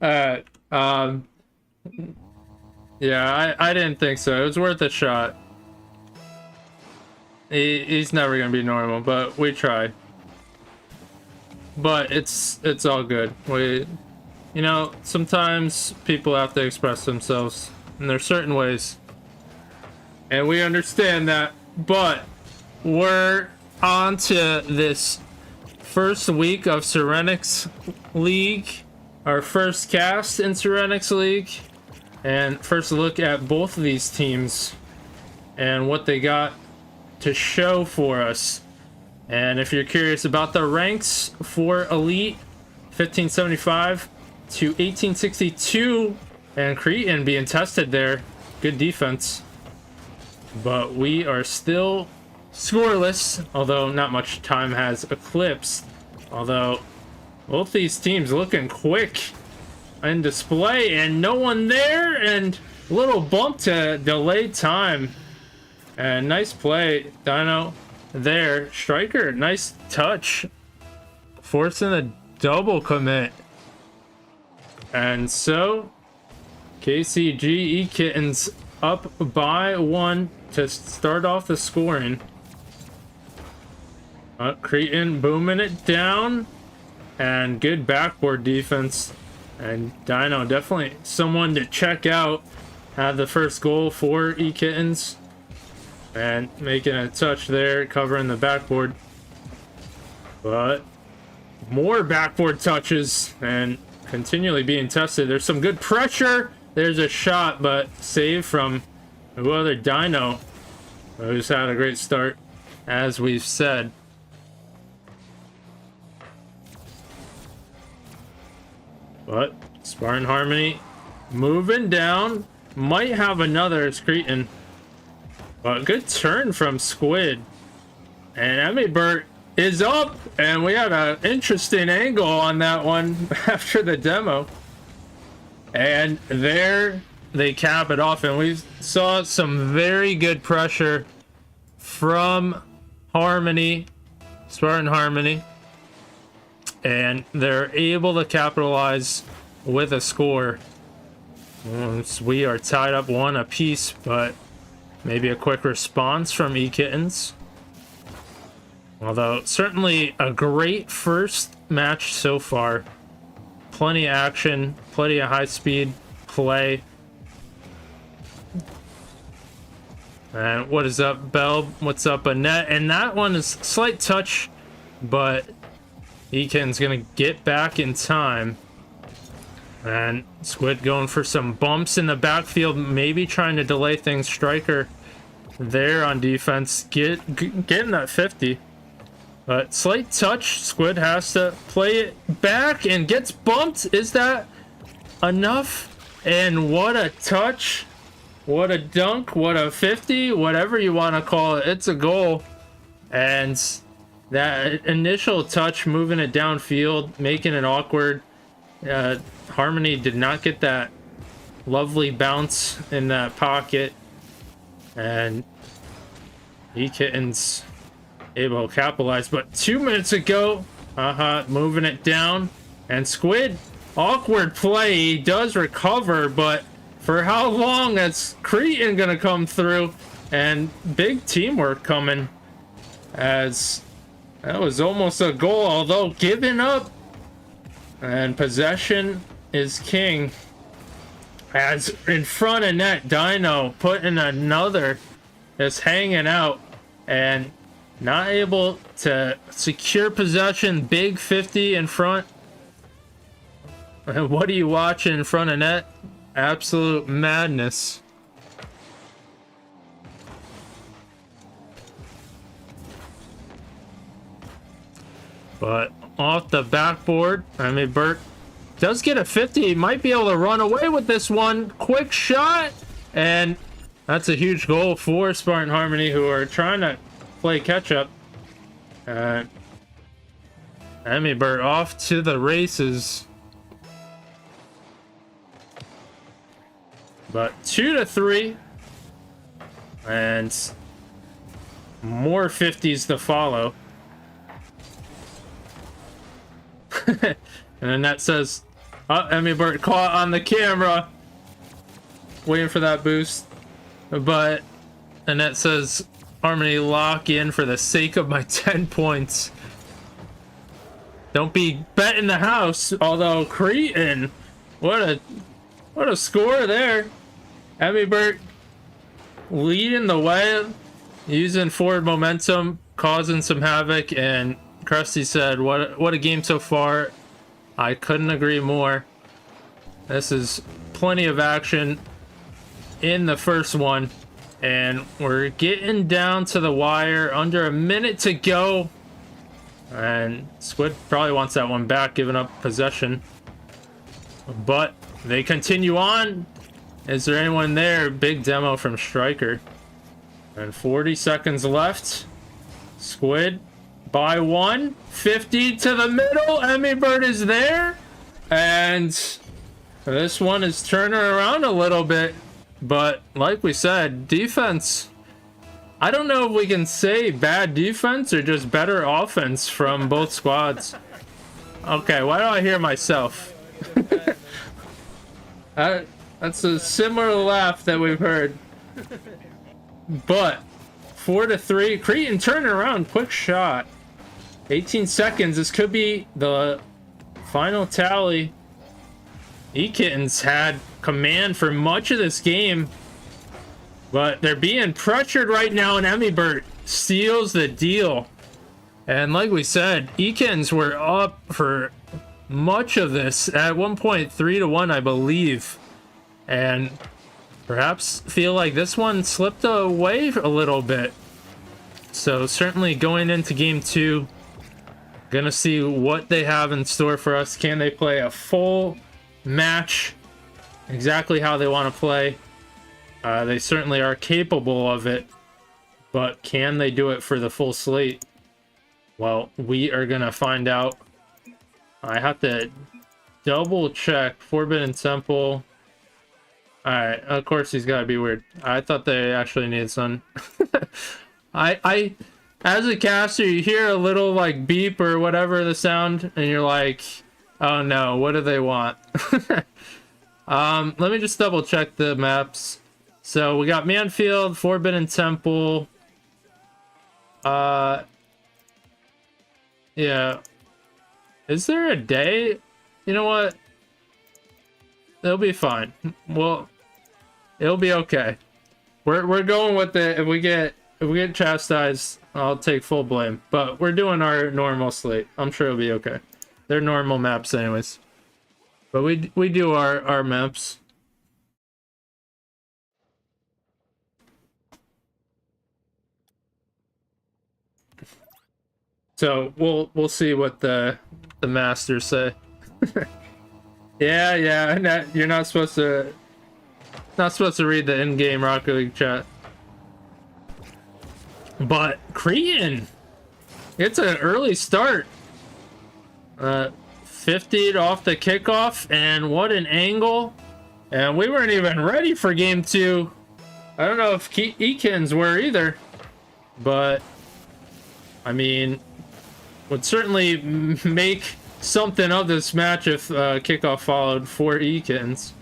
uh, um, yeah, I didn't think so. It was worth a shot. He's never gonna be normal, but we tried. But it's all good. You know, sometimes people have to express themselves, and there's certain ways, and we understand that. But we're on to this first week of Serenix League, our first cast in Serenix League, and first look at both of these teams and what they got to show for us. And if you're curious about the ranks for Elite, 1575 to 1862, and Cretan being tested there, good defense. But we are still scoreless, although not much time has eclipsed. Although both these teams looking quick in display, and no one there, and a little bump to delay time. And nice play, Dino there. Striker, nice touch, forcing a double commit. And so KCGE Kittens up by 1 to start off the scoring. Cretan booming it down, and good backboard defense. And Dino definitely someone to check out. Had the first goal for E-Kittens, and making a touch there, covering the backboard. But more backboard touches and continually being tested. There's some good pressure. There's a shot, but save from who other? Dino, who's had a great start, as we've said. But Spartan Harmony moving down. Might have another Cretan. But good turn from Squid. And Emmybert is up. And we had an interesting angle on that one after the demo. And there they cap it off. And we saw some very good pressure from Harmony, Spartan Harmony. And they're able to capitalize with a score. We are tied up 1 apiece, but maybe a quick response from E-Kittens. Although, certainly a great first match so far. Plenty of action, plenty of high-speed play. And what is up, Bell? What's up, Annette? And that one is slight touch, but E-Kittens gonna get back in time. And Squid going for some bumps in the backfield, maybe trying to delay things. Striker there on defense, getting that 50. But slight touch, Squid has to play it back and gets bumped. Is that enough? And what a touch, what a dunk, what a 50, whatever you want to call it. It's a goal. And that initial touch, moving it downfield, making it awkward. Harmony did not get that lovely bounce in that pocket, and E-Kittens able to capitalize. But 2 minutes ago, moving it down, and Squid, awkward play. He does recover, but For how long is Cretan gonna come through? And big teamwork coming, as that was almost a goal, although given up. And possession is king. As in front of net, Dino putting another, just hanging out and not able to secure possession. Big 50 in front. And what are you watching in front of net? Absolute madness. But off the backboard, I mean, Burt does get a 50. He might be able to run away with this one. Quick shot. And that's a huge goal for Spartan Harmony, who are trying to play catch up. Emmy Burt off to the races. But 2-3. And more 50s to follow. And then that says, oh, Emmy Burt caught on the camera. Waiting for that boost. But Annette says, Harmony lock in for the sake of my 10 points. Don't be betting the house. Although Cretan, what a score there. Emmy Burt leading the way, using forward momentum, causing some havoc, and Krusty said, what a game so far. I couldn't agree more. This is plenty of action in the first one, and we're getting down to the wire. Under a minute to go, and Squid probably wants that one back, giving up possession, but they continue on. Is there anyone there? Big demo from Striker. And 40 seconds left. Squid by 1. 50 to the middle. Emmy Burt is there. And this one is turning around a little bit. But like we said, defense. I don't know if we can say bad defense or just better offense from both squads. Okay, why do I hear myself? That's a similar laugh that we've heard. But 4-3. Cretan turning around. Quick shot. 18 seconds. This could be the final tally. E-Kittens had command for much of this game, but they're being pressured right now, and Emmy Burt seals the deal. And like we said, E-Kittens were up for much of this. At one point, 3-1, I believe. And perhaps feel like this one slipped away a little bit. So certainly going into game 2, gonna see what they have in store for us. Can they play a full match exactly how they want to play? They certainly are capable of it, but can they do it for the full slate? Well, we are gonna find out. I have to double check. Forbidden Temple. Alright, of course he's gotta be weird. I thought they actually needed sun. I as a caster, you hear a little like beep or whatever the sound, and you're like, oh no, what do they want? Let me just double check the maps. So we got Manfield, Forbidden Temple. Yeah. Is there a day? You know what? It'll be fine. Well, it'll be okay. We're going with it. If we get chastised, I'll take full blame. But we're doing our normal slate. I'm sure it'll be okay. They're normal maps anyways. But we do our maps. So we'll see what the masters say. Yeah. You're not supposed to read the in-game Rocket League chat. But Cretan, it's an early start. 50 off the kickoff, and what an angle! And we weren't even ready for game 2. I don't know if Ekins were either, but I mean, would certainly make something of this match if kickoff followed for Ekins.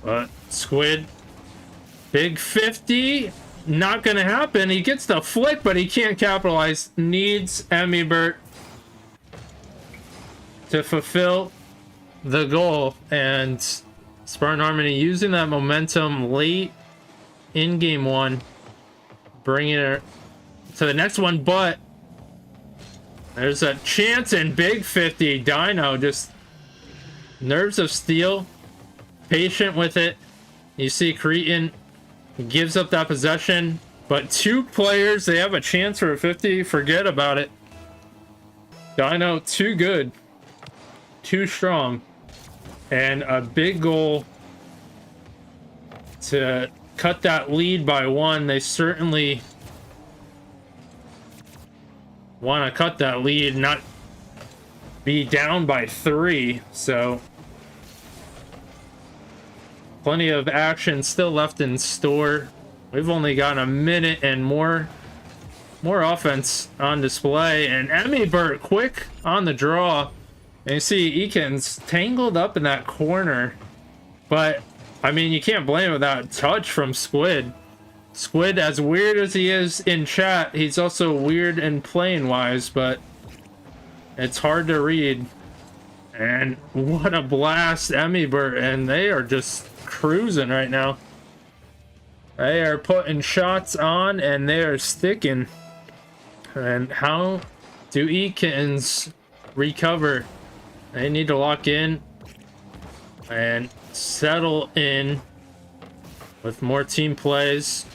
But Squid, big 50, not gonna happen. He gets the flick, but he can't capitalize. Needs Emibert to fulfill the goal, and Spartan Harmony using that momentum late in game one, bringing it to the next one. But there's a chance in big 50. Dino just nerves of steel, patient with it. You see Cretan gives up that possession, but two players, they have a chance for a 50. Forget about it. Dino too good, too strong, and a big goal to cut that lead by one. They certainly want to cut that lead, not be down by 3. So plenty of action still left in store. We've only got a minute and more offense on display, and Emibert quick on the draw. And you see Eakins tangled up in that corner, but I mean, you can't blame it without touch from Squid. Squid, as weird as he is in chat, he's also weird in playing wise, but it's hard to read. And what a blast, Emibert, and they are just cruising right now. They are putting shots on and they are sticking. And how do Eakins recover? They need to lock in and settle in with more team plays.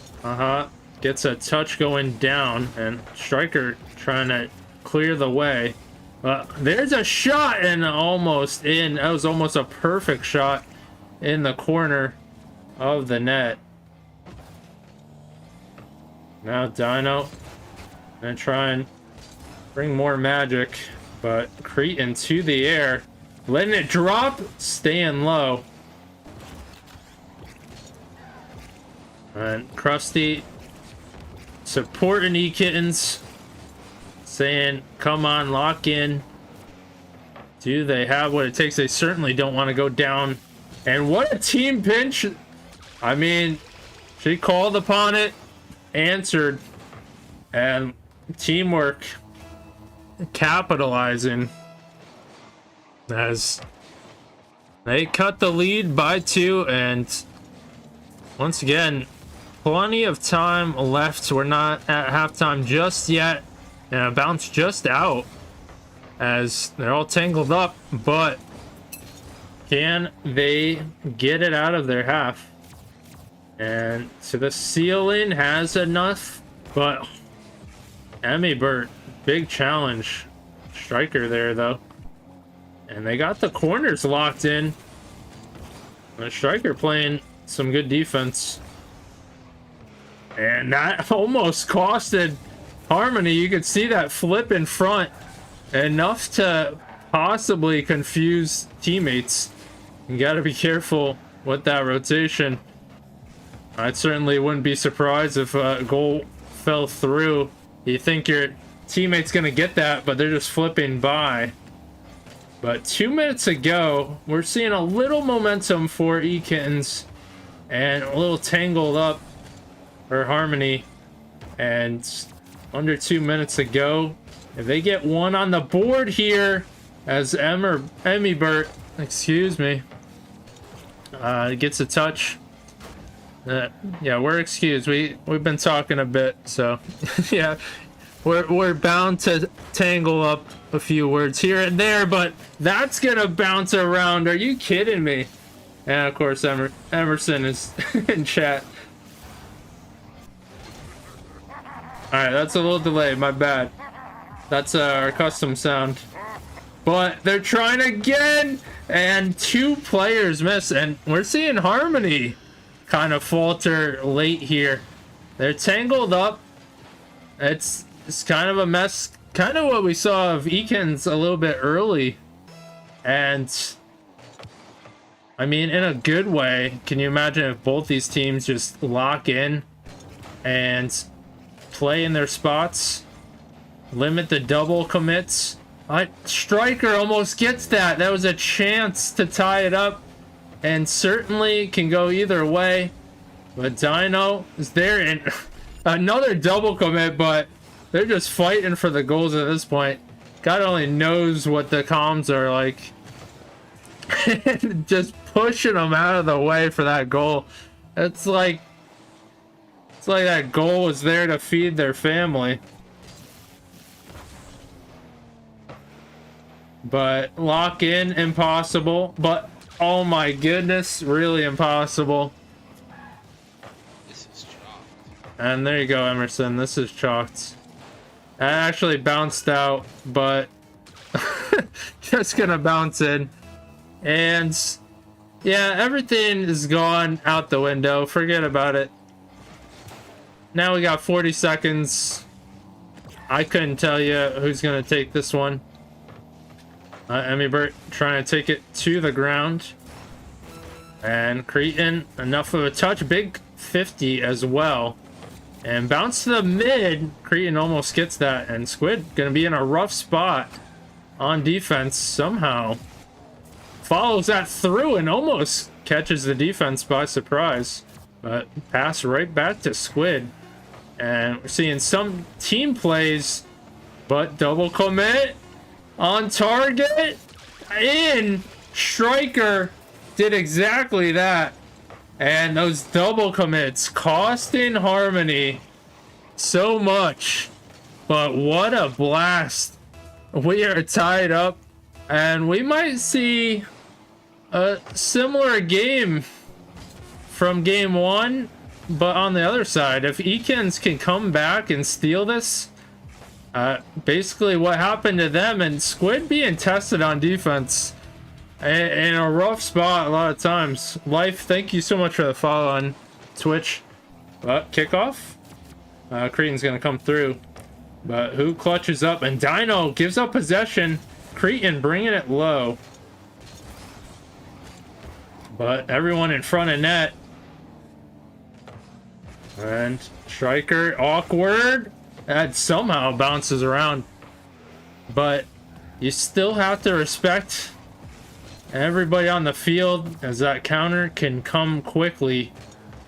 Gets a touch going down, and Striker trying to clear the way. There's a shot, and almost in. That was almost a perfect shot in the corner of the net. Now Dino gonna try and bring more magic, but Cretan to the air, letting it drop, staying low. And Krusty supporting E-Kittens, saying, come on, lock in. Do they have what it takes? They certainly don't want to go down. And what a team pinch. I mean, she called upon it, answered, and teamwork capitalizing as they cut the lead by 2. And once again, plenty of time left. We're not at halftime just yet, and a bounce just out as they're all tangled up, but can they get it out of their half? And so the ceiling has enough, but Emibert, big challenge. Striker there though, and they got the corners locked in. The Striker playing some good defense, and that almost costed Harmony. You could see that flip in front, enough to possibly confuse teammates. You gotta be careful with that rotation. I certainly wouldn't be surprised if a goal fell through. You think your teammate's gonna get that, but they're just flipping by. But 2 minutes ago, we're seeing a little momentum for E-Kittens and a little tangled up for Harmony. And under 2 minutes ago, if they get one on the board here, as Emibert, excuse me, gets a touch. Yeah, we're excused. We've been talking a bit, so yeah, we're bound to tangle up a few words here and there, but that's gonna bounce around. Are you kidding me? And of course, Emerson is in chat. All right, that's a little delayed. My bad. That's our custom sound. But they're trying again, and 2 players miss, and we're seeing Harmony kind of falter late here. They're tangled up. It's kind of a mess, kind of what we saw of Eakins a little bit early. And I mean, in a good way. Can you imagine if both these teams just lock in and play in their spots, limit the double commits? Striker almost gets that. That was a chance to tie it up, and certainly can go either way. But Dino is there, and another double commit, but they're just fighting for the goals at this point. God only knows what the comms are like. Just pushing them out of the way for that goal. It's like that goal was there to feed their family. But lock in, impossible. But oh my goodness, really impossible. This is chalked. And there you go, Emerson. This is chalked. I actually bounced out, but just gonna bounce in. And yeah, everything is gone out the window. Forget about it. Now we got 40 seconds. I couldn't tell you who's gonna take this one. Emmybert trying to take it to the ground. And Cretan, enough of a touch. Big 50 as well. And bounce to the mid. Cretan almost gets that. And Squid gonna be in a rough spot on defense somehow. Follows that through and almost catches the defense by surprise. But pass right back to Squid. And we're seeing some team plays. But double commit. On target, in. Striker did exactly that. And those double commits costing Harmony so much. But what a blast. We are tied up. And we might see a similar game from game one. But on the other side, if Eakins can come back and steal this, basically what happened to them, and Squid being tested on defense in a rough spot a lot of times. Life, thank you so much for the follow on Twitch. But kickoff, Cretan's gonna come through, but who clutches up? And Dino gives up possession. Cretan bringing it low, but everyone in front of net. And Striker, awkward. That somehow bounces around, but you still have to respect everybody on the field, as that counter can come quickly.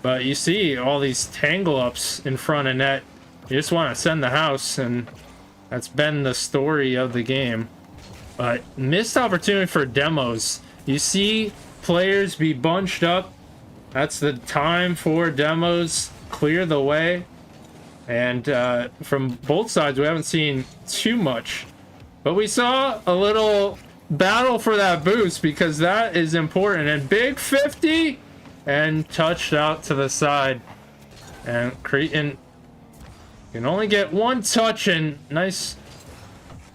But you see all these tangle ups in front of net. You just want to send the house, and that's been the story of the game. But missed opportunity for demos. You see players be bunched up. That's the time for demos. Clear the way. And from both sides, we haven't seen too much. But we saw a little battle for that boost, because that is important. And big 50! And touched out to the side. And Cretan can only get one touch, and nice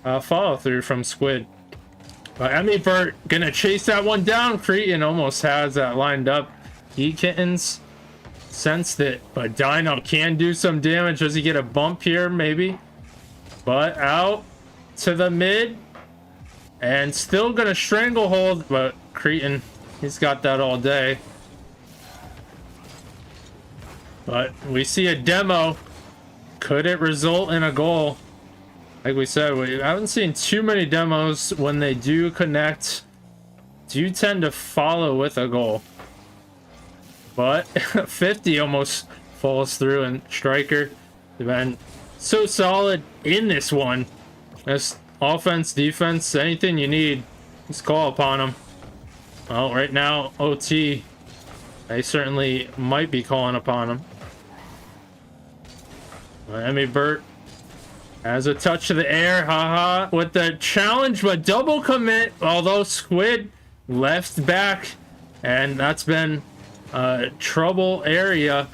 follow through from Squid. But Emmybert gonna chase that one down. Cretan almost has that lined up. Kittens sensed it, but Dino can do some damage. Does he get a bump here? Maybe. But out to the mid, and still gonna stranglehold, but Cretan, he's got that all day. But we see a demo. Could it result in a goal? Like we said, we haven't seen too many demos. When they do connect, do tend to follow with a goal. But 50 almost falls through, and Striker, they've been so solid in this one. That's offense, defense, anything you need, just call upon them. Well, right now, OT, they certainly might be calling upon them. Emmybert has a touch to the air, haha, with the challenge, but double commit, although Squid left back, and that's been trouble area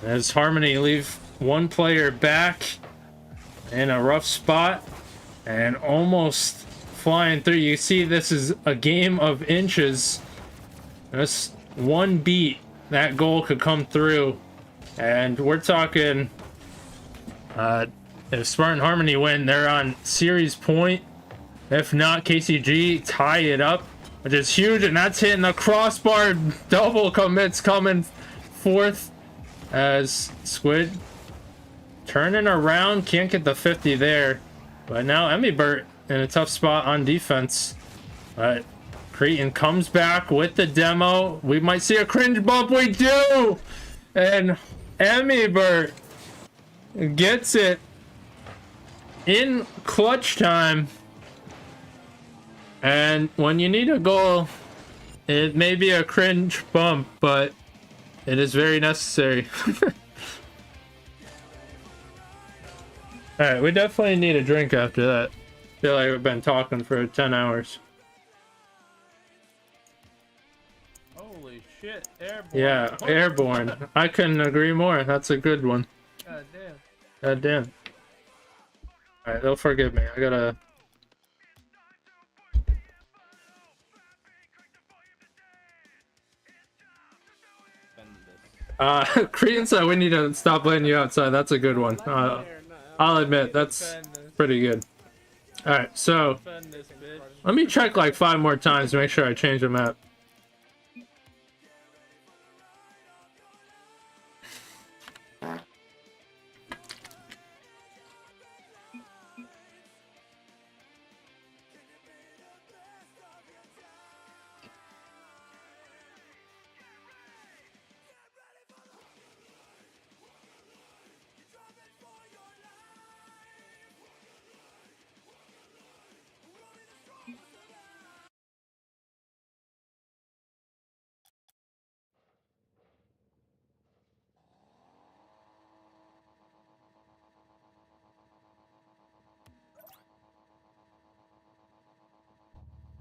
as Harmony leave one player back in a rough spot and almost flying through. You see, this is a game of inches. Just one beat, that goal could come through, and we're talking if Spartan Harmony win, they're on series point. If not, KCG tie it up, which is huge, and that's hitting the crossbar. Double commits coming forth as Squid turning around, can't get the 50 there. But now Emmybert in a tough spot on defense. But Cretan comes back with the demo. We might see a cringe bump. We do! And Emmybert gets it in clutch time. And when you need a goal, it may be a cringe bump, but it is very necessary. Alright, we definitely need a drink after that. Feel like we've been talking for 10 hours. Holy shit, airborne. Yeah, airborne. I couldn't agree more. That's a good one. God damn. God damn. Alright, they'll forgive me. I gotta... Cretan said we need to stop letting you outside. That's a good one. I'll admit, that's pretty good. Alright, so let me check like 5 more times to make sure I change the map.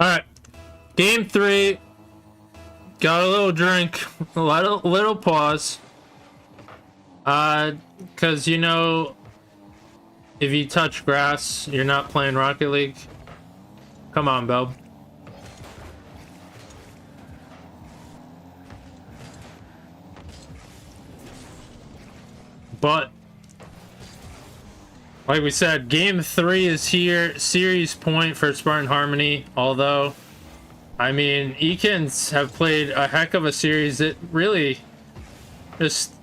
Alright, game 3, got a little drink, a little pause, cause you know, if you touch grass, you're not playing Rocket League. Come on, Bell. But like we said, game 3 is here. Series point for Spartan Harmony. Although, I mean, Eakins have played a heck of a series. It really just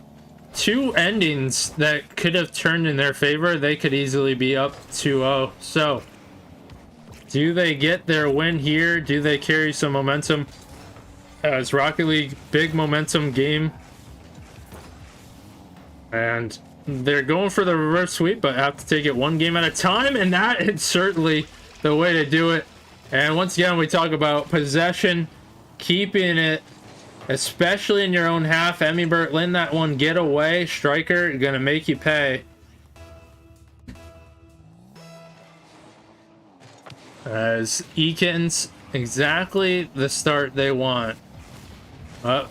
2 endings that could have turned in their favor. They could easily be up 2-0. So, do they get their win here? Do they carry some momentum? As Rocket League, big momentum game. And they're going for the reverse sweep, but have to take it 1 game at a time, and that is certainly the way to do it. And once again, we talk about possession, keeping it, especially in your own half. Emmybert letting that one get away. Striker gonna make you pay. As Eakins, exactly the start they want.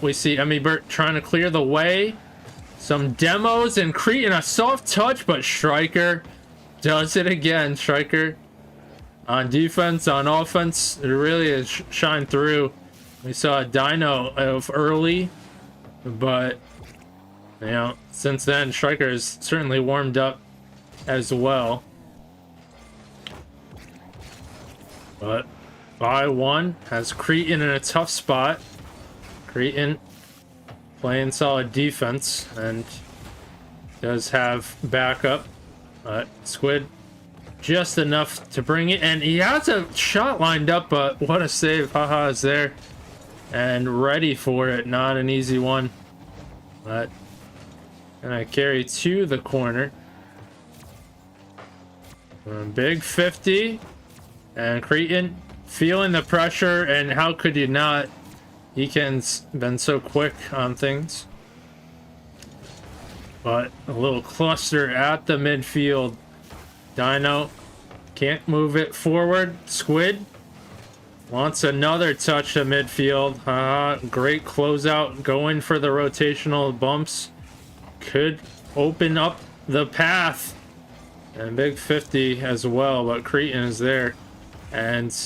We see Emmybert trying to clear the way. Some demos and Cretan a soft touch, but Striker does it again. Striker on defense, on offense, it really is shine through. We saw a Dino of early, but you know, since then Striker has certainly warmed up as well. But by 1 has Cretan in a tough spot. Cretan playing solid defense and does have backup. Squid just enough to bring it, and he has a shot lined up, but what a save. Haha is there and ready for it. Not an easy one, but gonna carry to the corner. Big 50, and Cretan feeling the pressure, and how could you not? Eakins been so quick on things. But a little cluster at the midfield. Dino can't move it forward. Squid wants another touch to midfield. Great closeout, going for the rotational bumps. Could open up the path. And big 50 as well, but Cretan is there. And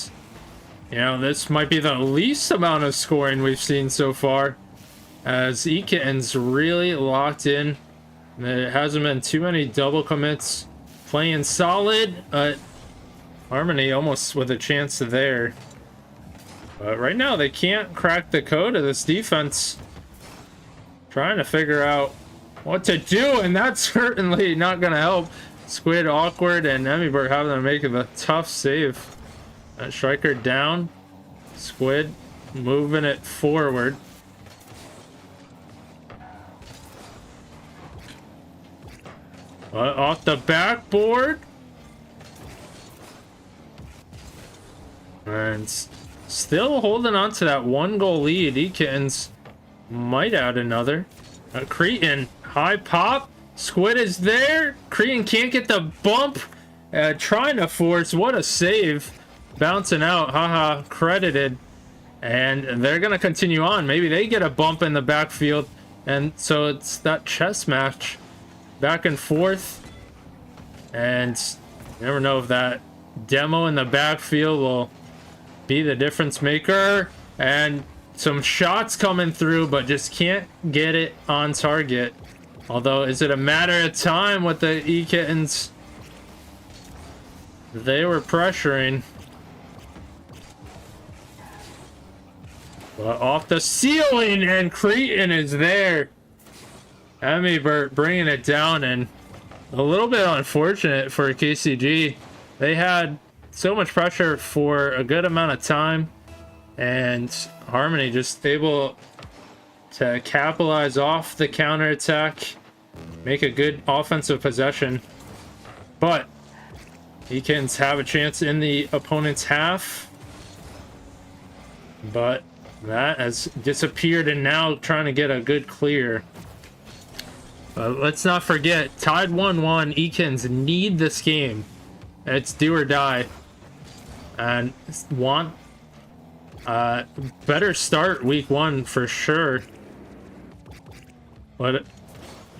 you know, this might be the least amount of scoring we've seen so far, as Eakins really locked in. There hasn't been too many double commits. Playing solid, Harmony almost with a chance there. But right now they can't crack the code of this defense. Trying to figure out what to do, and that's certainly not going to help. Squid awkward, and Emmybert having to make a tough save. Striker down. Squid moving it forward. Off the backboard. And still holding on to that 1-goal lead. Eakins might add another. Cretan, high pop. Squid is there. Cretan can't get the bump. Trying to force. What a save. Bouncing out. Haha, credited. And they're going to continue on. Maybe they get a bump in the backfield. And so it's that chess match. Back and forth. And you never know if that demo in the backfield will be the difference maker. And some shots coming through, but just can't get it on target. Although, is it a matter of time with the E-Kittens? They were pressuring. But off the ceiling, and Cretan is there. Emibert bringing it down, and a little bit unfortunate for KCG. They had so much pressure for a good amount of time, and Harmony just able to capitalize off the counterattack, make a good offensive possession. But Eakins have a chance in the opponent's half, but that has disappeared, and now trying to get a good clear. Let's not forget, tied 1-1. Eakins need this game. It's do or die, and want better start week 1 for sure. But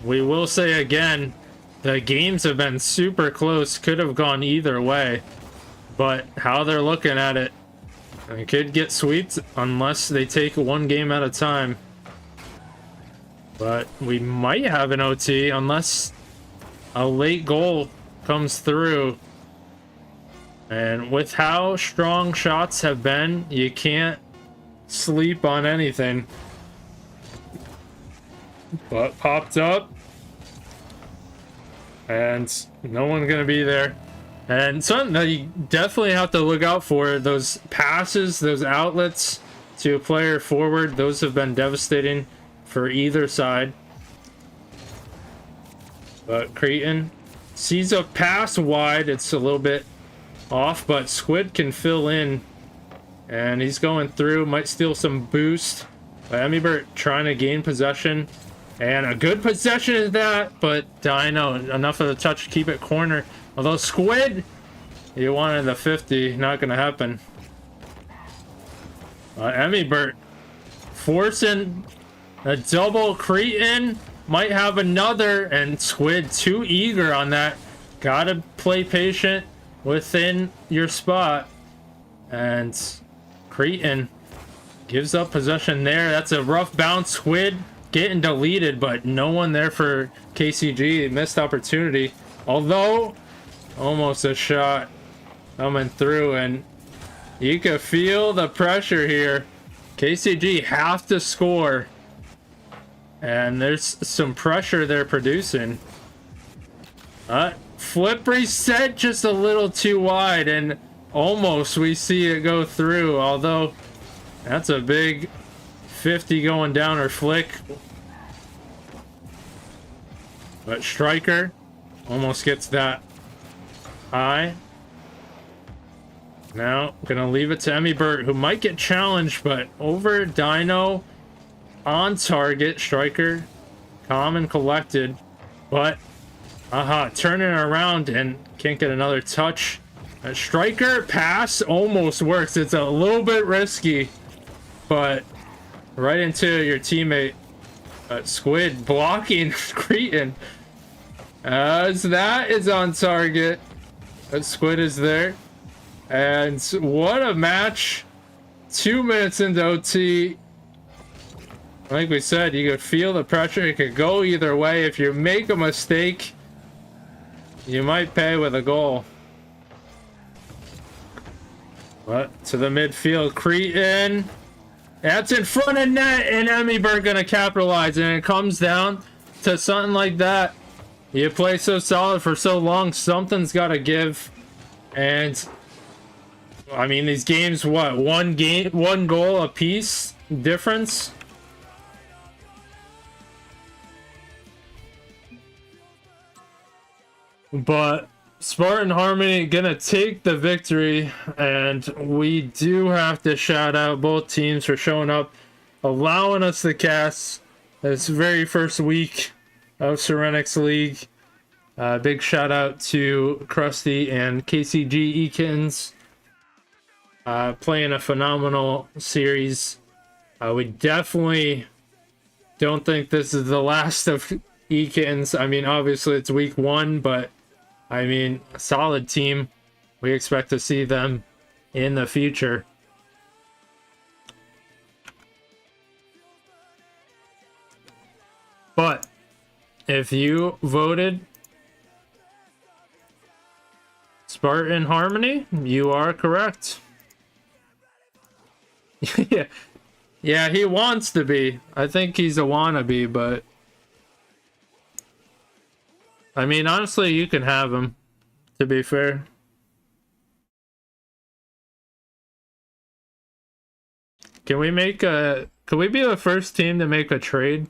we will say again, the games have been super close. Could have gone either way, but how they're looking at it, they could get swept unless they take one game at a time. But we might have an OT unless a late goal comes through. And with how strong shots have been, you can't sleep on anything. But popped up, and no one's gonna be there. And something that you definitely have to look out for, those passes, those outlets to a player forward, those have been devastating for either side. But Cretan sees a pass wide. It's a little bit off, but Squid can fill in, and he's going through, might steal some boost. Emibert trying to gain possession, and a good possession is that, but Dino enough of the touch to keep it corner. Although Squid, you wanted the 50, not gonna happen. Emibert forcing a double. Cretan might have another, and Squid too eager on that. Gotta play patient within your spot, and Cretan gives up possession there. That's a rough bounce. Squid getting deleted, but no one there for KCG. Missed opportunity, although almost a shot coming through, and you can feel the pressure here. KCG have to score, and there's some pressure they're producing. Flip reset just a little too wide, and almost we see it go through, although that's a big 50 going down or flick. But Striker almost gets that high. Now gonna leave it to Emibert, who might get challenged, but over Dino on target. Striker calm and collected, but turning around and can't get another touch. A Striker pass almost works. It's a little bit risky, but right into your teammate. Squid blocking Cretan, as that is on target. Squid is there, and what a match. 2 minutes into OT. Like we said, you could feel the pressure. It could go either way. If you make a mistake, you might pay with a goal. But to the midfield, Cretan. That's in front of net, and Emibert gonna capitalize, and it comes down to something like that. You play so solid for so long, something's gotta give. And I mean, these games, what, one goal a piece difference? But Spartan Harmony gonna take the victory, and we do have to shout out both teams for showing up, allowing us to cast this very first week of Serenix League. Big shout out to Krusty and KCG Ekins, playing a phenomenal series. We definitely don't think this is the last of Ekins. I mean, obviously it's week 1, but I mean, a solid team. We expect to see them in the future. But if you voted Spartan Harmony, you are correct. Yeah. Yeah, he wants to be. I think he's a wannabe, but I mean, honestly, you can have him, to be fair. Can we be the first team to make a trade?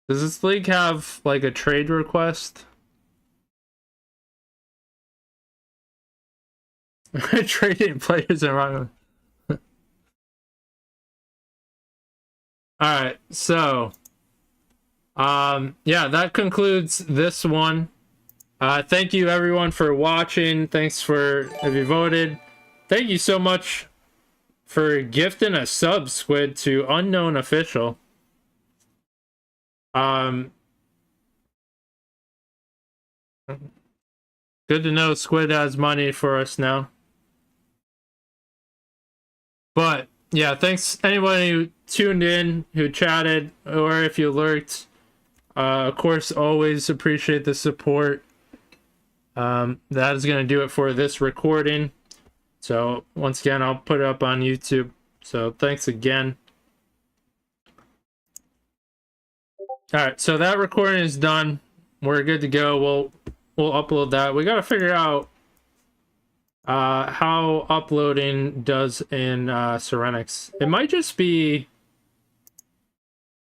Does this league have, like, a trade request? Trading players around. Alright, so yeah, that concludes this one. Thank you everyone for watching. Thanks for if you voted. Thank you so much for gifting a sub, Squid, to Unknown Official. Good to know Squid has money for us now. But yeah, thanks anyone who tuned in, who chatted, or if you lurked. Of course, always appreciate the support. That is going to do it for this recording. So once again, I'll put it up on YouTube. So thanks again. Alright, so that recording is done. We're good to go. We'll upload that. We got to figure out how uploading does in Serenix. It might just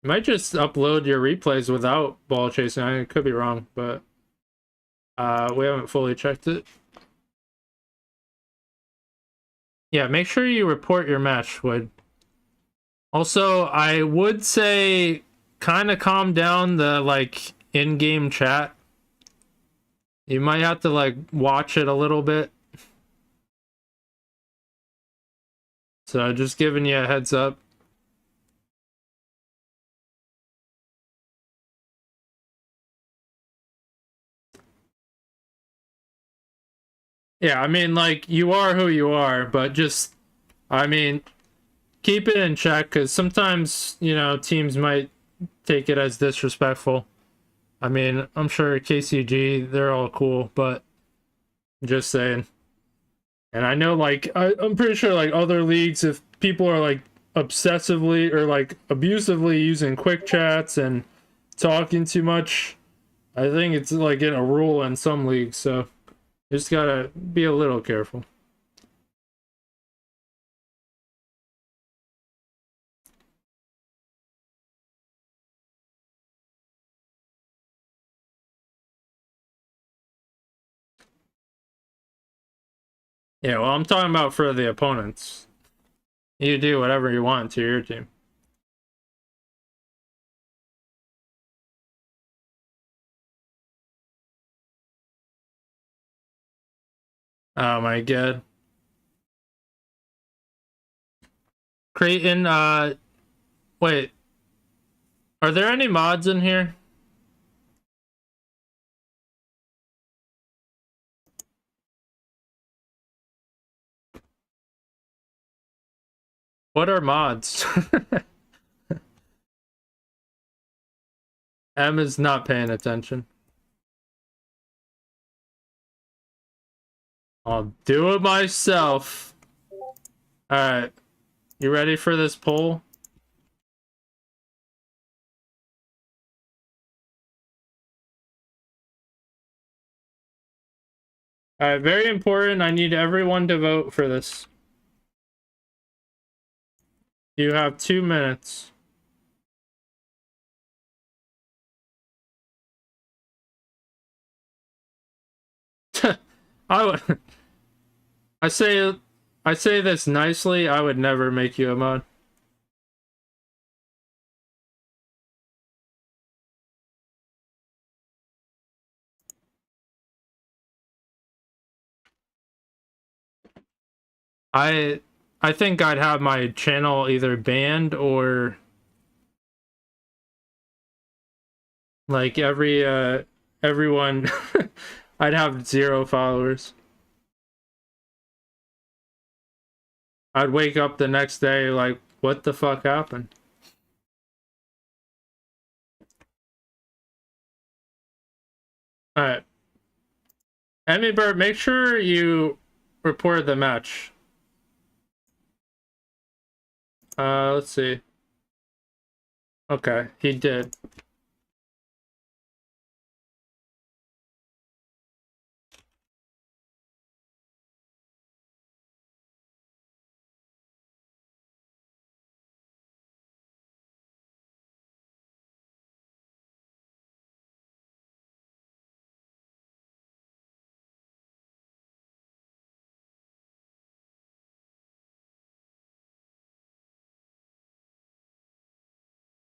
upload your replays without ball chasing. I could be wrong, but we haven't fully checked it. Yeah, make sure you report your match, Wood. Also, I would say kind of calm down the, like, in-game chat. You might have to, like, watch it a little bit. So just giving you a heads up. Yeah, I mean, like, you are who you are, but just, I mean, keep it in check, because sometimes, you know, teams might take it as disrespectful. I mean, I'm sure KCG, they're all cool, but just saying. And I know, like, I'm pretty sure, like, other leagues, if people are, like, obsessively or, like, abusively using quick chats and talking too much, I think it's, like, in a rule in some leagues, so you just gotta be a little careful. Yeah, well, I'm talking about for the opponents. You do whatever you want to your team. Oh my god. Creighton, wait. Are there any mods in here? What are mods? M is not paying attention. I'll do it myself. Alright. You ready for this poll? Alright, very important. I need everyone to vote for this. You have 2 minutes. I would. I say this nicely. I would never make you a mod. I think I'd have my channel either banned or like everyone I'd have 0 followers. I'd wake up the next day like, what the fuck happened? Alright. Emmy Bird, make sure you report the match. Let's see. Okay, he did.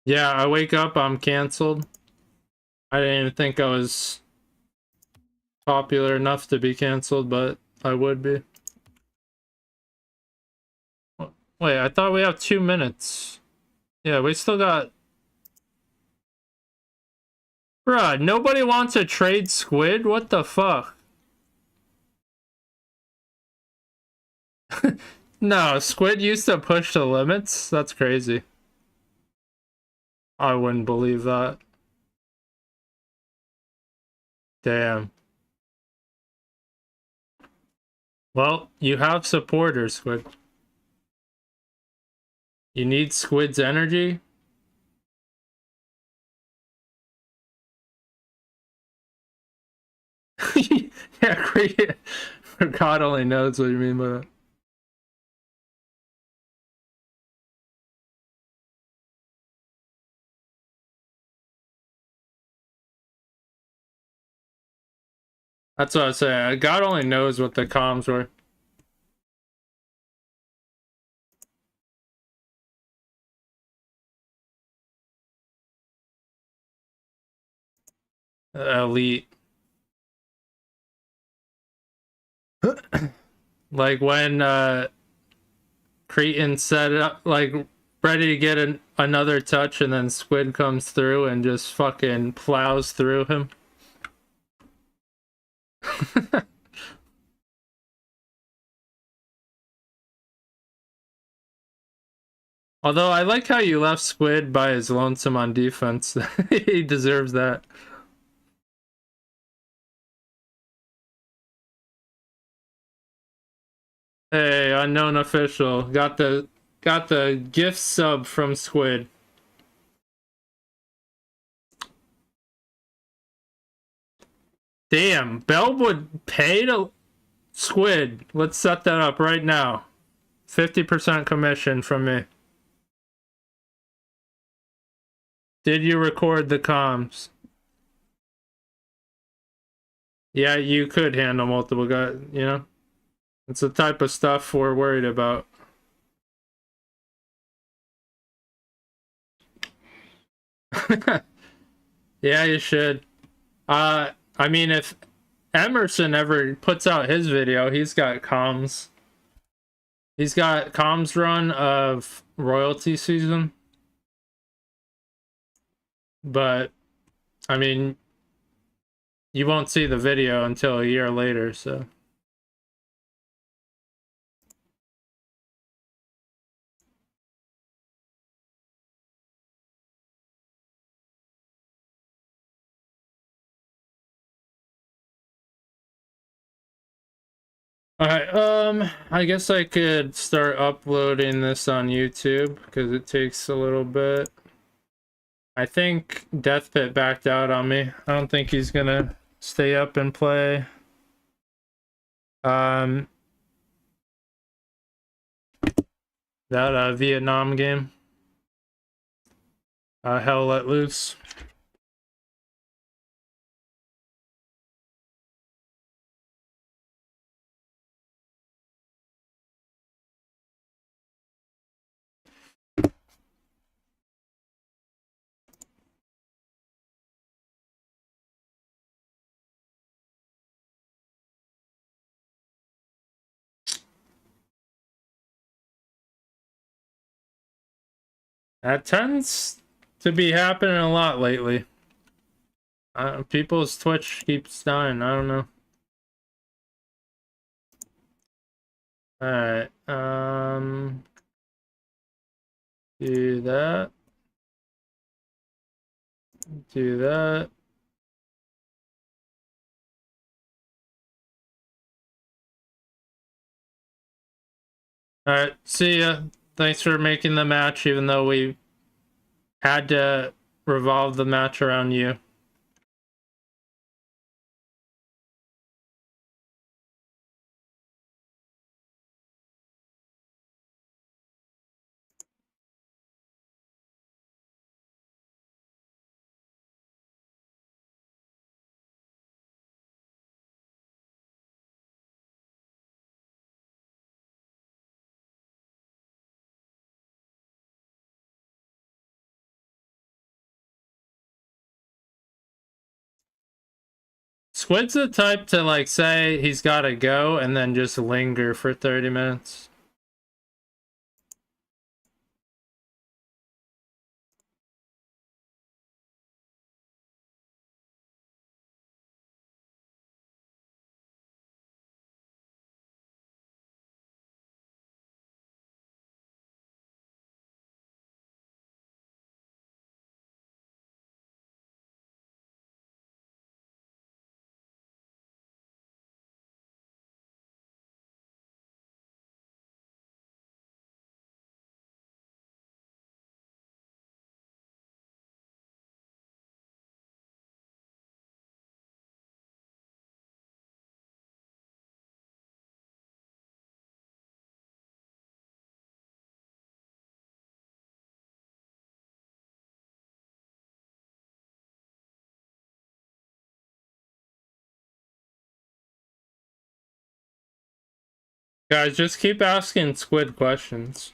Yeah, I wake up, I'm canceled. I didn't even think I was popular enough to be canceled, but I would be. Wait, I thought we have 2 minutes. Yeah, we still got... Bruh, nobody wants to trade Squid? What the fuck? No, Squid used to push the limits? That's crazy. I wouldn't believe that. Damn. Well, you have supporters, Squid. You need Squid's energy? Yeah, great. God only knows what you mean by that. That's what I was saying. God only knows what the comms were. Elite. Like when Cretan set up, like ready to get another touch, and then Squid comes through and just fucking plows through him. Although I like how you left Squid by his lonesome on defense. He deserves that. Hey, unknown official. Got the gift sub from Squid. Damn, Bell would pay to Squid. Let's set that up right now. 50% commission from me. Did you record the comms? Yeah, you could handle multiple guys, you know? It's the type of stuff we're worried about. Yeah, you should. I mean, if Emerson ever puts out his video, he's got comms. He's got comms run of royalty season. But, I mean, you won't see the video until a year later, so. Alright, I guess I could start uploading this on YouTube, because it takes a little bit. I think Deathpit backed out on me. I don't think he's gonna stay up and play. Um, that Vietnam game. Hell Let Loose. That tends to be happening a lot lately. People's Twitch keeps dying. I don't know. Alright. Do that. Do that. Alright, see ya. Thanks for making the match, even though we had to revolve the match around you. Squid's the type to like say he's gotta go and then just linger for 30 minutes. Guys, just keep asking Squid questions.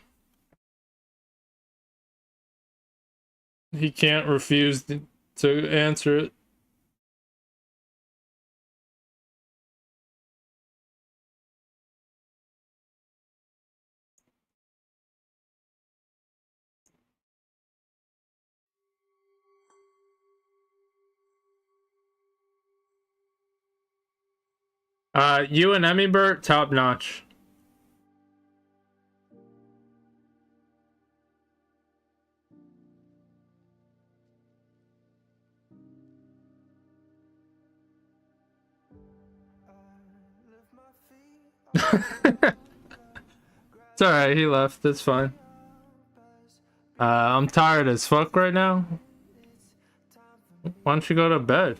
He can't refuse to answer it. You and Emmybert, top notch. It's alright, he left. It's fine. I'm tired as fuck right now. Why don't you go to bed?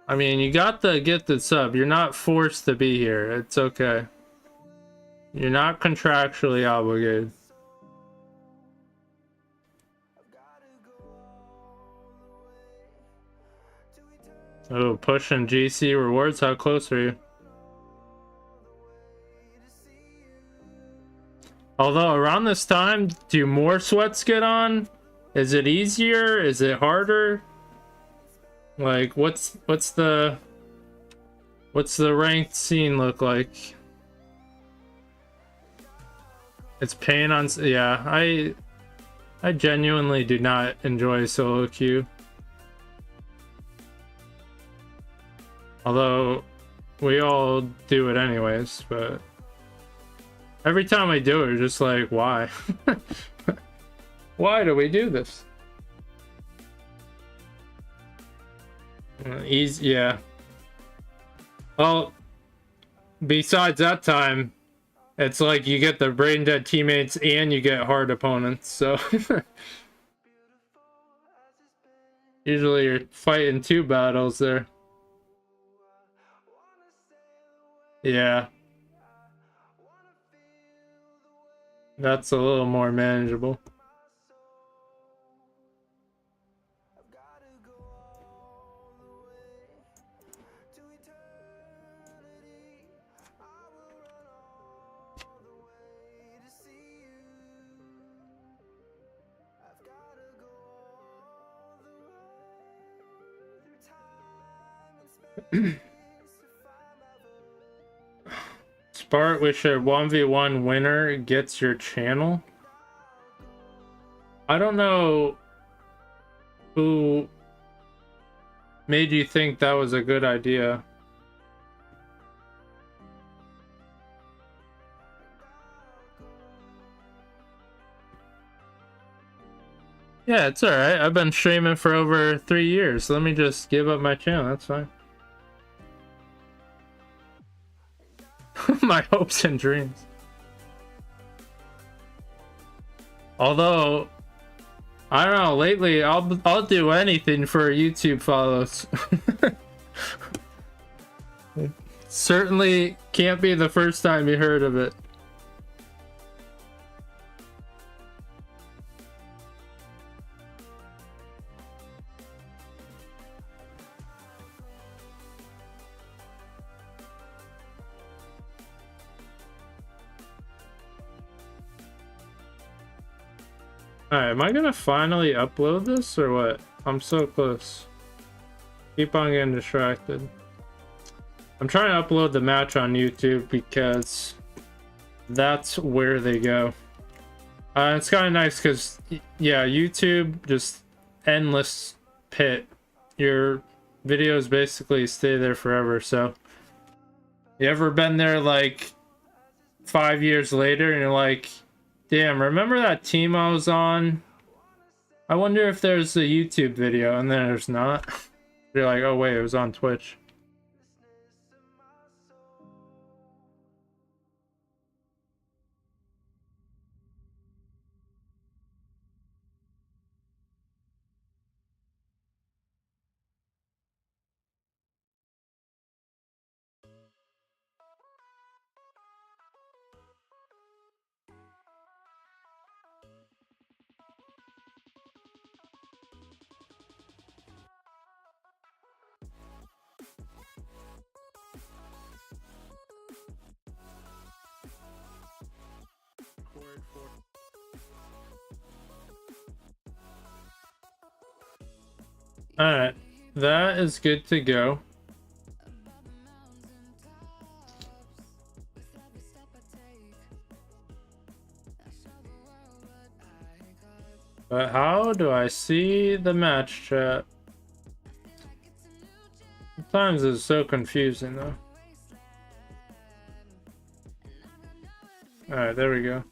I mean, you got the gifted sub. You're not forced to be here. It's okay. You're not contractually obligated. Oh, pushing GC rewards. How close are you? Although around this time, do more sweats get on? Is it easier? Is it harder? Like, what's the ranked scene look like? It's pain on, yeah. I genuinely do not enjoy solo queue. Although we all do it anyways, but every time I do it, it's just like, why? Why do we do this? Easy, yeah. Well, besides that time, it's like you get the brain dead teammates and you get hard opponents, so usually you're fighting two battles there. Yeah. That's a little more manageable. Spart, we should 1v1 winner gets your channel. I don't know who made you think that was a good idea. Yeah, it's alright. I've been streaming for over 3 years. Let me just give up my channel. That's fine. My hopes and dreams. Although, I don't know, lately I'll do anything for YouTube follows. Certainly can't be the first time you heard of it. Alright, am I gonna finally upload this or what? I'm so close. Keep on getting distracted. I'm trying to upload the match on YouTube because that's where they go. It's kind of nice because, yeah, YouTube, just endless pit. Your videos basically stay there forever, so. You ever been there like 5 years later and you're like, damn, remember that team I was on? I wonder if there's a YouTube video, and then there's not. You're like, oh wait, it was on Twitch. Alright, that is good to go. But how do I see the match chat? Sometimes it's so confusing though. Alright, there we go.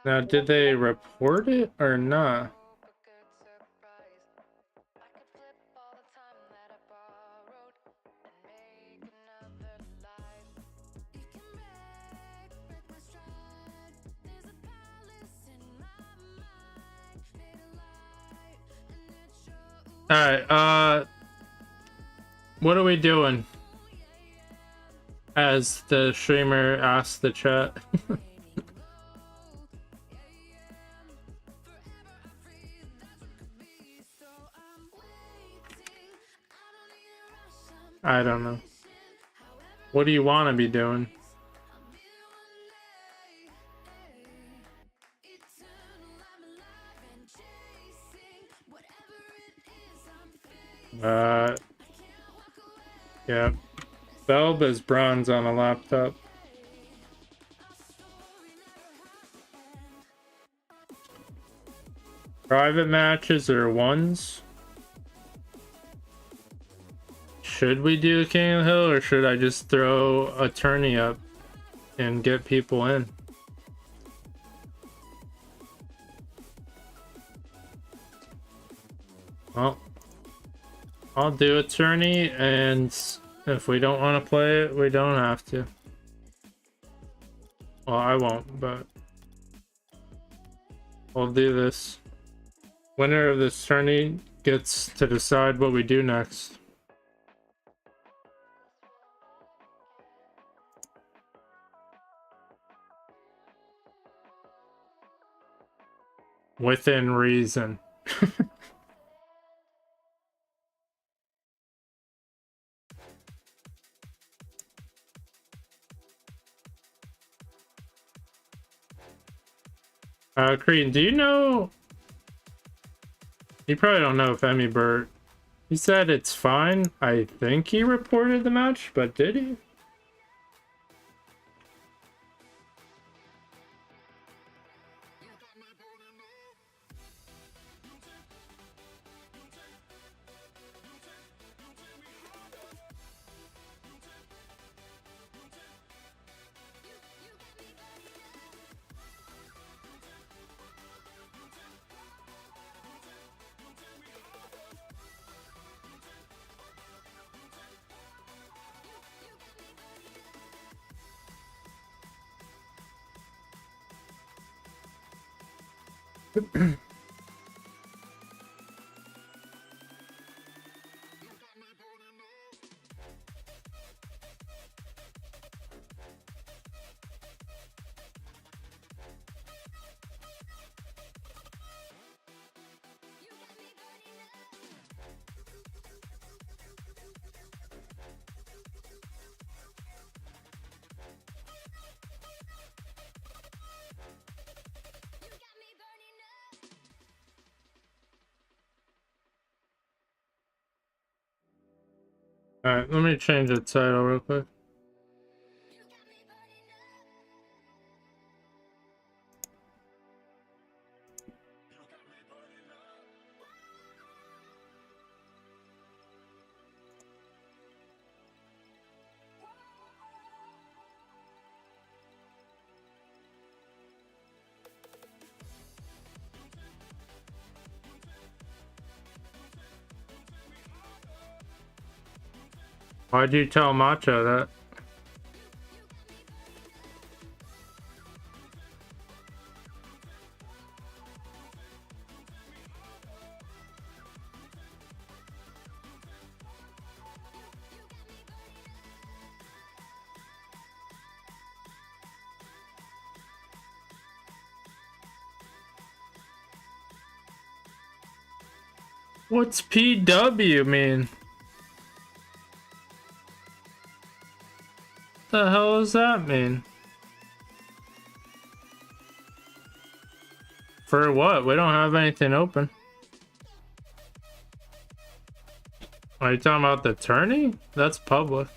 Now, did they report it or not? Alright, what are we doing? As the streamer asked the chat. I don't know. What do you want to be doing? Yeah. Belb is bronze on a laptop. Private matches are ones. Should we do a King of the Hill, or should I just throw a tourney up and get people in? Well, I'll do a tourney, and if we don't want to play it, we don't have to. Well, I won't, but we'll do this. Winner of this tourney gets to decide what we do next. Within reason. Creed, do you know? You probably don't know if Emmy Burt. He said it's fine. I think he reported the match, but did he? Alright, let me change the title real quick. Why'd you tell Macho that? What's PW mean? The hell does that mean? For what? We don't have anything open. Are you talking about the tourney? That's public.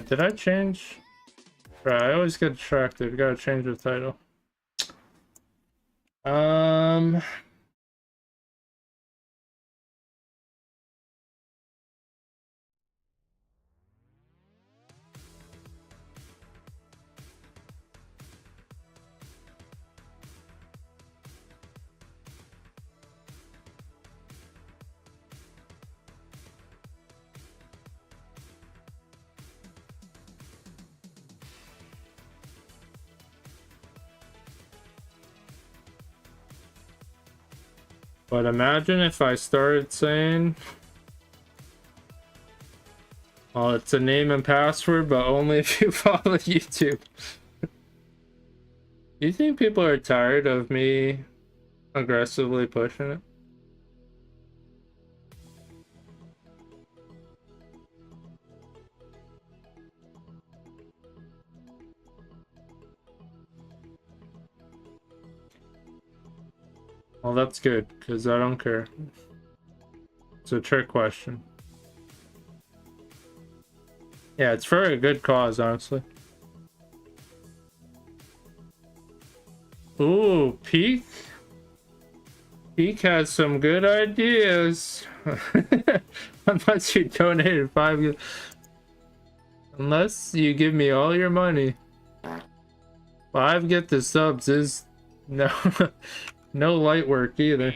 Did I change? Right, I always get distracted. Gotta change the title. But imagine if I started saying, oh, it's a name and password, but only if you follow YouTube. Do you think people are tired of me aggressively pushing it? Well, that's good, because I don't care. It's a trick question. Yeah, it's for a good cause, honestly. Ooh, Peak. Peak has some good ideas. Unless you donated 5. Unless you give me all your money. 5 get the subs is no no light work either.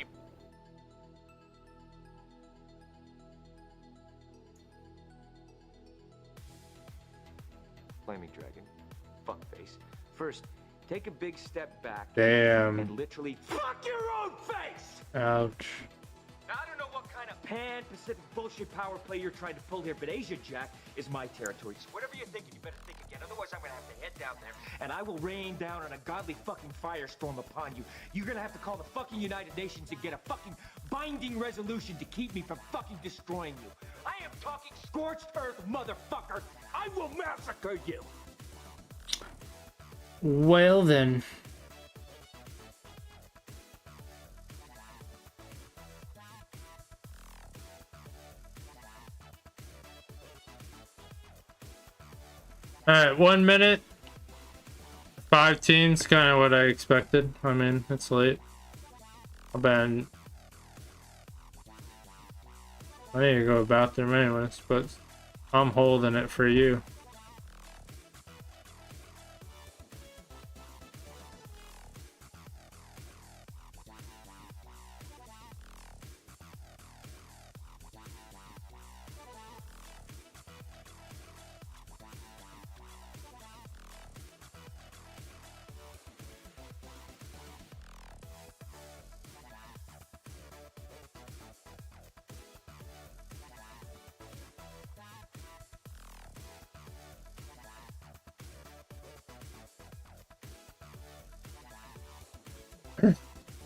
Flaming dragon. Fuckface. First, take a big step back Damn. and literally fuck your own face! Ouch. Now, I don't know what kind of pan-Pacific bullshit power play you're trying to pull here, but Asia Jack is my territory. So whatever you're thinking, you better think again. Otherwise, I'm gonna have to head down there, and I will rain down on a godly fucking firestorm upon you. You're gonna have to call the fucking United Nations and get a fucking binding resolution to keep me from fucking destroying you. I am talking scorched earth, motherfucker. I will massacre you. Well then. Alright, 1 minute. 5 teams, kind of what I expected. I mean, it's late. I need to go to the bathroom anyways, but I'm holding it for you.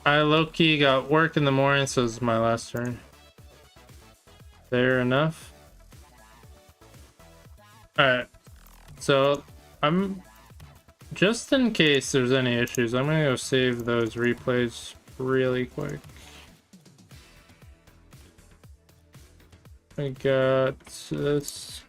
I low-key got work in the morning, so this is my last turn. Fair enough. Alright. So, I'm... Just in case there's any issues, I'm gonna go save those replays really quick. I got this.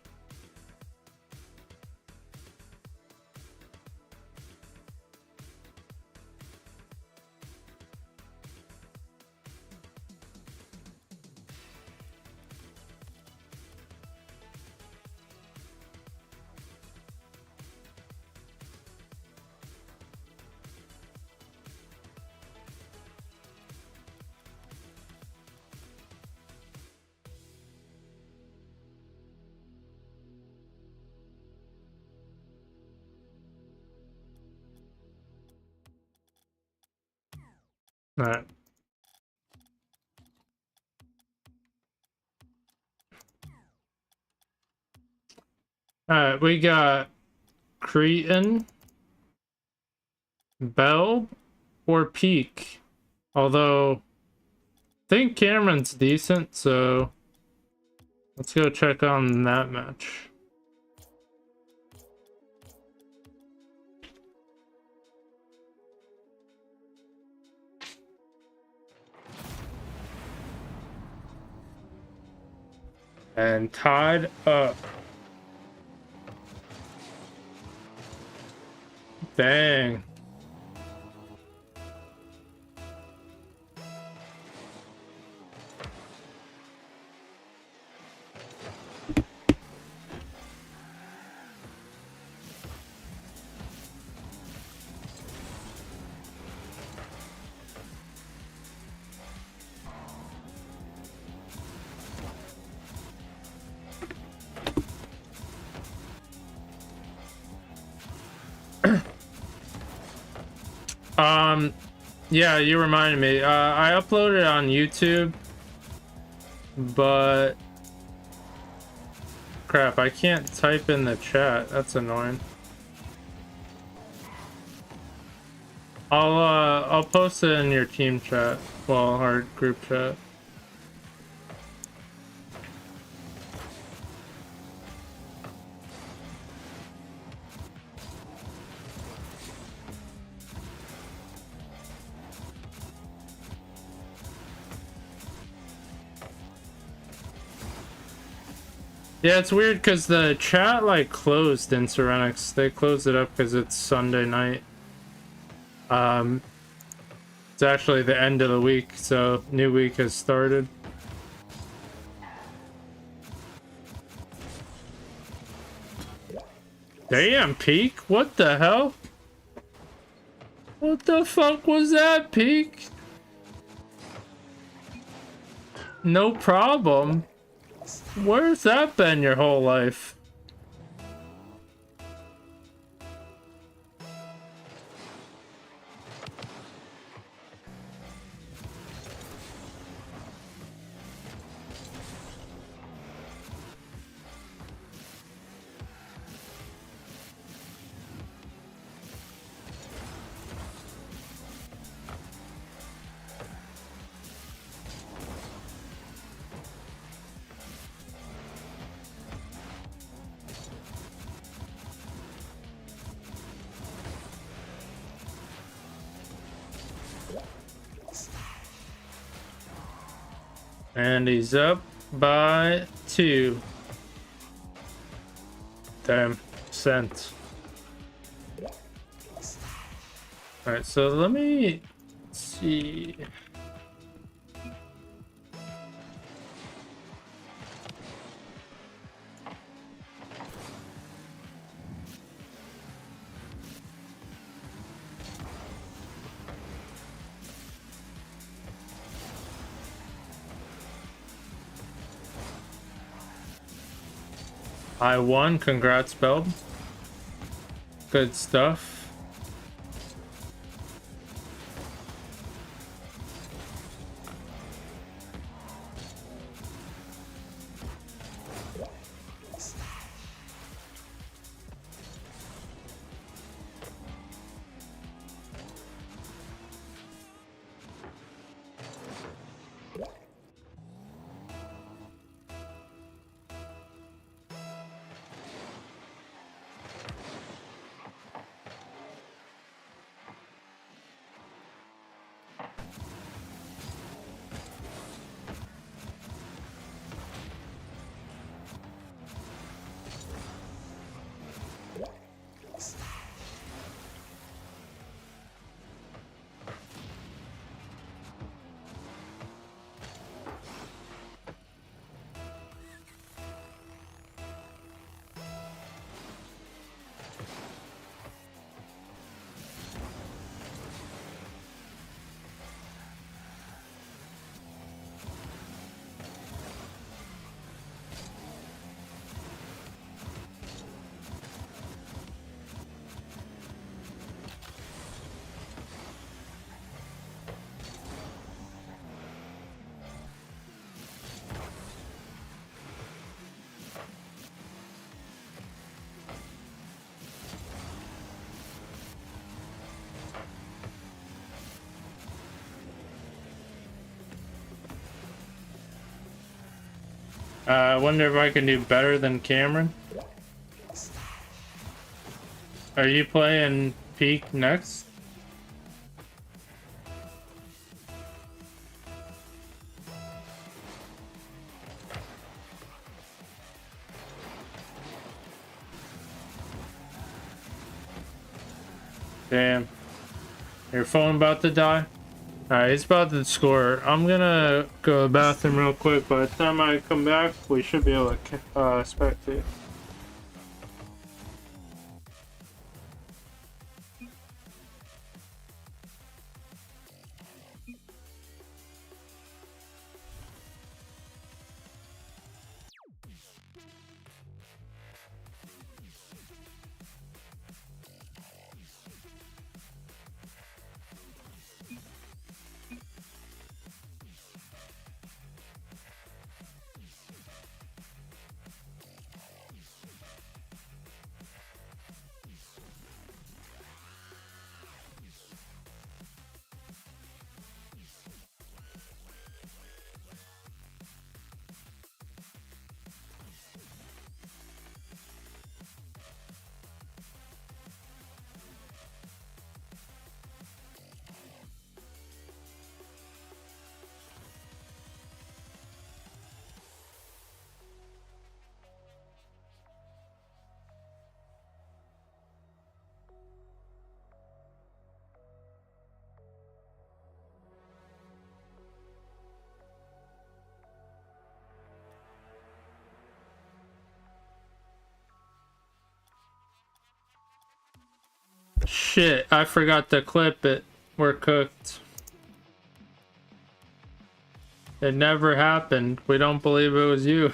Alright. Alright, we got Cretan, Bell, or Peak. Although, I think Cameron's decent, so let's go check on that match. And tied up. Dang. Yeah, you reminded me. I uploaded it on YouTube, but crap, I can't type in the chat. That's annoying. I'll post it in your team chat, well, our group chat. Yeah, it's weird because the chat like closed in Serenix. They closed it up because it's Sunday night. It's actually the end of the week, so new week has started. Damn, Peak, what the hell? What the fuck was that, Peak? No problem. Where's that been your whole life? And he's up by 2. Damn, sent. Alright, so let me see. I won, congrats, Bell. Good stuff. I wonder if I can do better than Cameron. Are you playing Peak next? Damn. Your phone about to die? Alright, he's about to score. I'm gonna go to the bathroom real quick. By the time I come back, we should be able to spectate. shit, I forgot to clip it. We're cooked. It never happened. We don't believe it was you.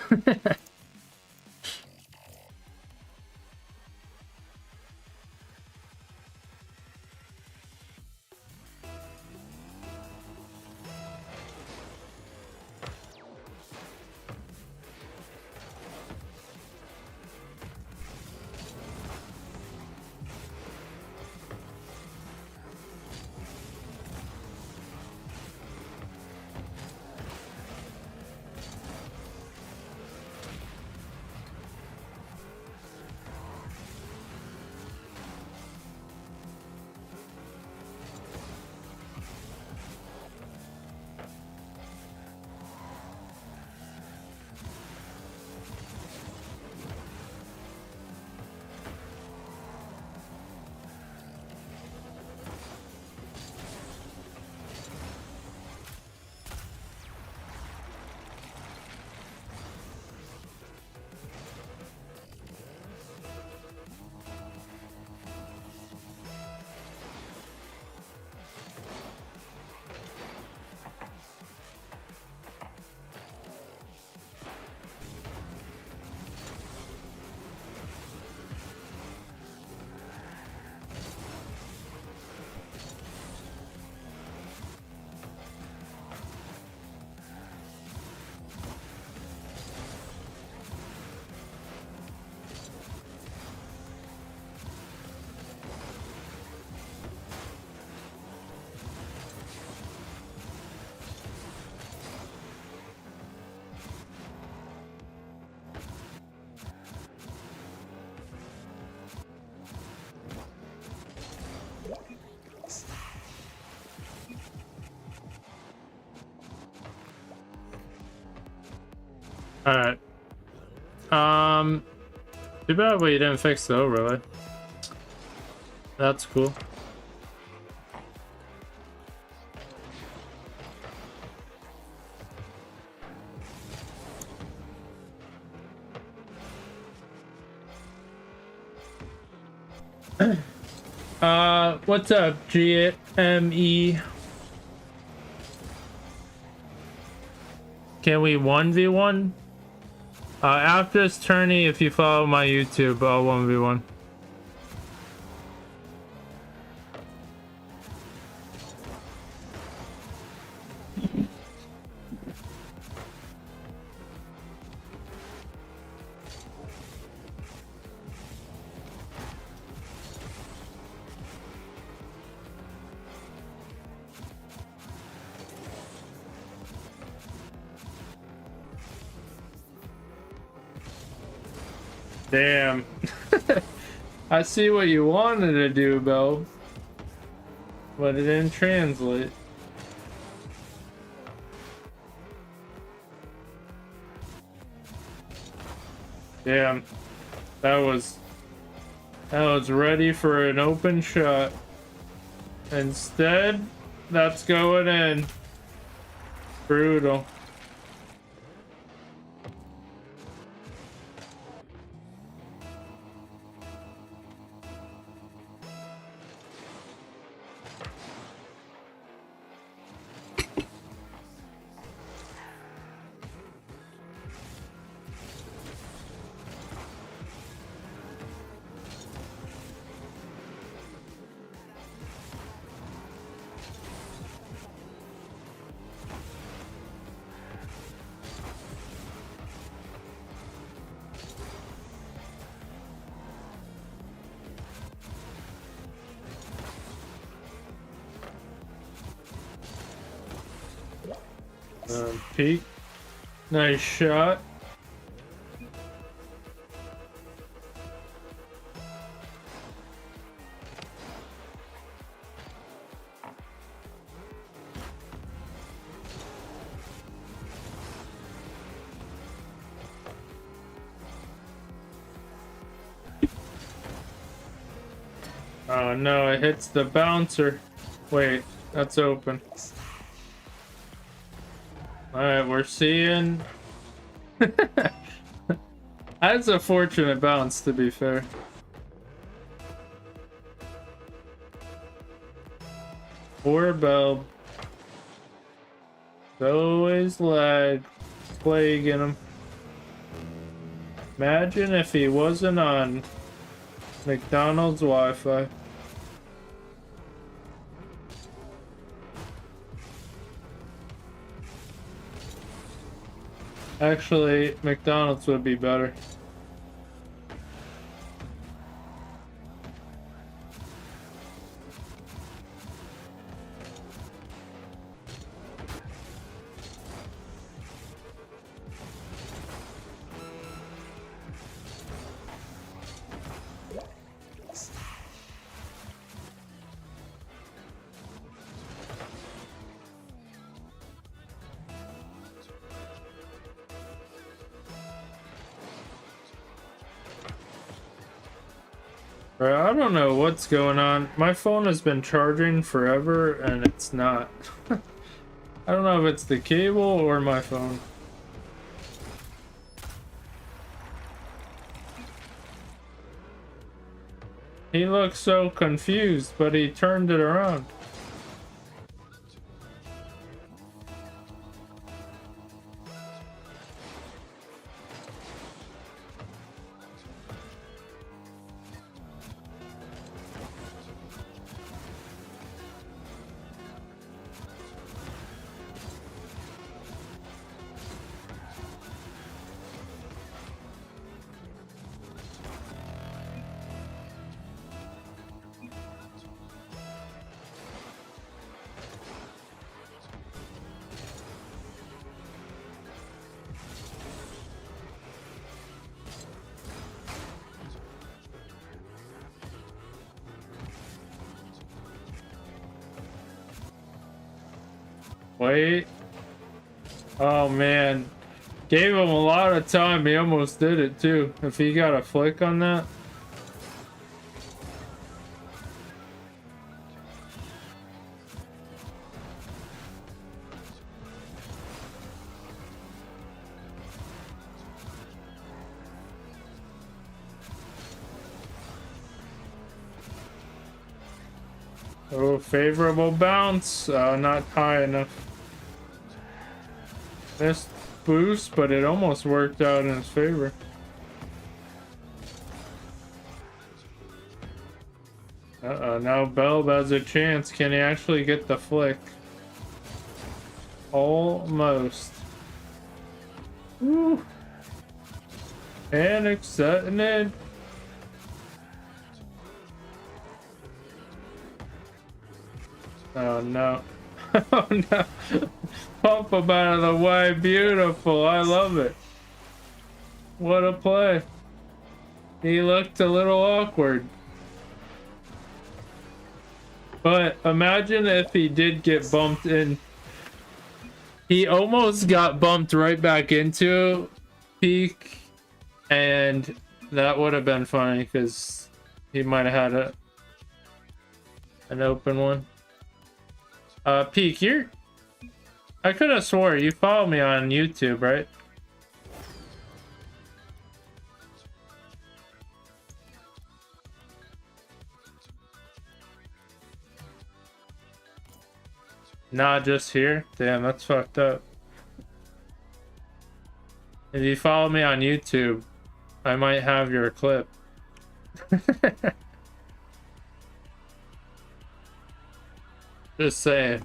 Alright. Too bad we didn't fix the overlay. That's cool. What's up, GME? Can we 1v1? After this tourney, if you follow my YouTube, I'll 1v1. Damn. I see what you wanted to do, Bell. But it didn't translate. Damn. That was ready for an open shot. Instead, that's going in. Brutal. Peek. Nice shot. Oh no, it hits the bouncer. Wait, that's open. Alright, we're seeing... That's a fortunate bounce, to be fair. Poor Bell. Always lag. Plaguing him. Imagine if he wasn't on McDonald's Wi-Fi. Actually, McDonald's would be better. Bro, I don't know what's going on. My phone has been charging forever and it's not. I don't know if it's the cable or my phone. He looks so confused, but he turned it around. Wait. Oh man. Gave him a lot of time. He almost did it too. If he got a flick on that. Oh, favorable bounce. Not high enough. Missed boost, but it almost worked out in his favor. Uh-oh, now Belb has a chance. Can he actually get the flick? Almost. Woo. Panic setting in. Oh no. Oh no. Pump him out of the way. Beautiful. I love it. What a play. He looked a little awkward. But imagine if he did get bumped in. He almost got bumped right back into Peak. And that would have been funny because he might have had an open one. Peak, I could have swore you follow me on YouTube, right? Not just here? Damn, that's fucked up. If you follow me on YouTube, I might have your clip. Just saying.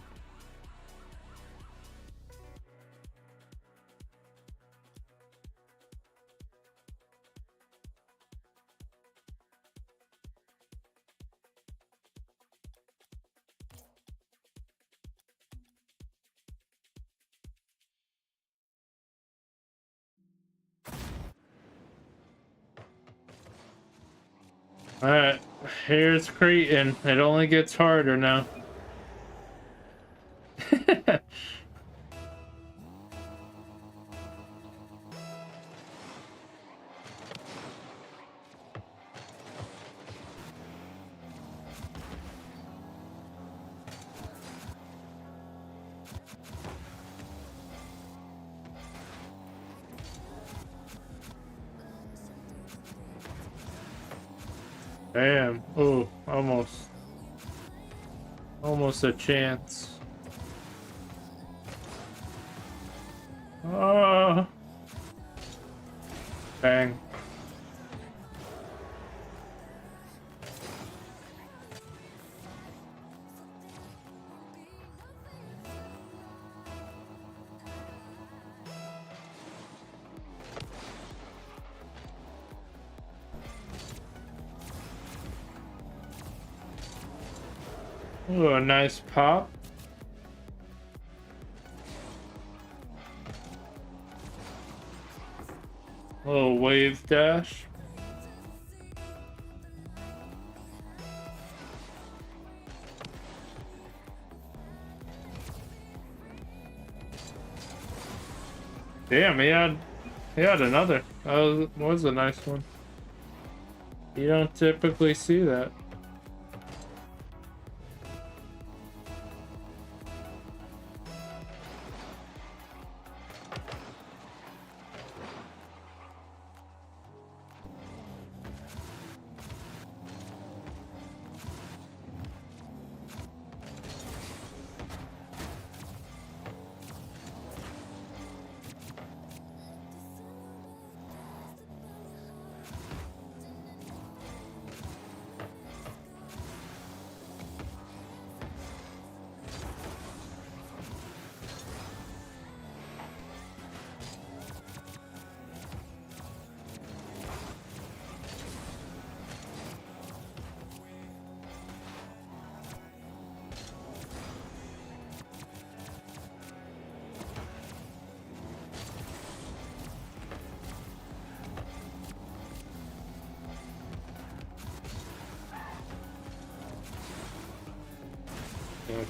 Alright, here's Cretan. It only gets harder now. Damn. Ooh, almost. Almost a chance. Oh. Bang. Ooh, a nice pop. A little wave dash. Damn, he had another. That was a nice one. You don't typically see that.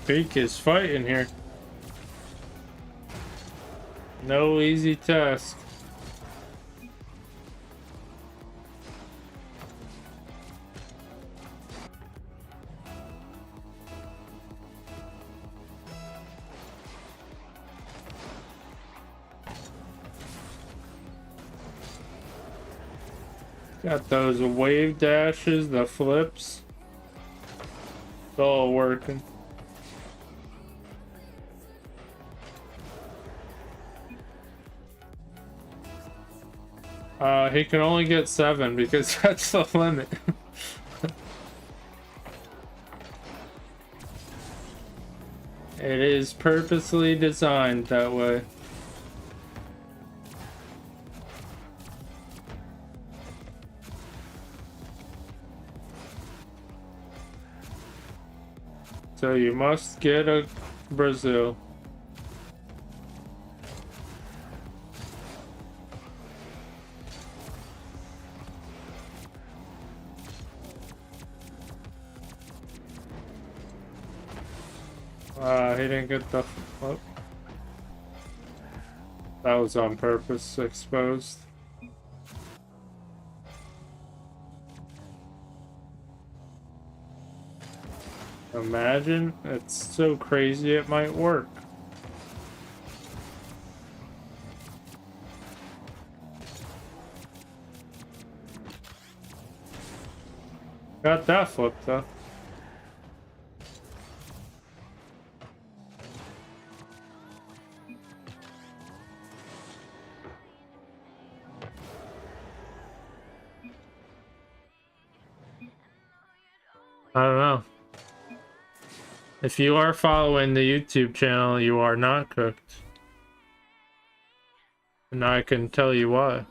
Peak is fighting here. No easy task. Got those wave dashes, the flips. It's all working. He can only get 7 because that's the limit. It is purposely designed that way. So you must get a Brazil. He didn't get the... Oh. That was on purpose, exposed. Imagine, it's so crazy it might work. Got that flip though. I don't know. If you are following the YouTube channel, you are not cooked. And I can tell you why.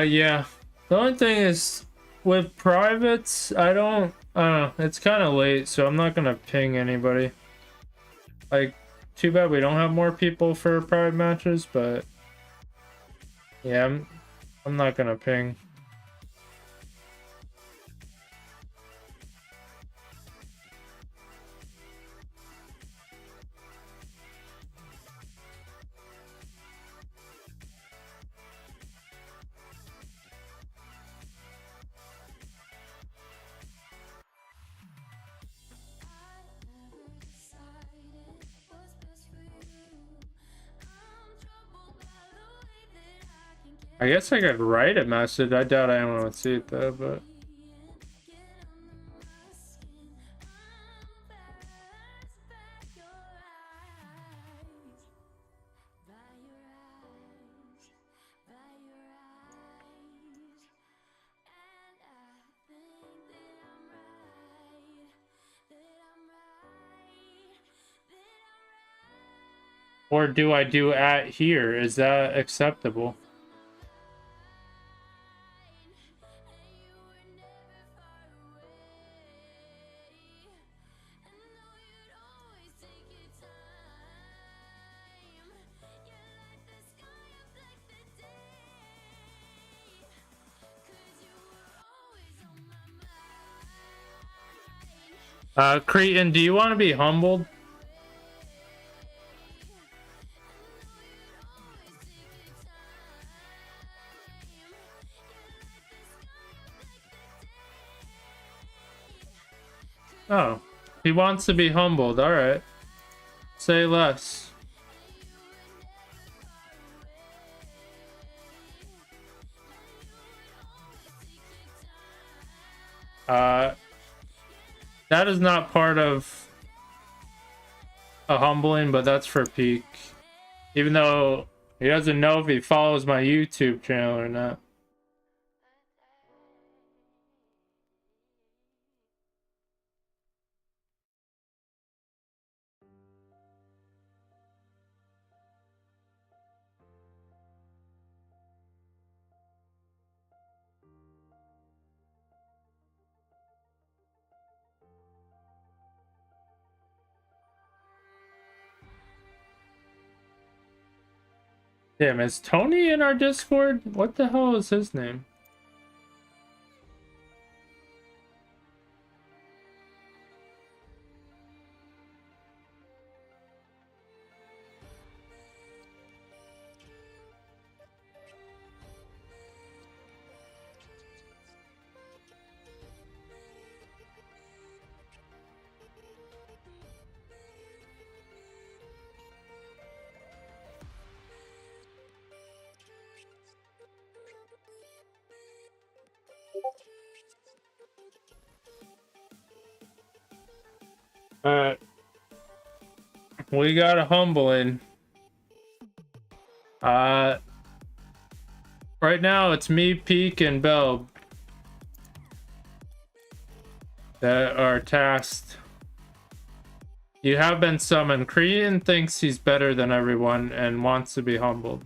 Yeah. The only thing is, with privates, I don't know, it's kind of late, so I'm not gonna ping anybody. Like, too bad we don't have more people for private matches, but yeah, I'm not gonna ping. I guess I could write a message. I doubt anyone would see it though, but. Or do I do at here? Is that acceptable? Cretan, do you want to be humbled? Oh, he wants to be humbled. All right. Say less. That is not part of a humbling, but that's for Peak. Even though he doesn't know if he follows my YouTube channel or not. Damn, is Tony in our Discord? What the hell is his name? Alright. We got a humbling. Right now it's me, Peak, and Bell that are tasked. You have been summoned. Cretan thinks he's better than everyone and wants to be humbled.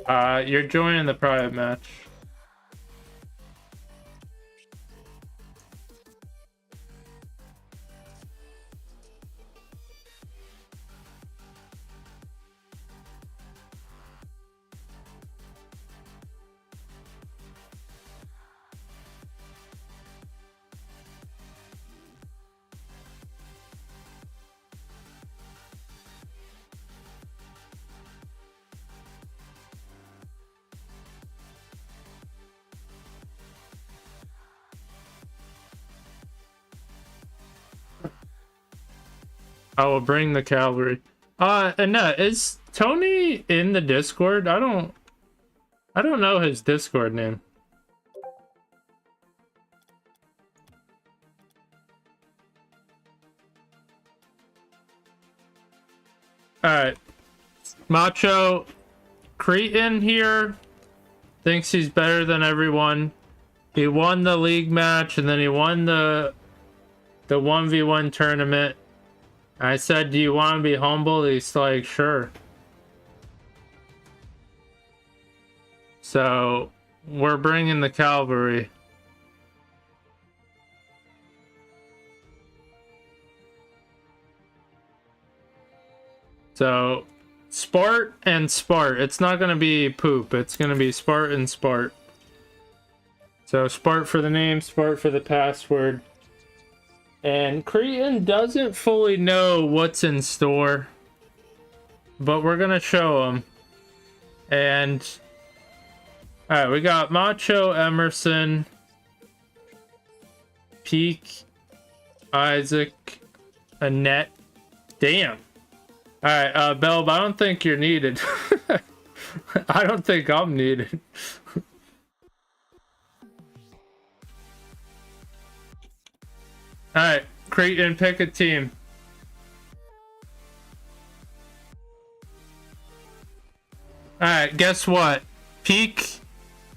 You're joining the private match. I will bring the cavalry. Annette, is Tony in the Discord? I don't know his Discord name. Alright. Macho Cretan here thinks he's better than everyone. He won the league match and then he won the 1v1 tournament. I said, do you want to be humble? He's like, sure. So, we're bringing the cavalry. So, Spart and Spart. It's not going to be poop. It's going to be Spart and Spart. So, Spart for the name, Spart for the password. And Cretan doesn't fully know what's in store, but we're gonna show him. And alright, we got Macho, Emerson, Peak, Isaac, Annette, Damn. Alright, Belb, I don't think you're needed. I don't think I'm needed. Alright, Creighton, pick a team. Alright, guess what? Peak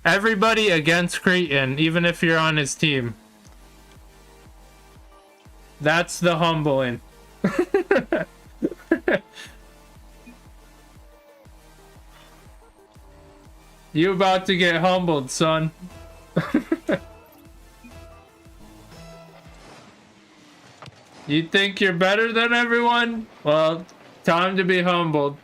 everybody against Creighton, even if you're on his team. That's the humbling. You about to get humbled, son. You think you're better than everyone? Well, time to be humbled.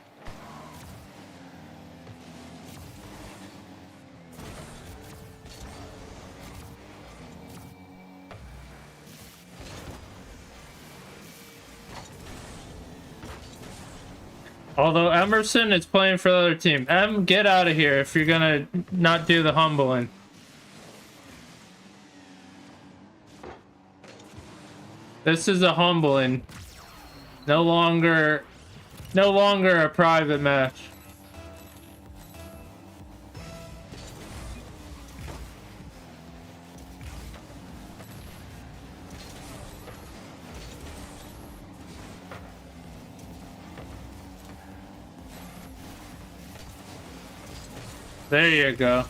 Although Emerson is playing for the other team. Em, get out of here if you're gonna not do the humbling. This is a humbling. No longer a private match. There you go.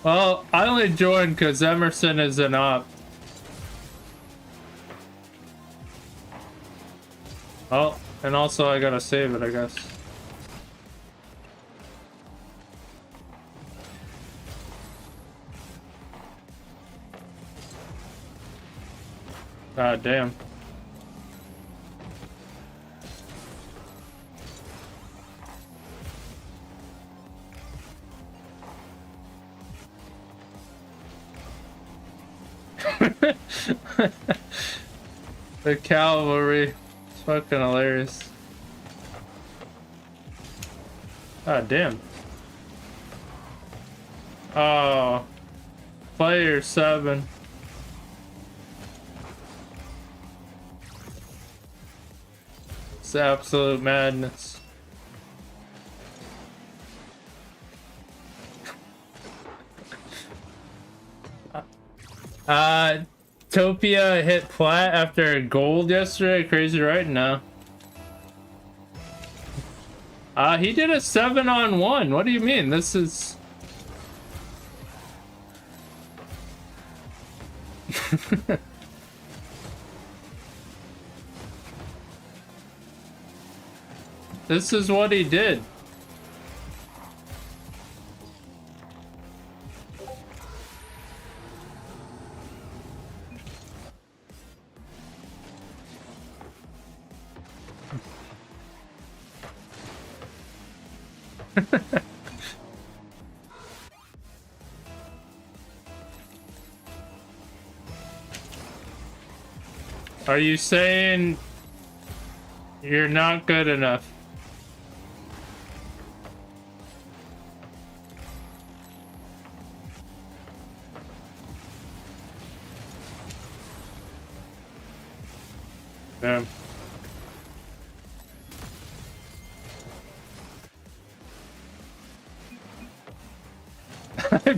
Well, I only joined because Emerson is an op. Oh, and also I gotta save it, I guess. God damn. The cavalry. It's fucking hilarious. God damn. Oh. Player 7. It's absolute madness. Topia hit plat after gold yesterday. Crazy, right? No. He did a 7-on-1. What do you mean? This is... This is what he did. Are you saying you're not good enough? Damn.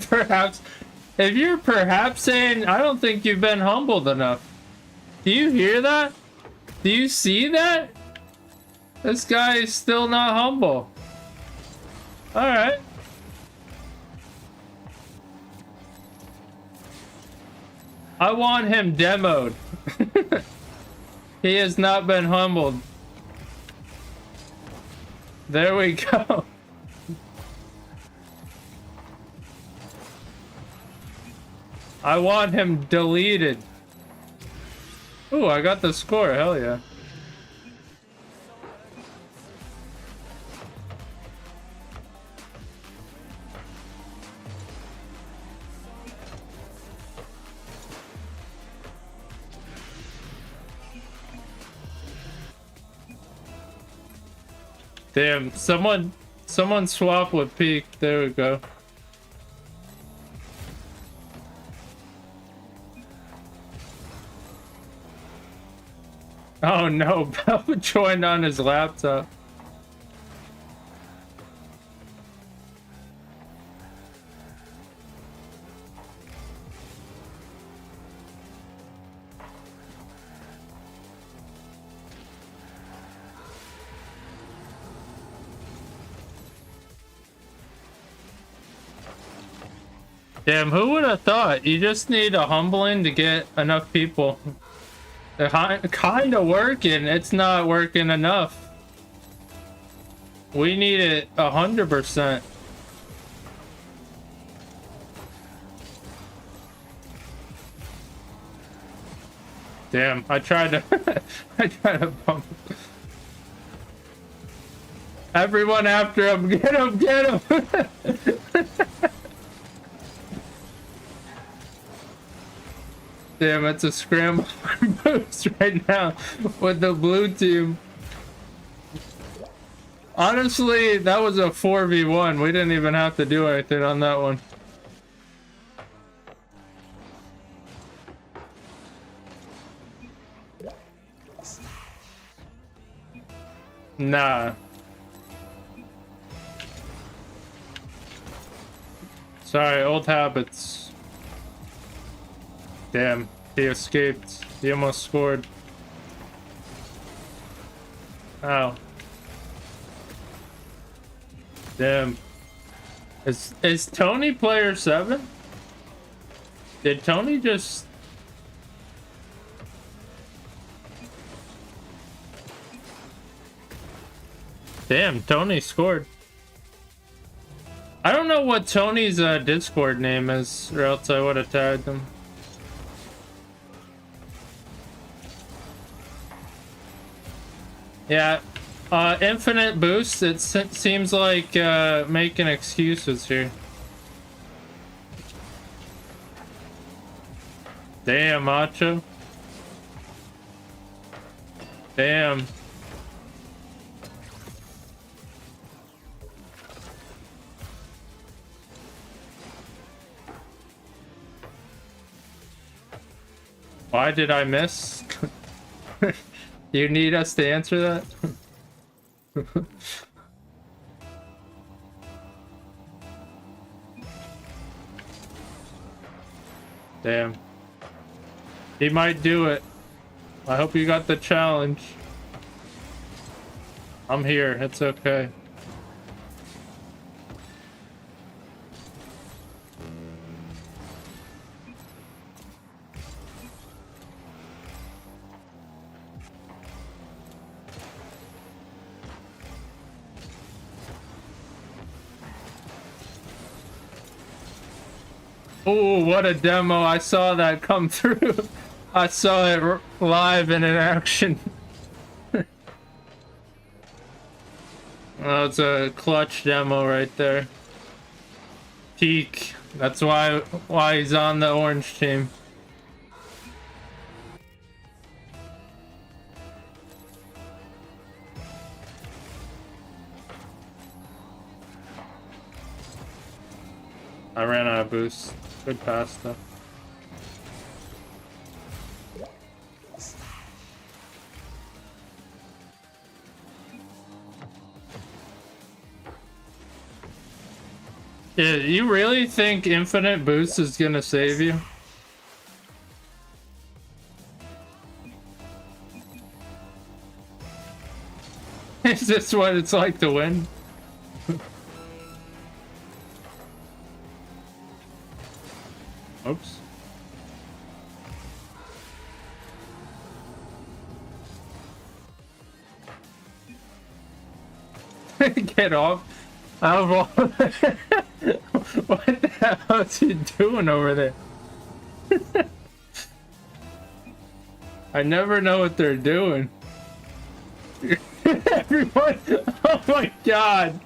Perhaps, if you're perhaps saying, I don't think you've been humbled enough. Do you hear that? Do you see that? This guy is still not humble. Alright. I want him demoed. He has not been humbled. There we go. I want him deleted. Ooh, I got the score. Hell yeah. Damn, someone swap with Peak. There we go. Oh no, Bell joined on his laptop. Damn, who would have thought? You just need a humbling to get enough people. They're kind of working. It's not working enough. We need it 100%. Damn, I tried to I tried to bump. Everyone after him. Get him, get him. Damn, it's a scramble boost right now with the blue team. Honestly, that was a 4v1. We didn't even have to do anything on that one. Nah. Sorry, old habits. Damn, he escaped. He almost scored. Ow. Damn. Is Tony player 7? Did Tony just... Damn, Tony scored. I don't know what Tony's Discord name is, or else I would have tagged him. Yeah, infinite boost. It seems like making excuses here. Damn, Macho. Damn. Why did I miss? You need us to answer that? Damn. He might do it. I hope you got the challenge. I'm here. It's okay. Oh, what a demo. I saw that come through. I saw it live and in action. Oh, it's a clutch demo right there. Peak. That's why he's on the orange team. I ran out of boost. Good pass though. Yeah, you really think infinite boost is gonna save you? Is this what it's like to win? Oops. Get off. Out of all. What the hell is he doing over there? I never know what they're doing. Everyone. Oh my god.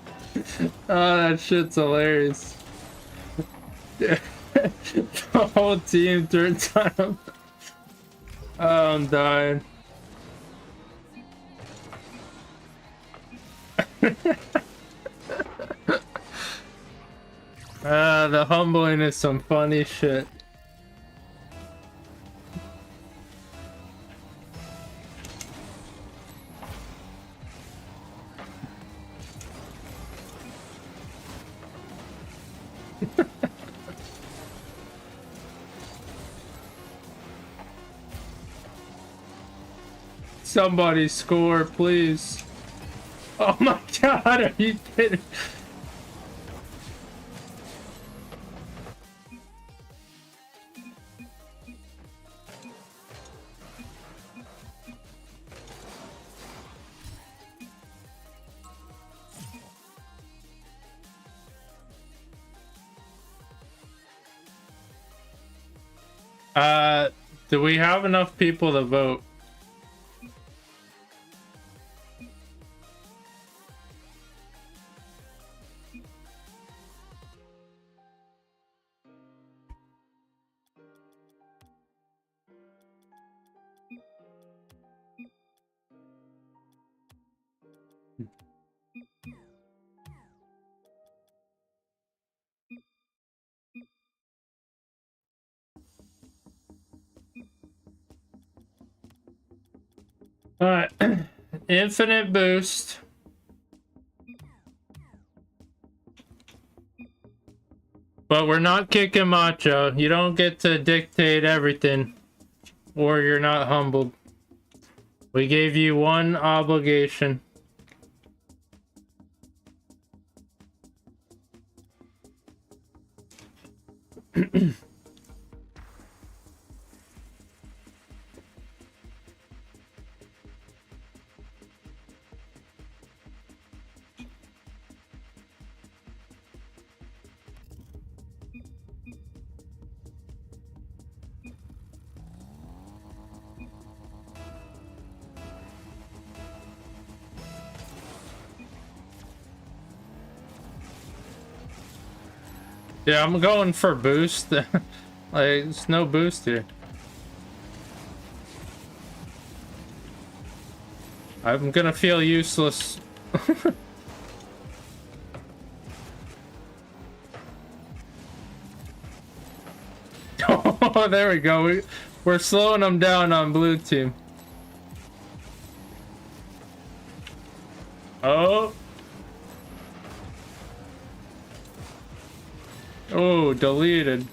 Oh, that shit's hilarious. The whole team turns on him. Oh, I'm dying. The humbling is some funny shit. Somebody score, please. Oh my god, are you kidding? Do we have enough people to vote? Alright, infinite boost. But we're not kicking Macho. You don't get to dictate everything, or you're not humbled. We gave you one obligation. Yeah, I'm going for boost. Like, there's no boost here. I'm gonna feel useless. Oh, there we go. We're slowing them down on blue team. Oh. Oh, deleted.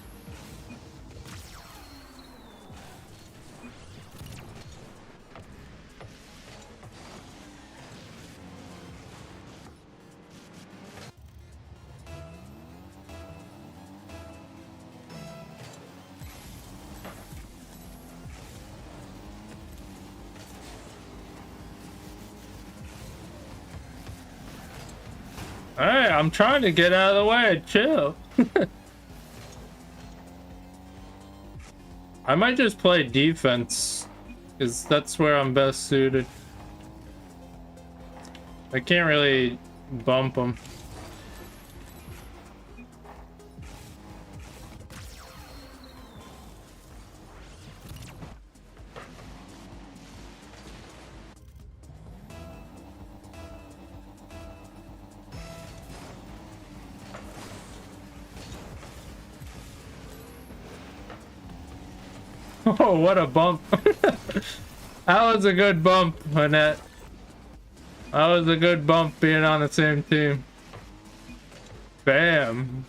Alright, I'm trying to get out of the way. Chill. I might just play defense, because that's where I'm best suited. I can't really bump them. Oh, what a bump. That was a good bump, Annette. That was a good bump being on the same team. Bam.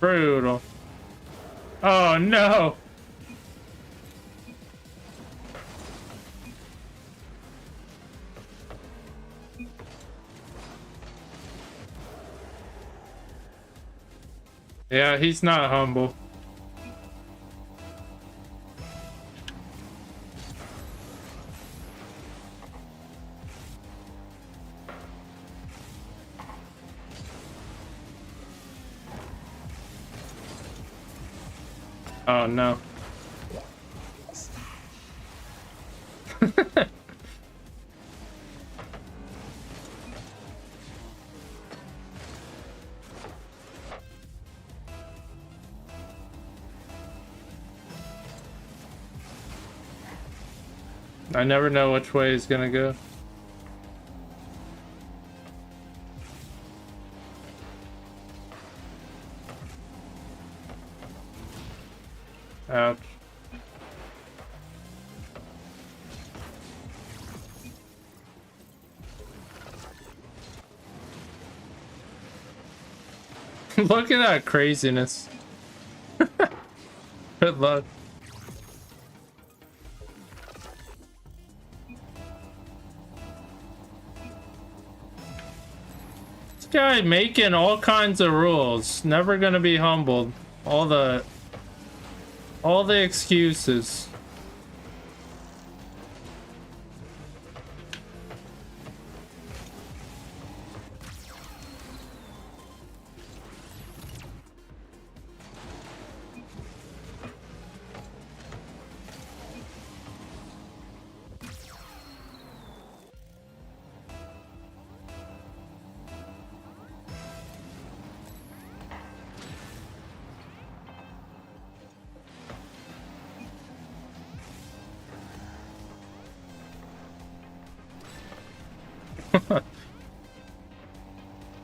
Brutal. Oh no. Yeah, he's not humble. Oh no. I never know which way he's gonna go. Ouch. Look at that craziness. Good luck. This guy making all kinds of rules. Never gonna be humbled. All the excuses.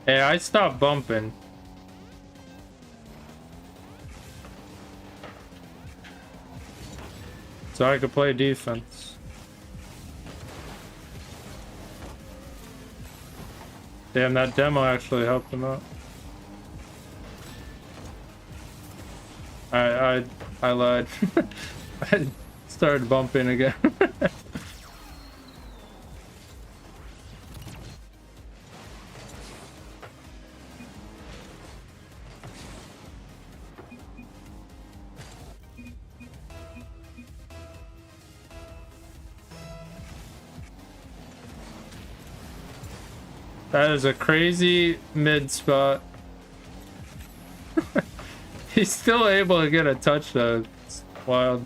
Hey, I stopped bumping. So I could play defense. Damn, that demo actually helped him out. I lied. I started bumping again. That is a crazy mid spot. He's still able to get a touchdown. It's wild.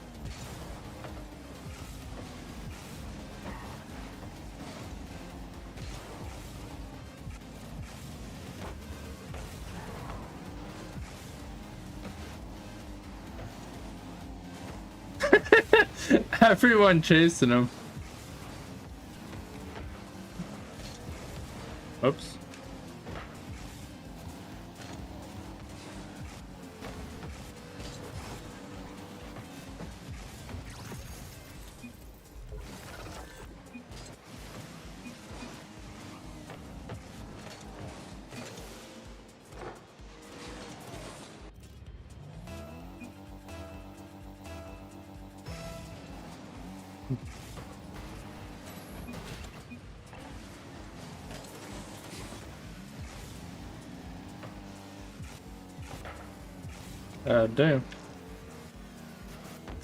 Everyone chasing him. Oops. Damn.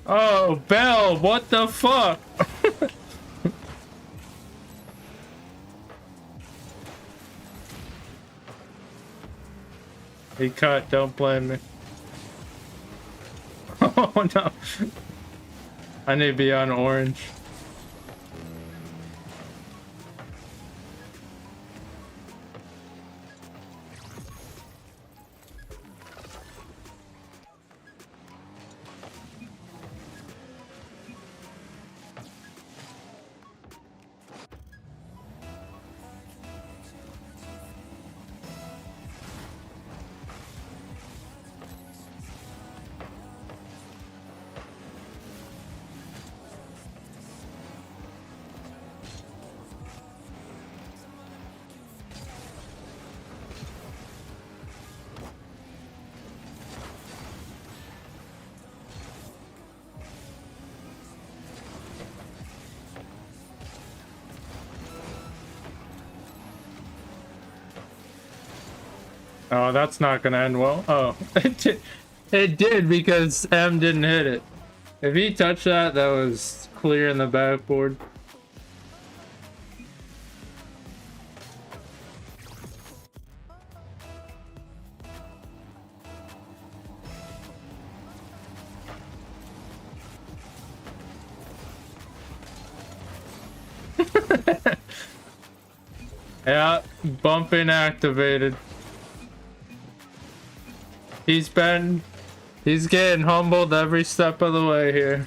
Oh, Bell, what the fuck? He cut, don't blame me. Oh no. I need to be on orange. Oh, that's not gonna end well. Oh, it did because M didn't hit it. If he touched that, that was clear in the backboard. Yeah, bumping activated. He's getting humbled every step of the way here.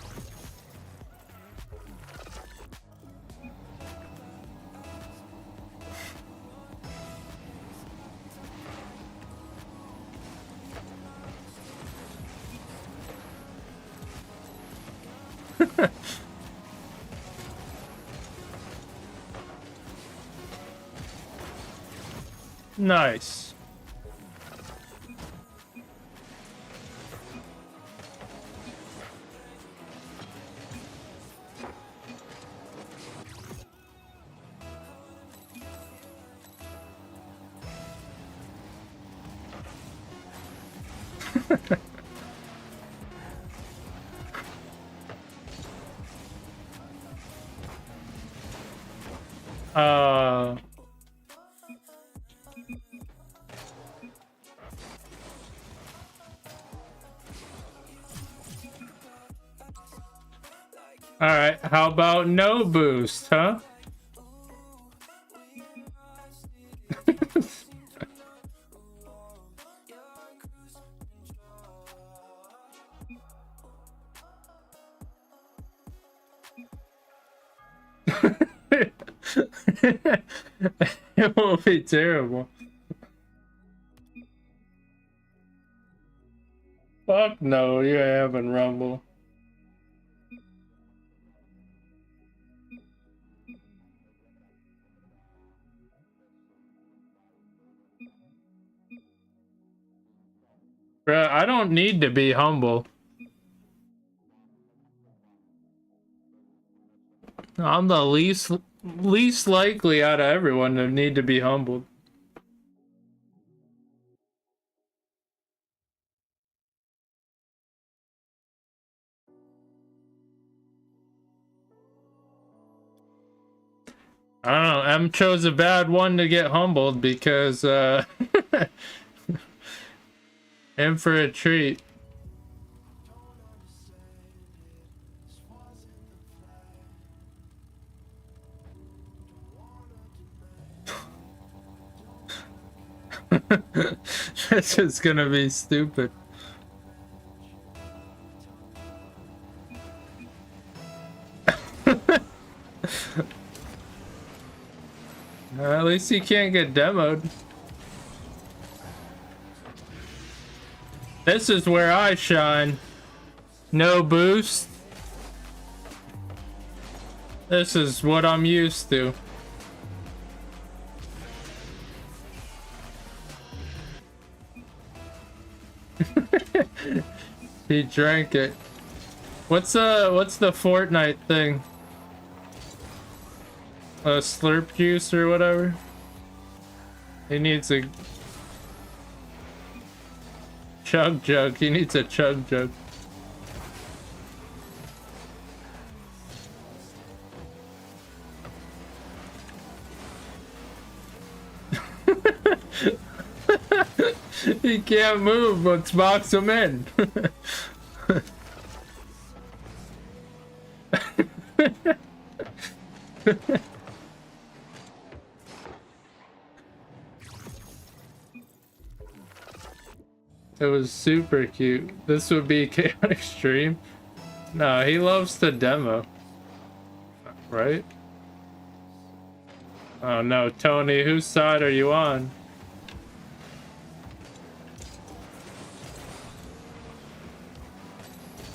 Nice. uh Alright, how about no boost, huh? It will be terrible. Fuck no, you ain't having Rumble. Bruh, I don't need to be humble. I'm the least likely out of everyone to need to be humbled. I don't know, M chose a bad one to get humbled because in for a treat. This is gonna be stupid. At least you can't get demoed. This is where I shine. No boost. This is what I'm used to. He drank it. What's the Fortnite thing? Slurp juice or whatever? He needs a chug jug. He needs a chug jug. He can't move. Let's box him in. It was super cute. This would be chaotic stream. No, he loves to demo. Right? Oh no, Tony, whose side are you on?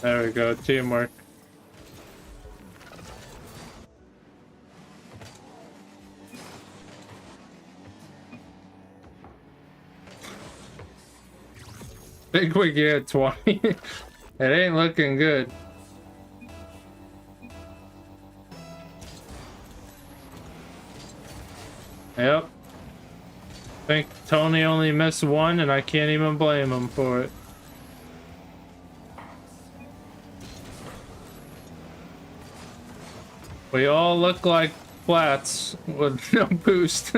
There we go, teamwork. Think we get 20. It ain't looking good. Yep. Think Tony only missed one and I can't even blame him for it. We all look like flats with no boost.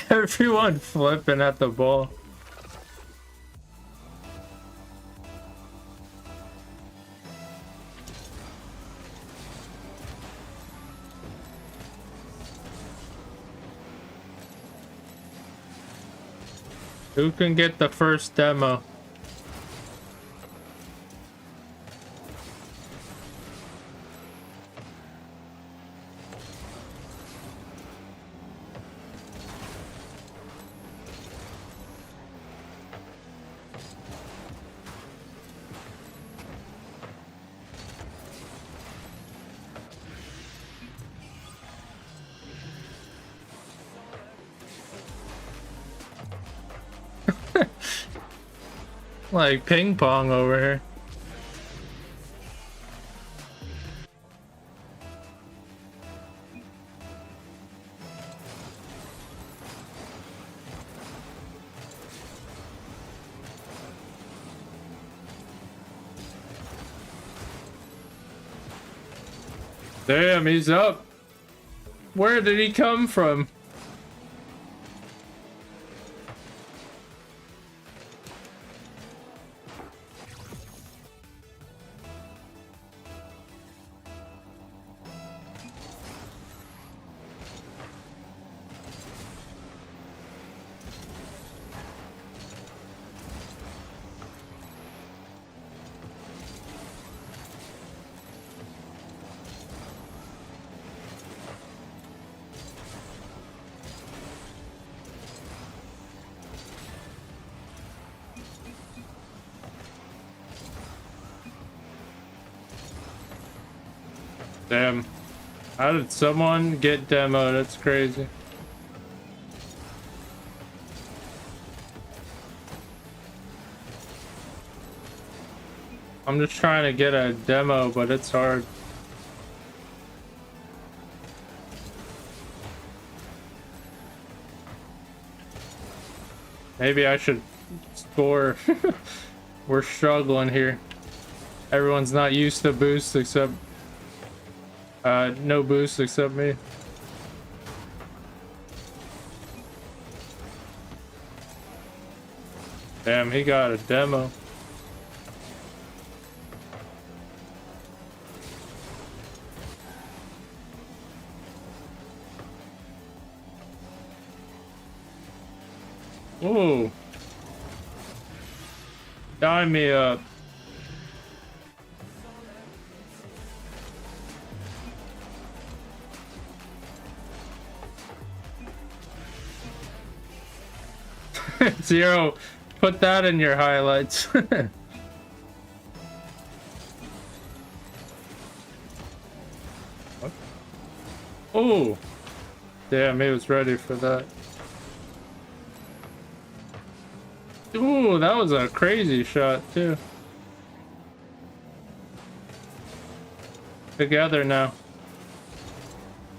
Everyone flipping at the ball. Who can get the first demo? Like ping pong over here. Damn, he's up. Where did he come from? Damn. How did someone get demo? That's crazy. I'm just trying to get a demo, but it's hard. Maybe I should score. We're struggling here. Everyone's not used to boosts except no boost except me. Damn, he got a demo. Ooh. Dime me up. Zero, put that in your highlights. Oh, damn, he was ready for that. Ooh, that was a crazy shot too. Together now.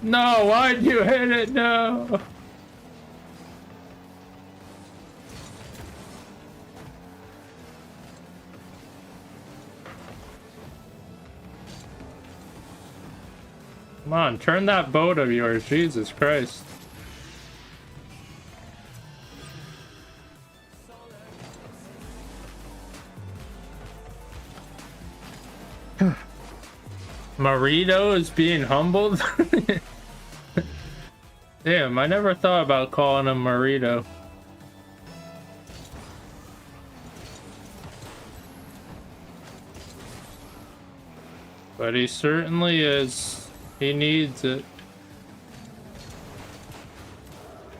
No, why'd you hit it? No. Come on, turn that boat of yours, Jesus Christ. Marito is being humbled? Damn, I never thought about calling him Marito. But he certainly is. He needs it.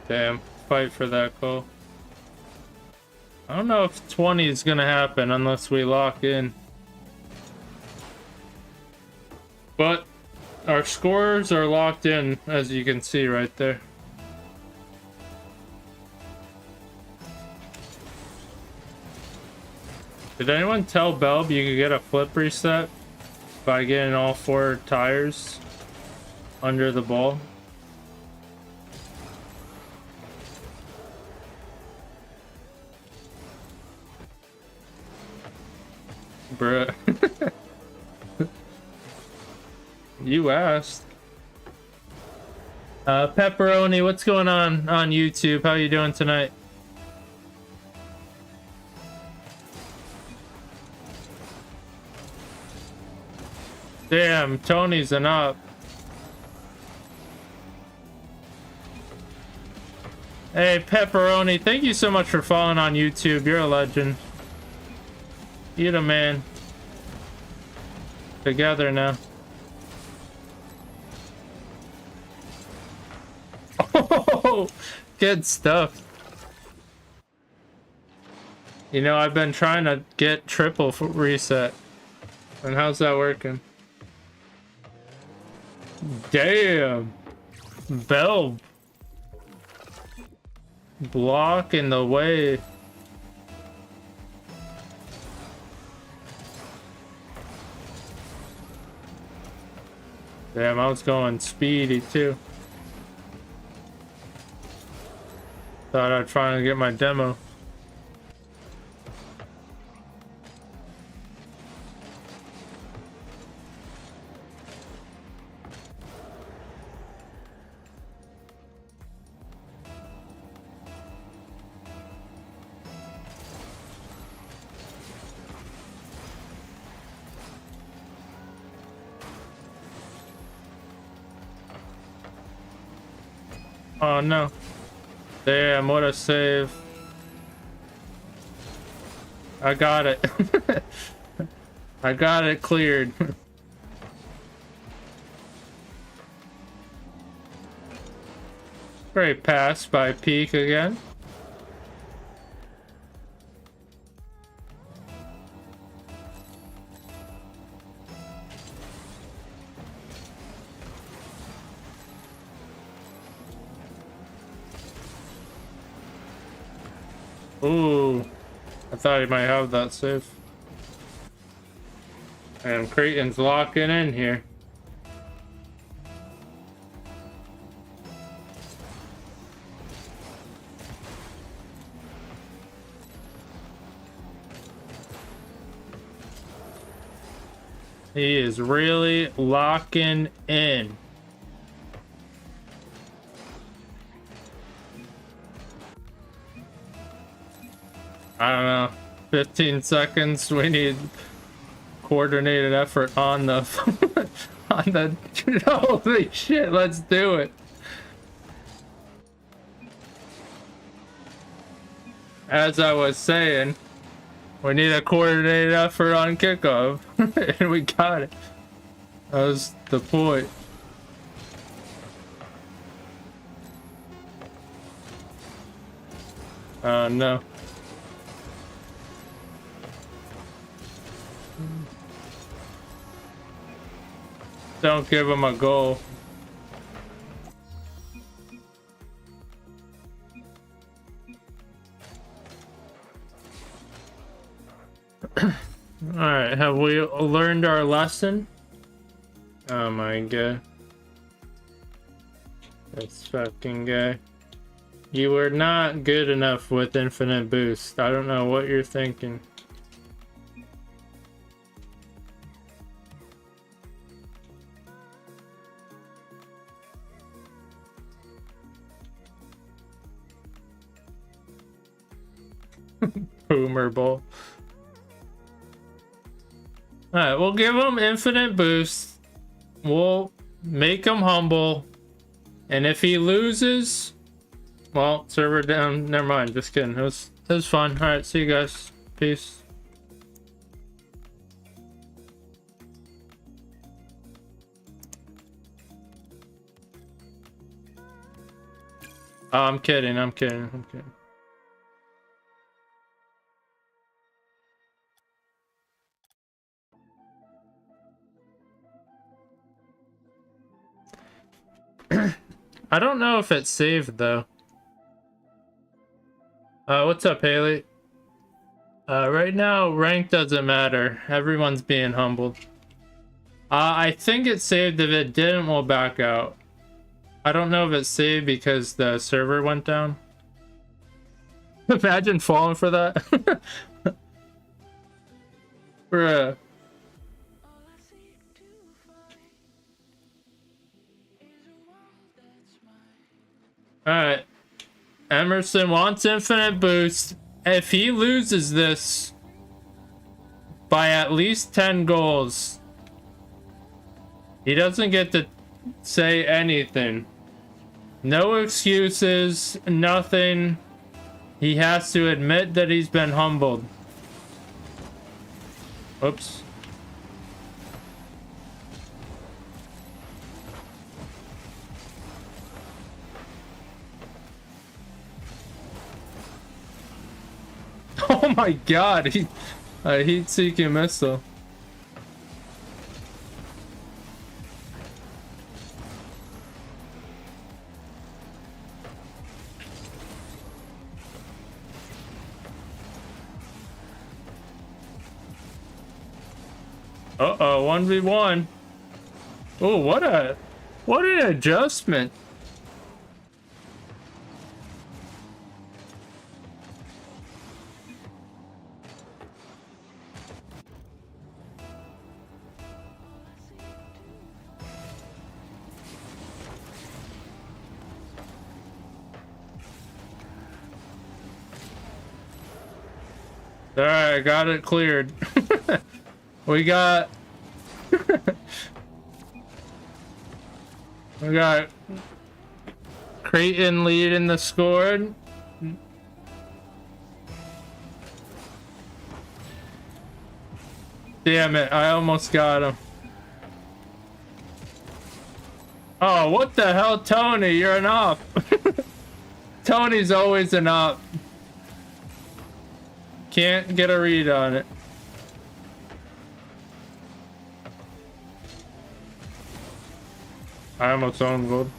Damn, fight for that goal. I don't know if 20 is gonna happen unless we lock in. But our scores are locked in, as you can see right there. Did anyone tell Belb you could get a flip reset by getting all 4 tires under the ball? Bruh. You asked. Pepperoni, what's going on YouTube? How you doing tonight? Damn, Tony's an up. Hey, Pepperoni, thank you so much for following on YouTube. You're a legend. You the man. Together now. Oh, good stuff. You know, I've been trying to get triple reset. And how's that working? Damn. Bell. Block in the way. Damn, I was going speedy too. Thought I'd finally get my demo. Oh no. Damn, what a save. I got it. I got it cleared. Great pass by Peak again. Ooh, I thought he might have that save. And Creighton's locking in here. He is really locking in. I don't know. 15 seconds. We need coordinated effort on the on the holy shit, let's do it. As I was saying, we need a coordinated effort on kickoff. And we got it. That was the point. No. Don't give him a goal. Alright, have we learned our lesson? Oh my god. This fucking guy. You were not good enough with infinite boost. I don't know what you're thinking. Boomer Bowl. Alright, we'll give him infinite boost. We'll make him humble. And if he loses, well, server down. Never mind, just kidding. It was fun. Alright, see you guys. Peace. Oh, I'm kidding. I'm kidding. I'm kidding. I don't know if it's saved though. What's up, Haley? Right now, rank doesn't matter. Everyone's being humbled. I think it's saved. If it didn't, we'll back out. I don't know if it's saved because the server went down. Imagine falling for that. Bruh. Alright. Emerson wants infinite boost. If he loses this by at least 10 goals, he doesn't get to say anything. No excuses, nothing. He has to admit that he's been humbled. Oops. Oh my god, heat-seeking missile. Uh-oh, 1v1. Oh, what an adjustment. Alright, got it cleared. We got Creighton leading the score. Damn it, I almost got him. Oh, what the hell, Tony? You're an op. Tony's always an op. Can't get a read on it. I almost own gold.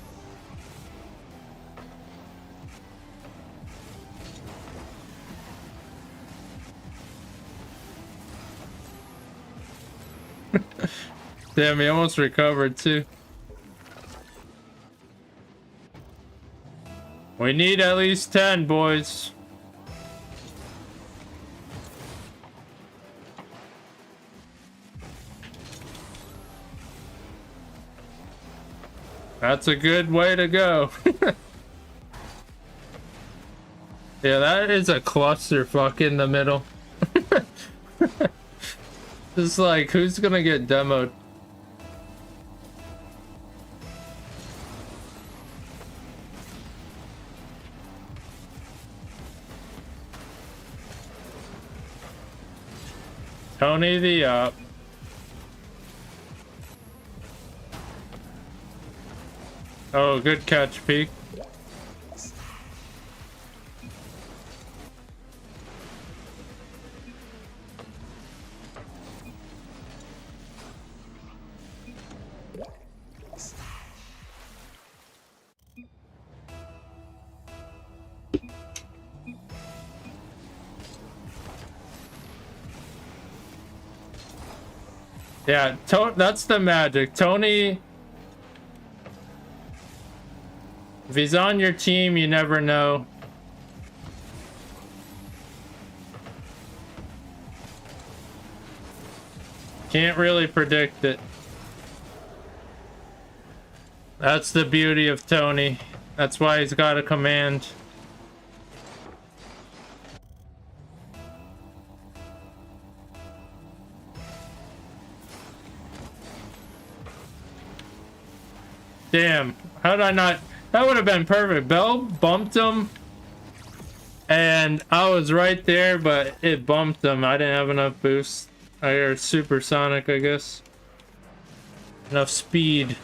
Damn, he almost recovered too. We need at least 10, boys. That's a good way to go. Yeah, that is a clusterfuck in the middle. Just like, who's gonna get demoed? Tony the op. Oh, good catch, Peak. Yeah, that's the magic. Tony, if he's on your team, you never know. Can't really predict it. That's the beauty of Tony. That's why he's got a command. Damn, how did I not? That would have been perfect. Bell bumped him, and I was right there, but it bumped him. I didn't have enough boost. Or supersonic, I guess. Enough speed.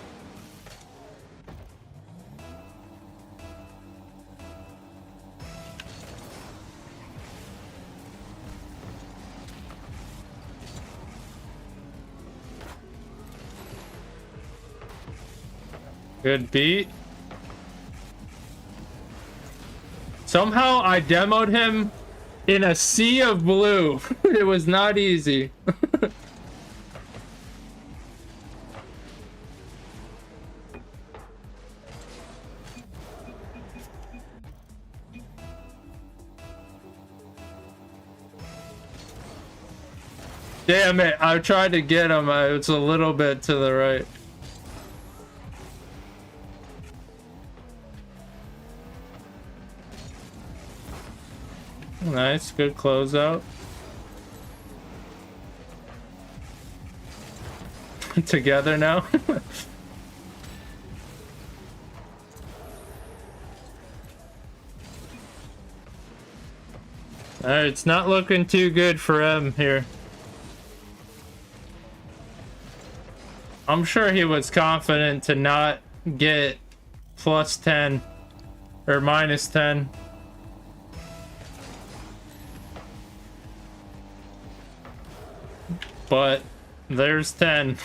Good beat. Somehow I demoed him in a sea of blue. It was not easy. Damn it, I tried to get him. It's a little bit to the right. Nice, good closeout. Together now. Alright, it's not looking too good for him here. I'm sure he was confident to not get plus 10 or minus 10. But there's 10.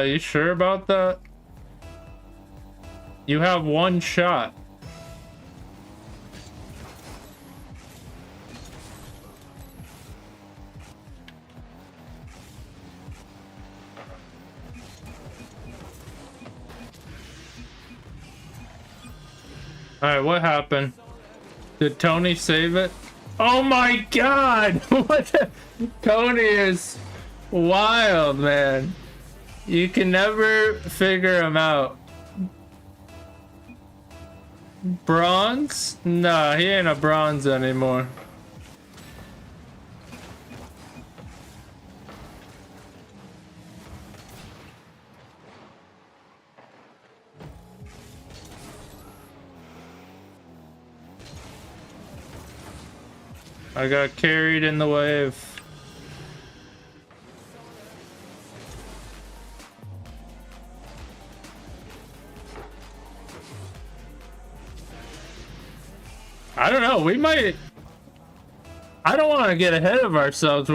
You sure about that? You have one shot. Alright, what happened? Did Tony save it? Oh my god! What the? Tony is wild, man. You can never figure him out. Bronze? Nah, he ain't a bronze anymore. I got carried in the wave. I don't know, we might... I don't want to get ahead of ourselves.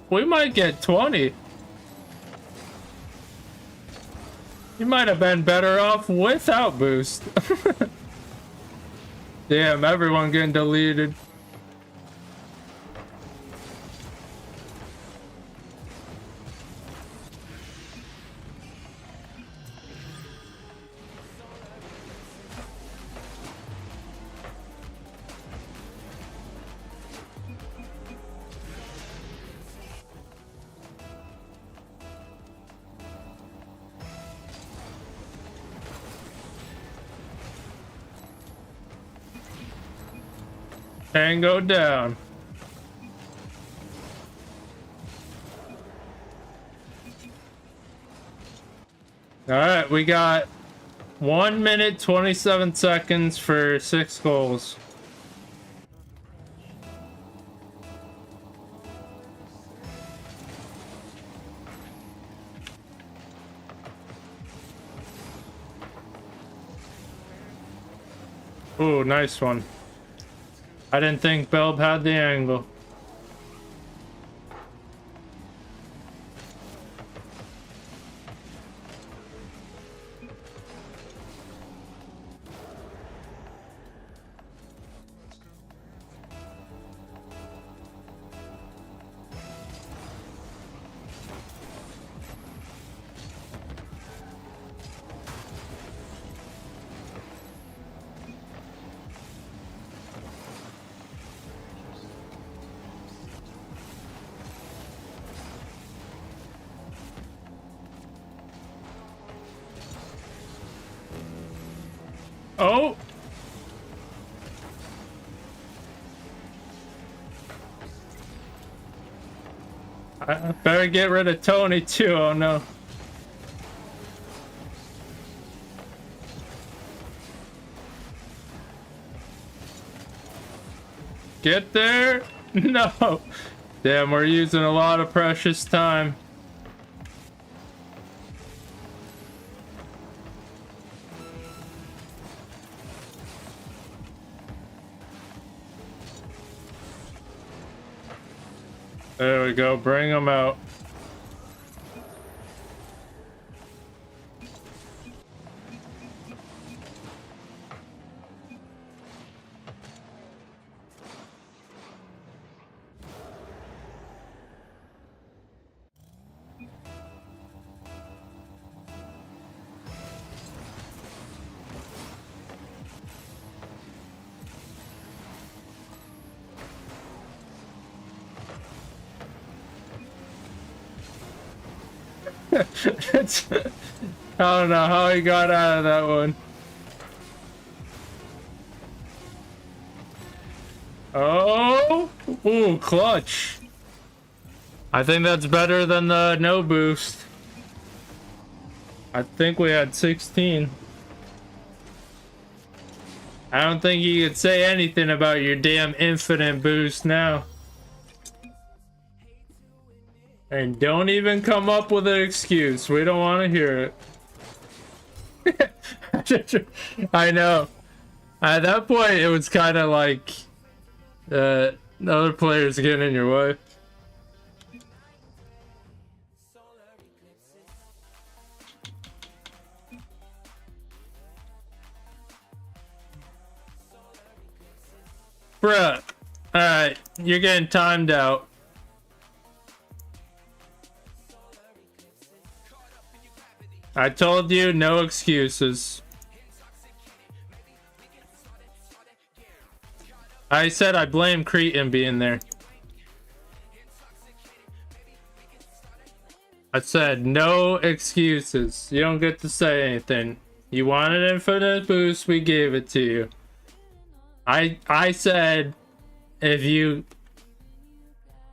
We might get 20. You might have been better off without boost. Damn, everyone getting deleted. Tango down. All right, we got 1 minute 27 seconds for 6 goals. Ooh, nice one. I didn't think Belb had the angle. Oh! I better get rid of Tony too, oh no. Get there? No! Damn, we're using a lot of precious time. There we go, bring them out. I don't know how he got out of that one. Oh, ooh, clutch. I think that's better than the no boost. I think we had 16. I don't think you could say anything about your damn infinite boost now. And don't even come up with an excuse. We don't want to hear it. I know. At that point, it was kind of like the other players getting in your way. Bruh. Alright, you're getting timed out. I told you, no excuses. I said I blame Cretan being there. I said no excuses. You don't get to say anything. You wanted infinite boost, we gave it to you. I said if you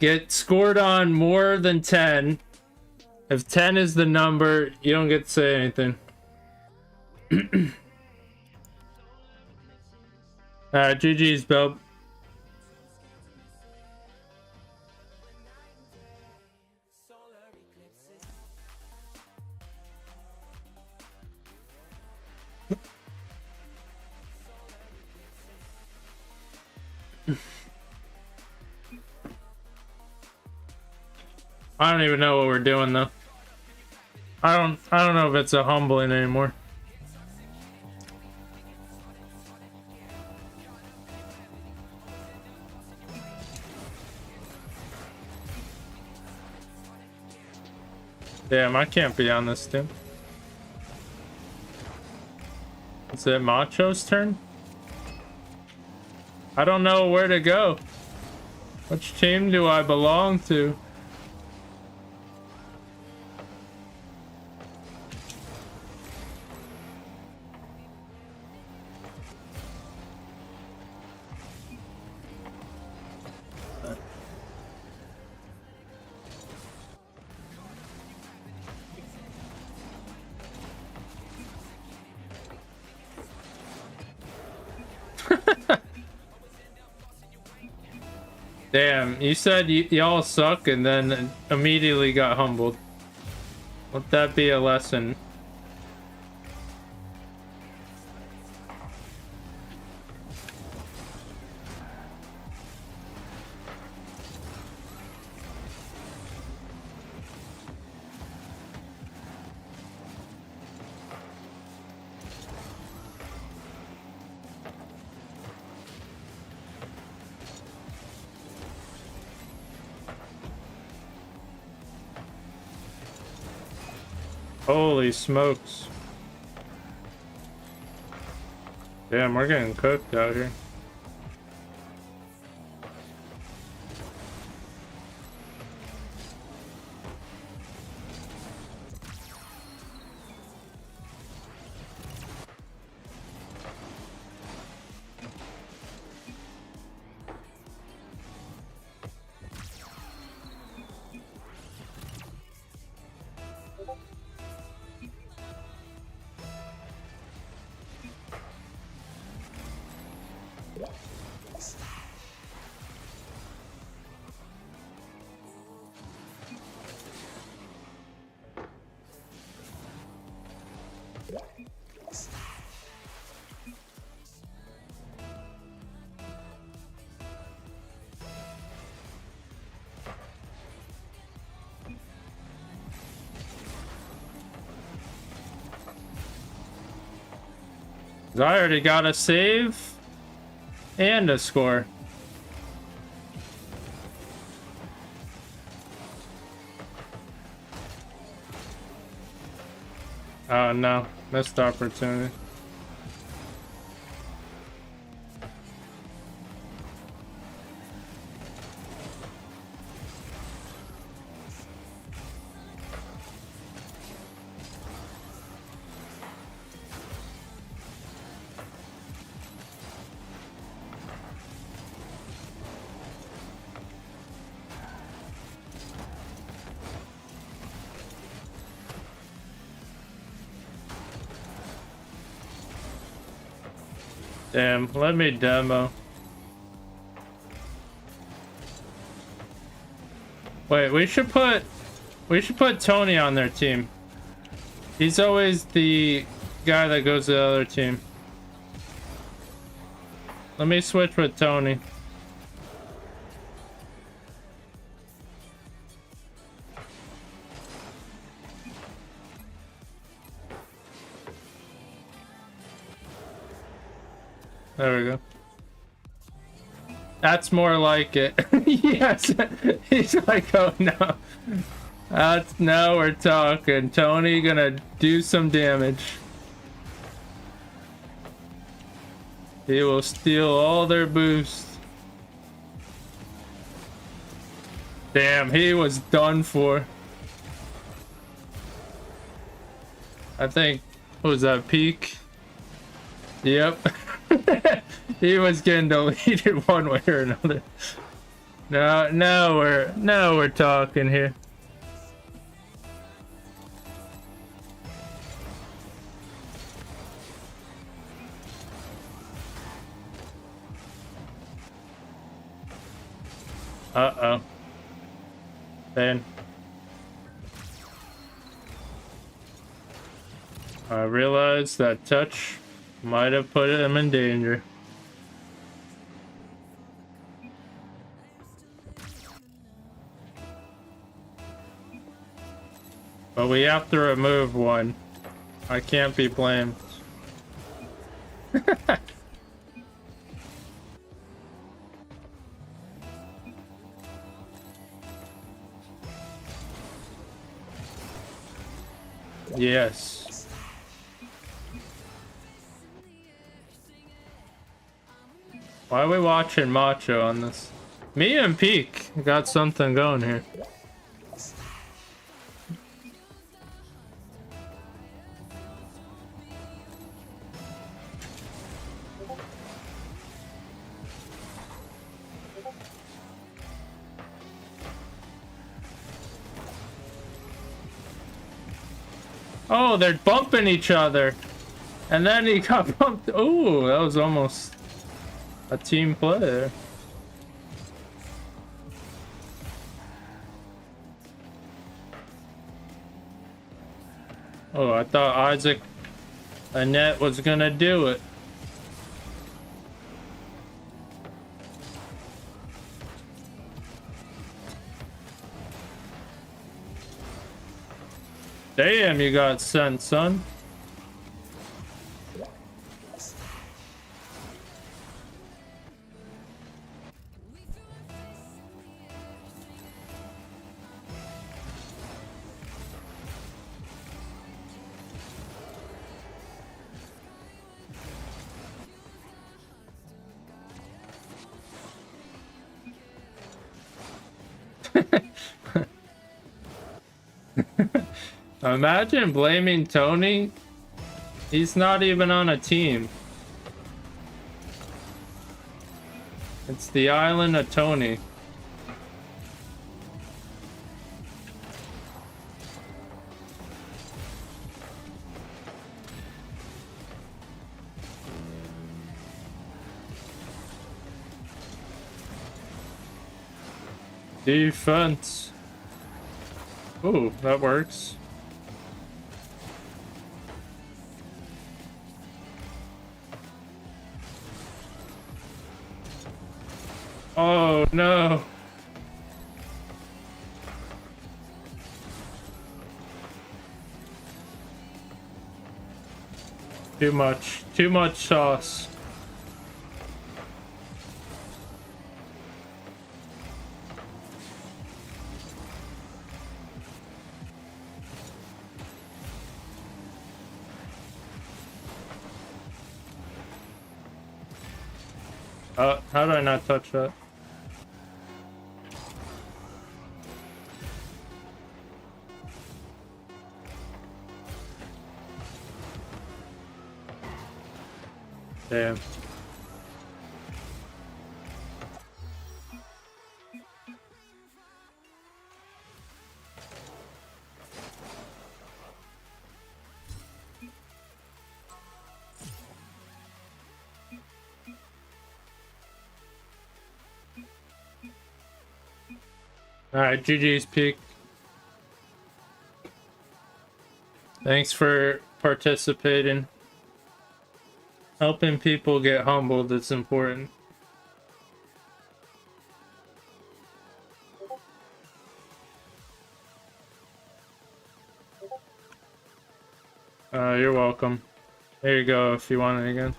get scored on more than 10, if 10 is the number, you don't get to say anything. Alright, GG's, Bob. I don't even know what we're doing though. I don't know if it's a humbling anymore. Damn, I can't be on this team. Is it Macho's turn? I don't know where to go. Which team do I belong to? Damn, you said y'all suck and then immediately got humbled. Let that be a lesson. Holy smokes. Damn, we're getting cooked out here. I already got a save and a score. Oh no, missed opportunity. Damn, let me demo. Wait, we should put Tony on their team. He's always the guy that goes to the other team. Let me switch with Tony. There we go. That's more like it. Yes. He's like, oh no. Now we're talking. Tony gonna do some damage. He will steal all their boosts. Damn, he was done for. I think, what was that, peak? Yep. He was getting deleted one way or another. Now we're talking here. Uh-oh. Then I realized that touch might have put him in danger. But we have to remove one. I can't be blamed. Yes. Why are we watching Macho on this? Me and Peak got something going here. Oh, they're bumping each other. And then he got bumped. Ooh, that was almost a team play there. Oh, I thought Isaac Annette was gonna do it. Damn, you got sent, son. Imagine blaming Tony. He's not even on a team. It's the island of Tony. Defense. Ooh, that works. Oh no. Too much sauce. How did I not touch that? Damn. Alright, GG's peak. Thanks for participating. Helping people get humbled is important. You're welcome. There you go if you want it again.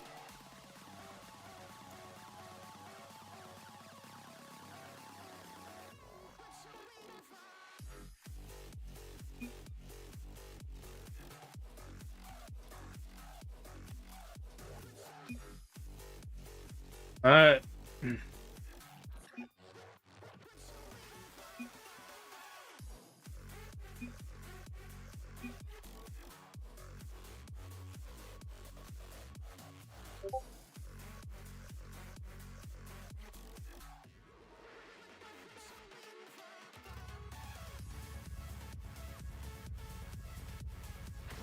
Alright.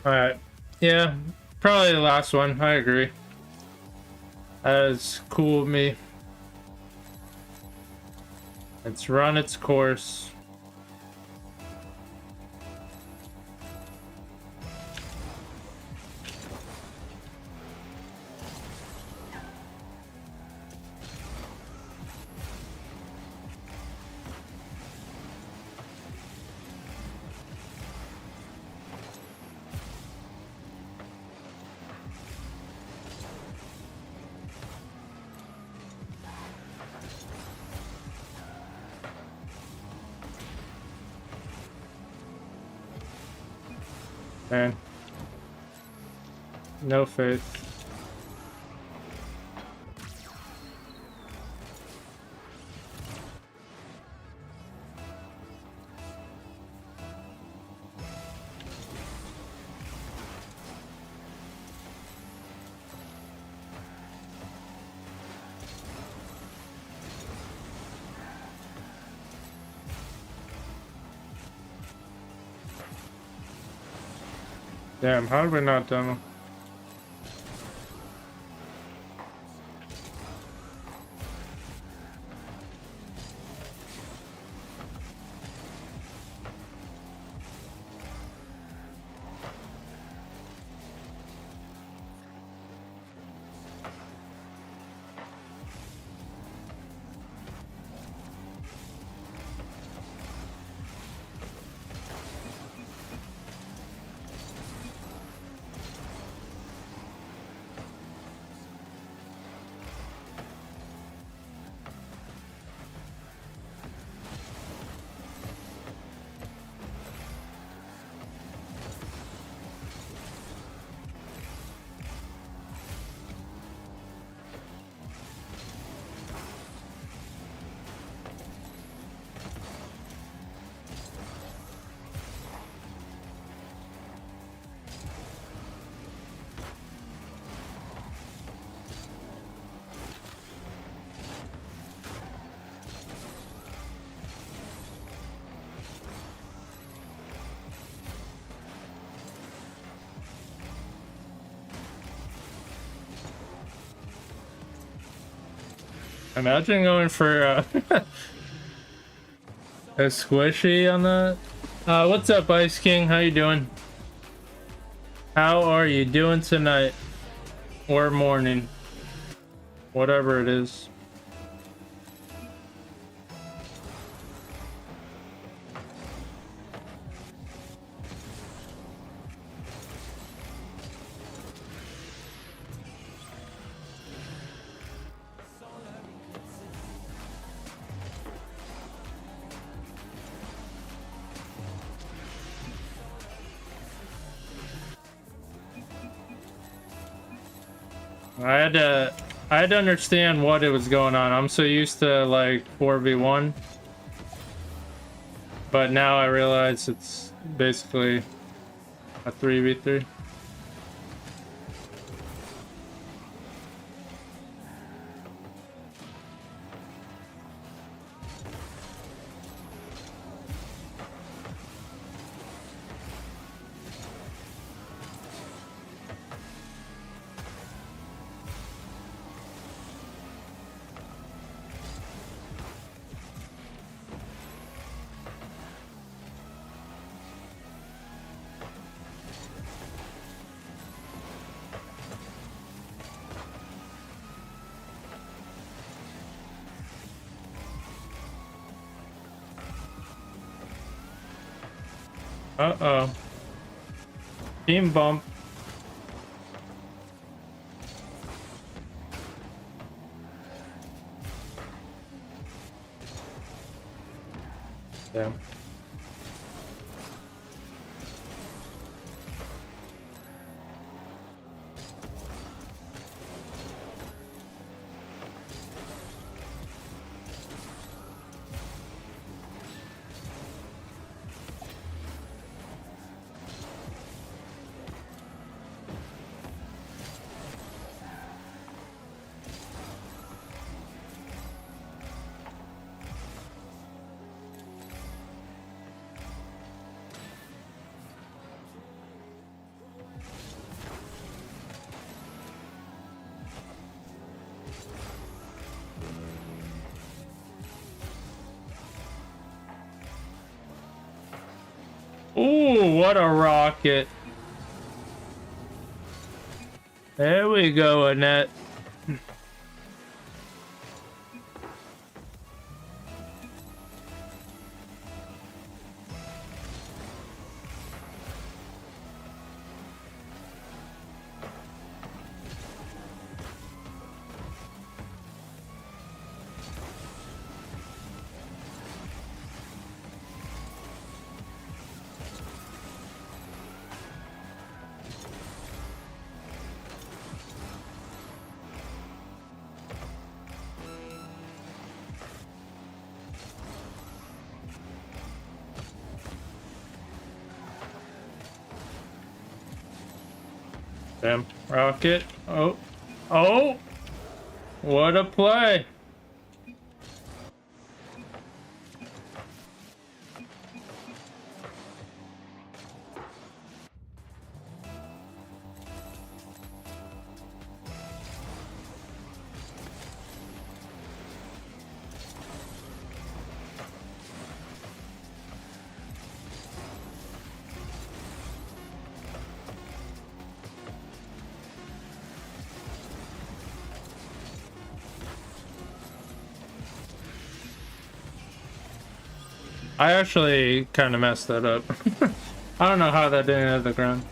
Alright. Yeah, probably the last one. I agree. That is cool of me. It's run its course. Man. No faith. Damn, how did we not demo? Imagine going for a squishy on that. What's up, Ice King? How you doing? How are you doing tonight? Or morning? Whatever it is. I had to understand what it was going on. I'm so used to like 4v1, but now I realize it's basically a 3v3. Uh-oh. Team bump. Damn. Ooh, what a rocket. There we go, Annette. Damn, rocket. Oh, oh, what a play. I actually kind of messed that up. I don't know how that didn't hit the ground.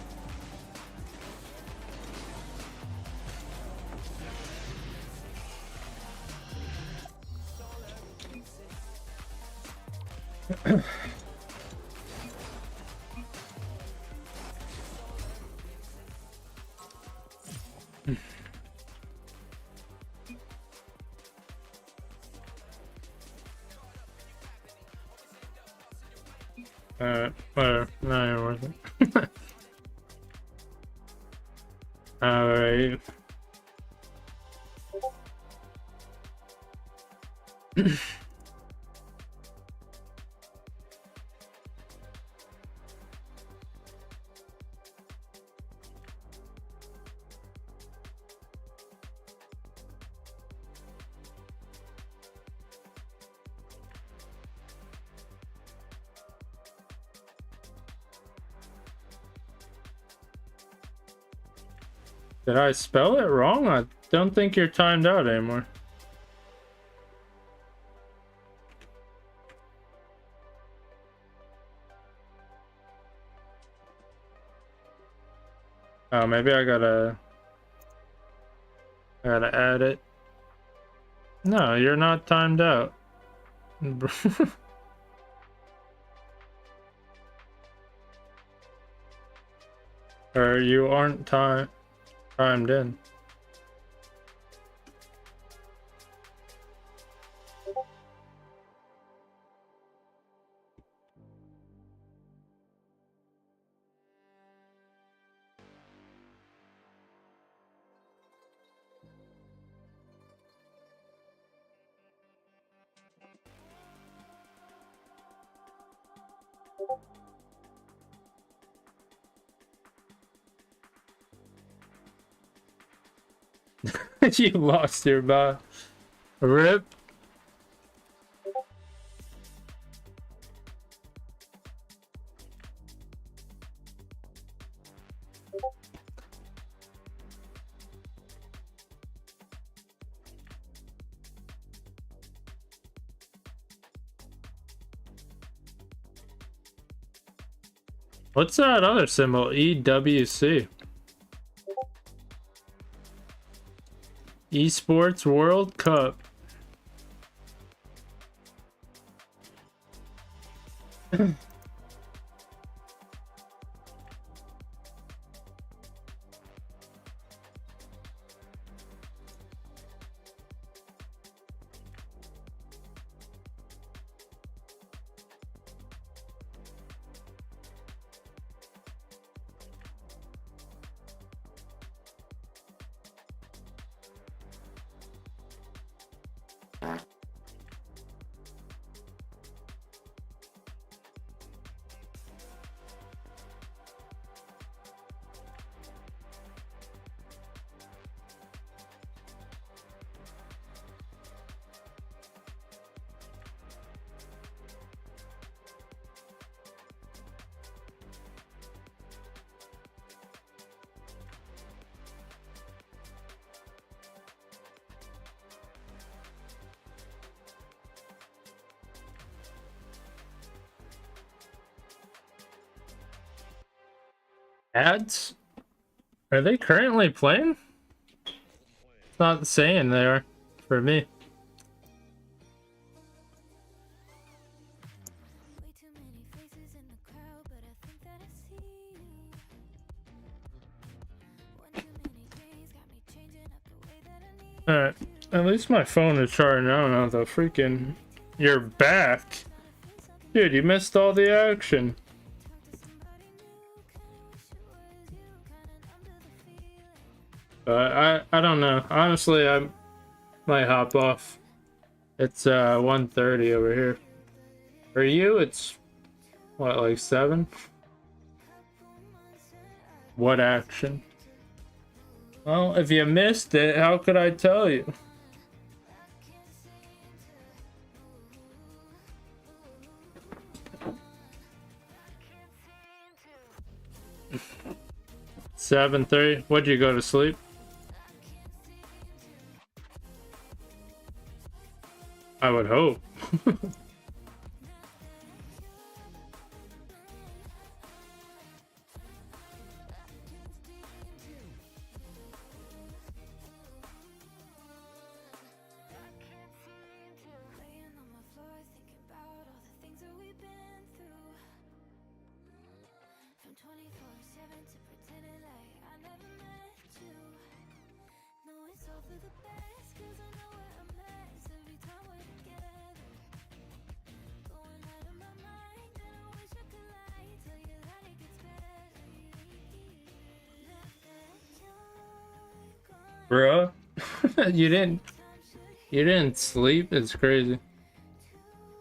Whatever. Not even worth it. Alright. Did I spell it wrong? I don't think you're timed out anymore. Oh, maybe I gotta add it. No, you're not timed out. Or you aren't timed in. You lost your bot. Rip. What's that other symbol? EWC. Esports World Cup. Ads? Are they currently playing? It's not saying they are for me. Way too many faces in the crowd, but I think that I see you. One too many days got me changing up the way that I need. Alright, at least my phone is charging. I don't know, the freaking... You're back. Dude, you missed all the action. I don't know. Honestly, I might hop off. It's 1:30 over here. For you, it's what, like 7? What action? Well, if you missed it, how could I tell you? Seven 30. What'd you go to sleep? I would hope. 24/7 to pretending like I never met you. No, it's all for the best, 'cause I know we're a mess every time we're together. Going out of my mind, and I wish I could lie, tell you that it gets better. Now that you're gone, Bruh, you didn't sleep? It's crazy.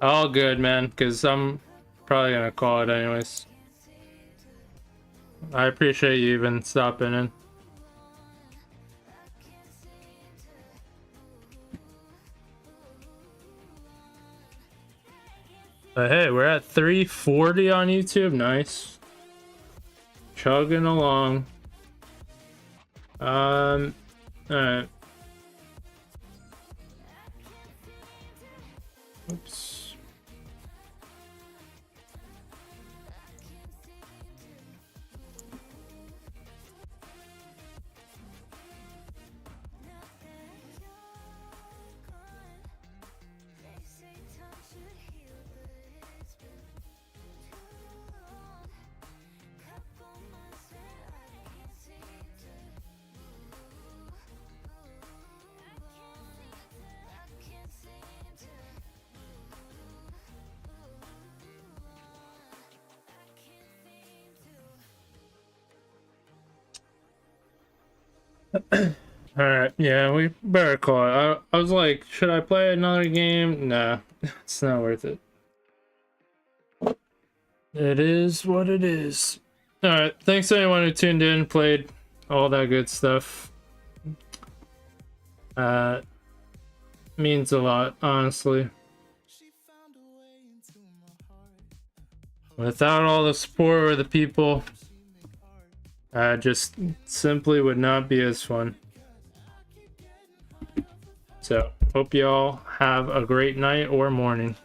All good, man, because I'm probably gonna call it anyways. I appreciate you even stopping in. But hey, we're at 340 on YouTube. Nice. Chugging along. Alright. Oops. Alright, yeah, we better call it. I was like, should I play another game? Nah, it's not worth it. It is what it is. Alright, thanks to anyone who tuned in, played, all that good stuff. Means a lot, honestly. Without all the support or the people, just simply would not be as fun. So, hope y'all have a great night or morning.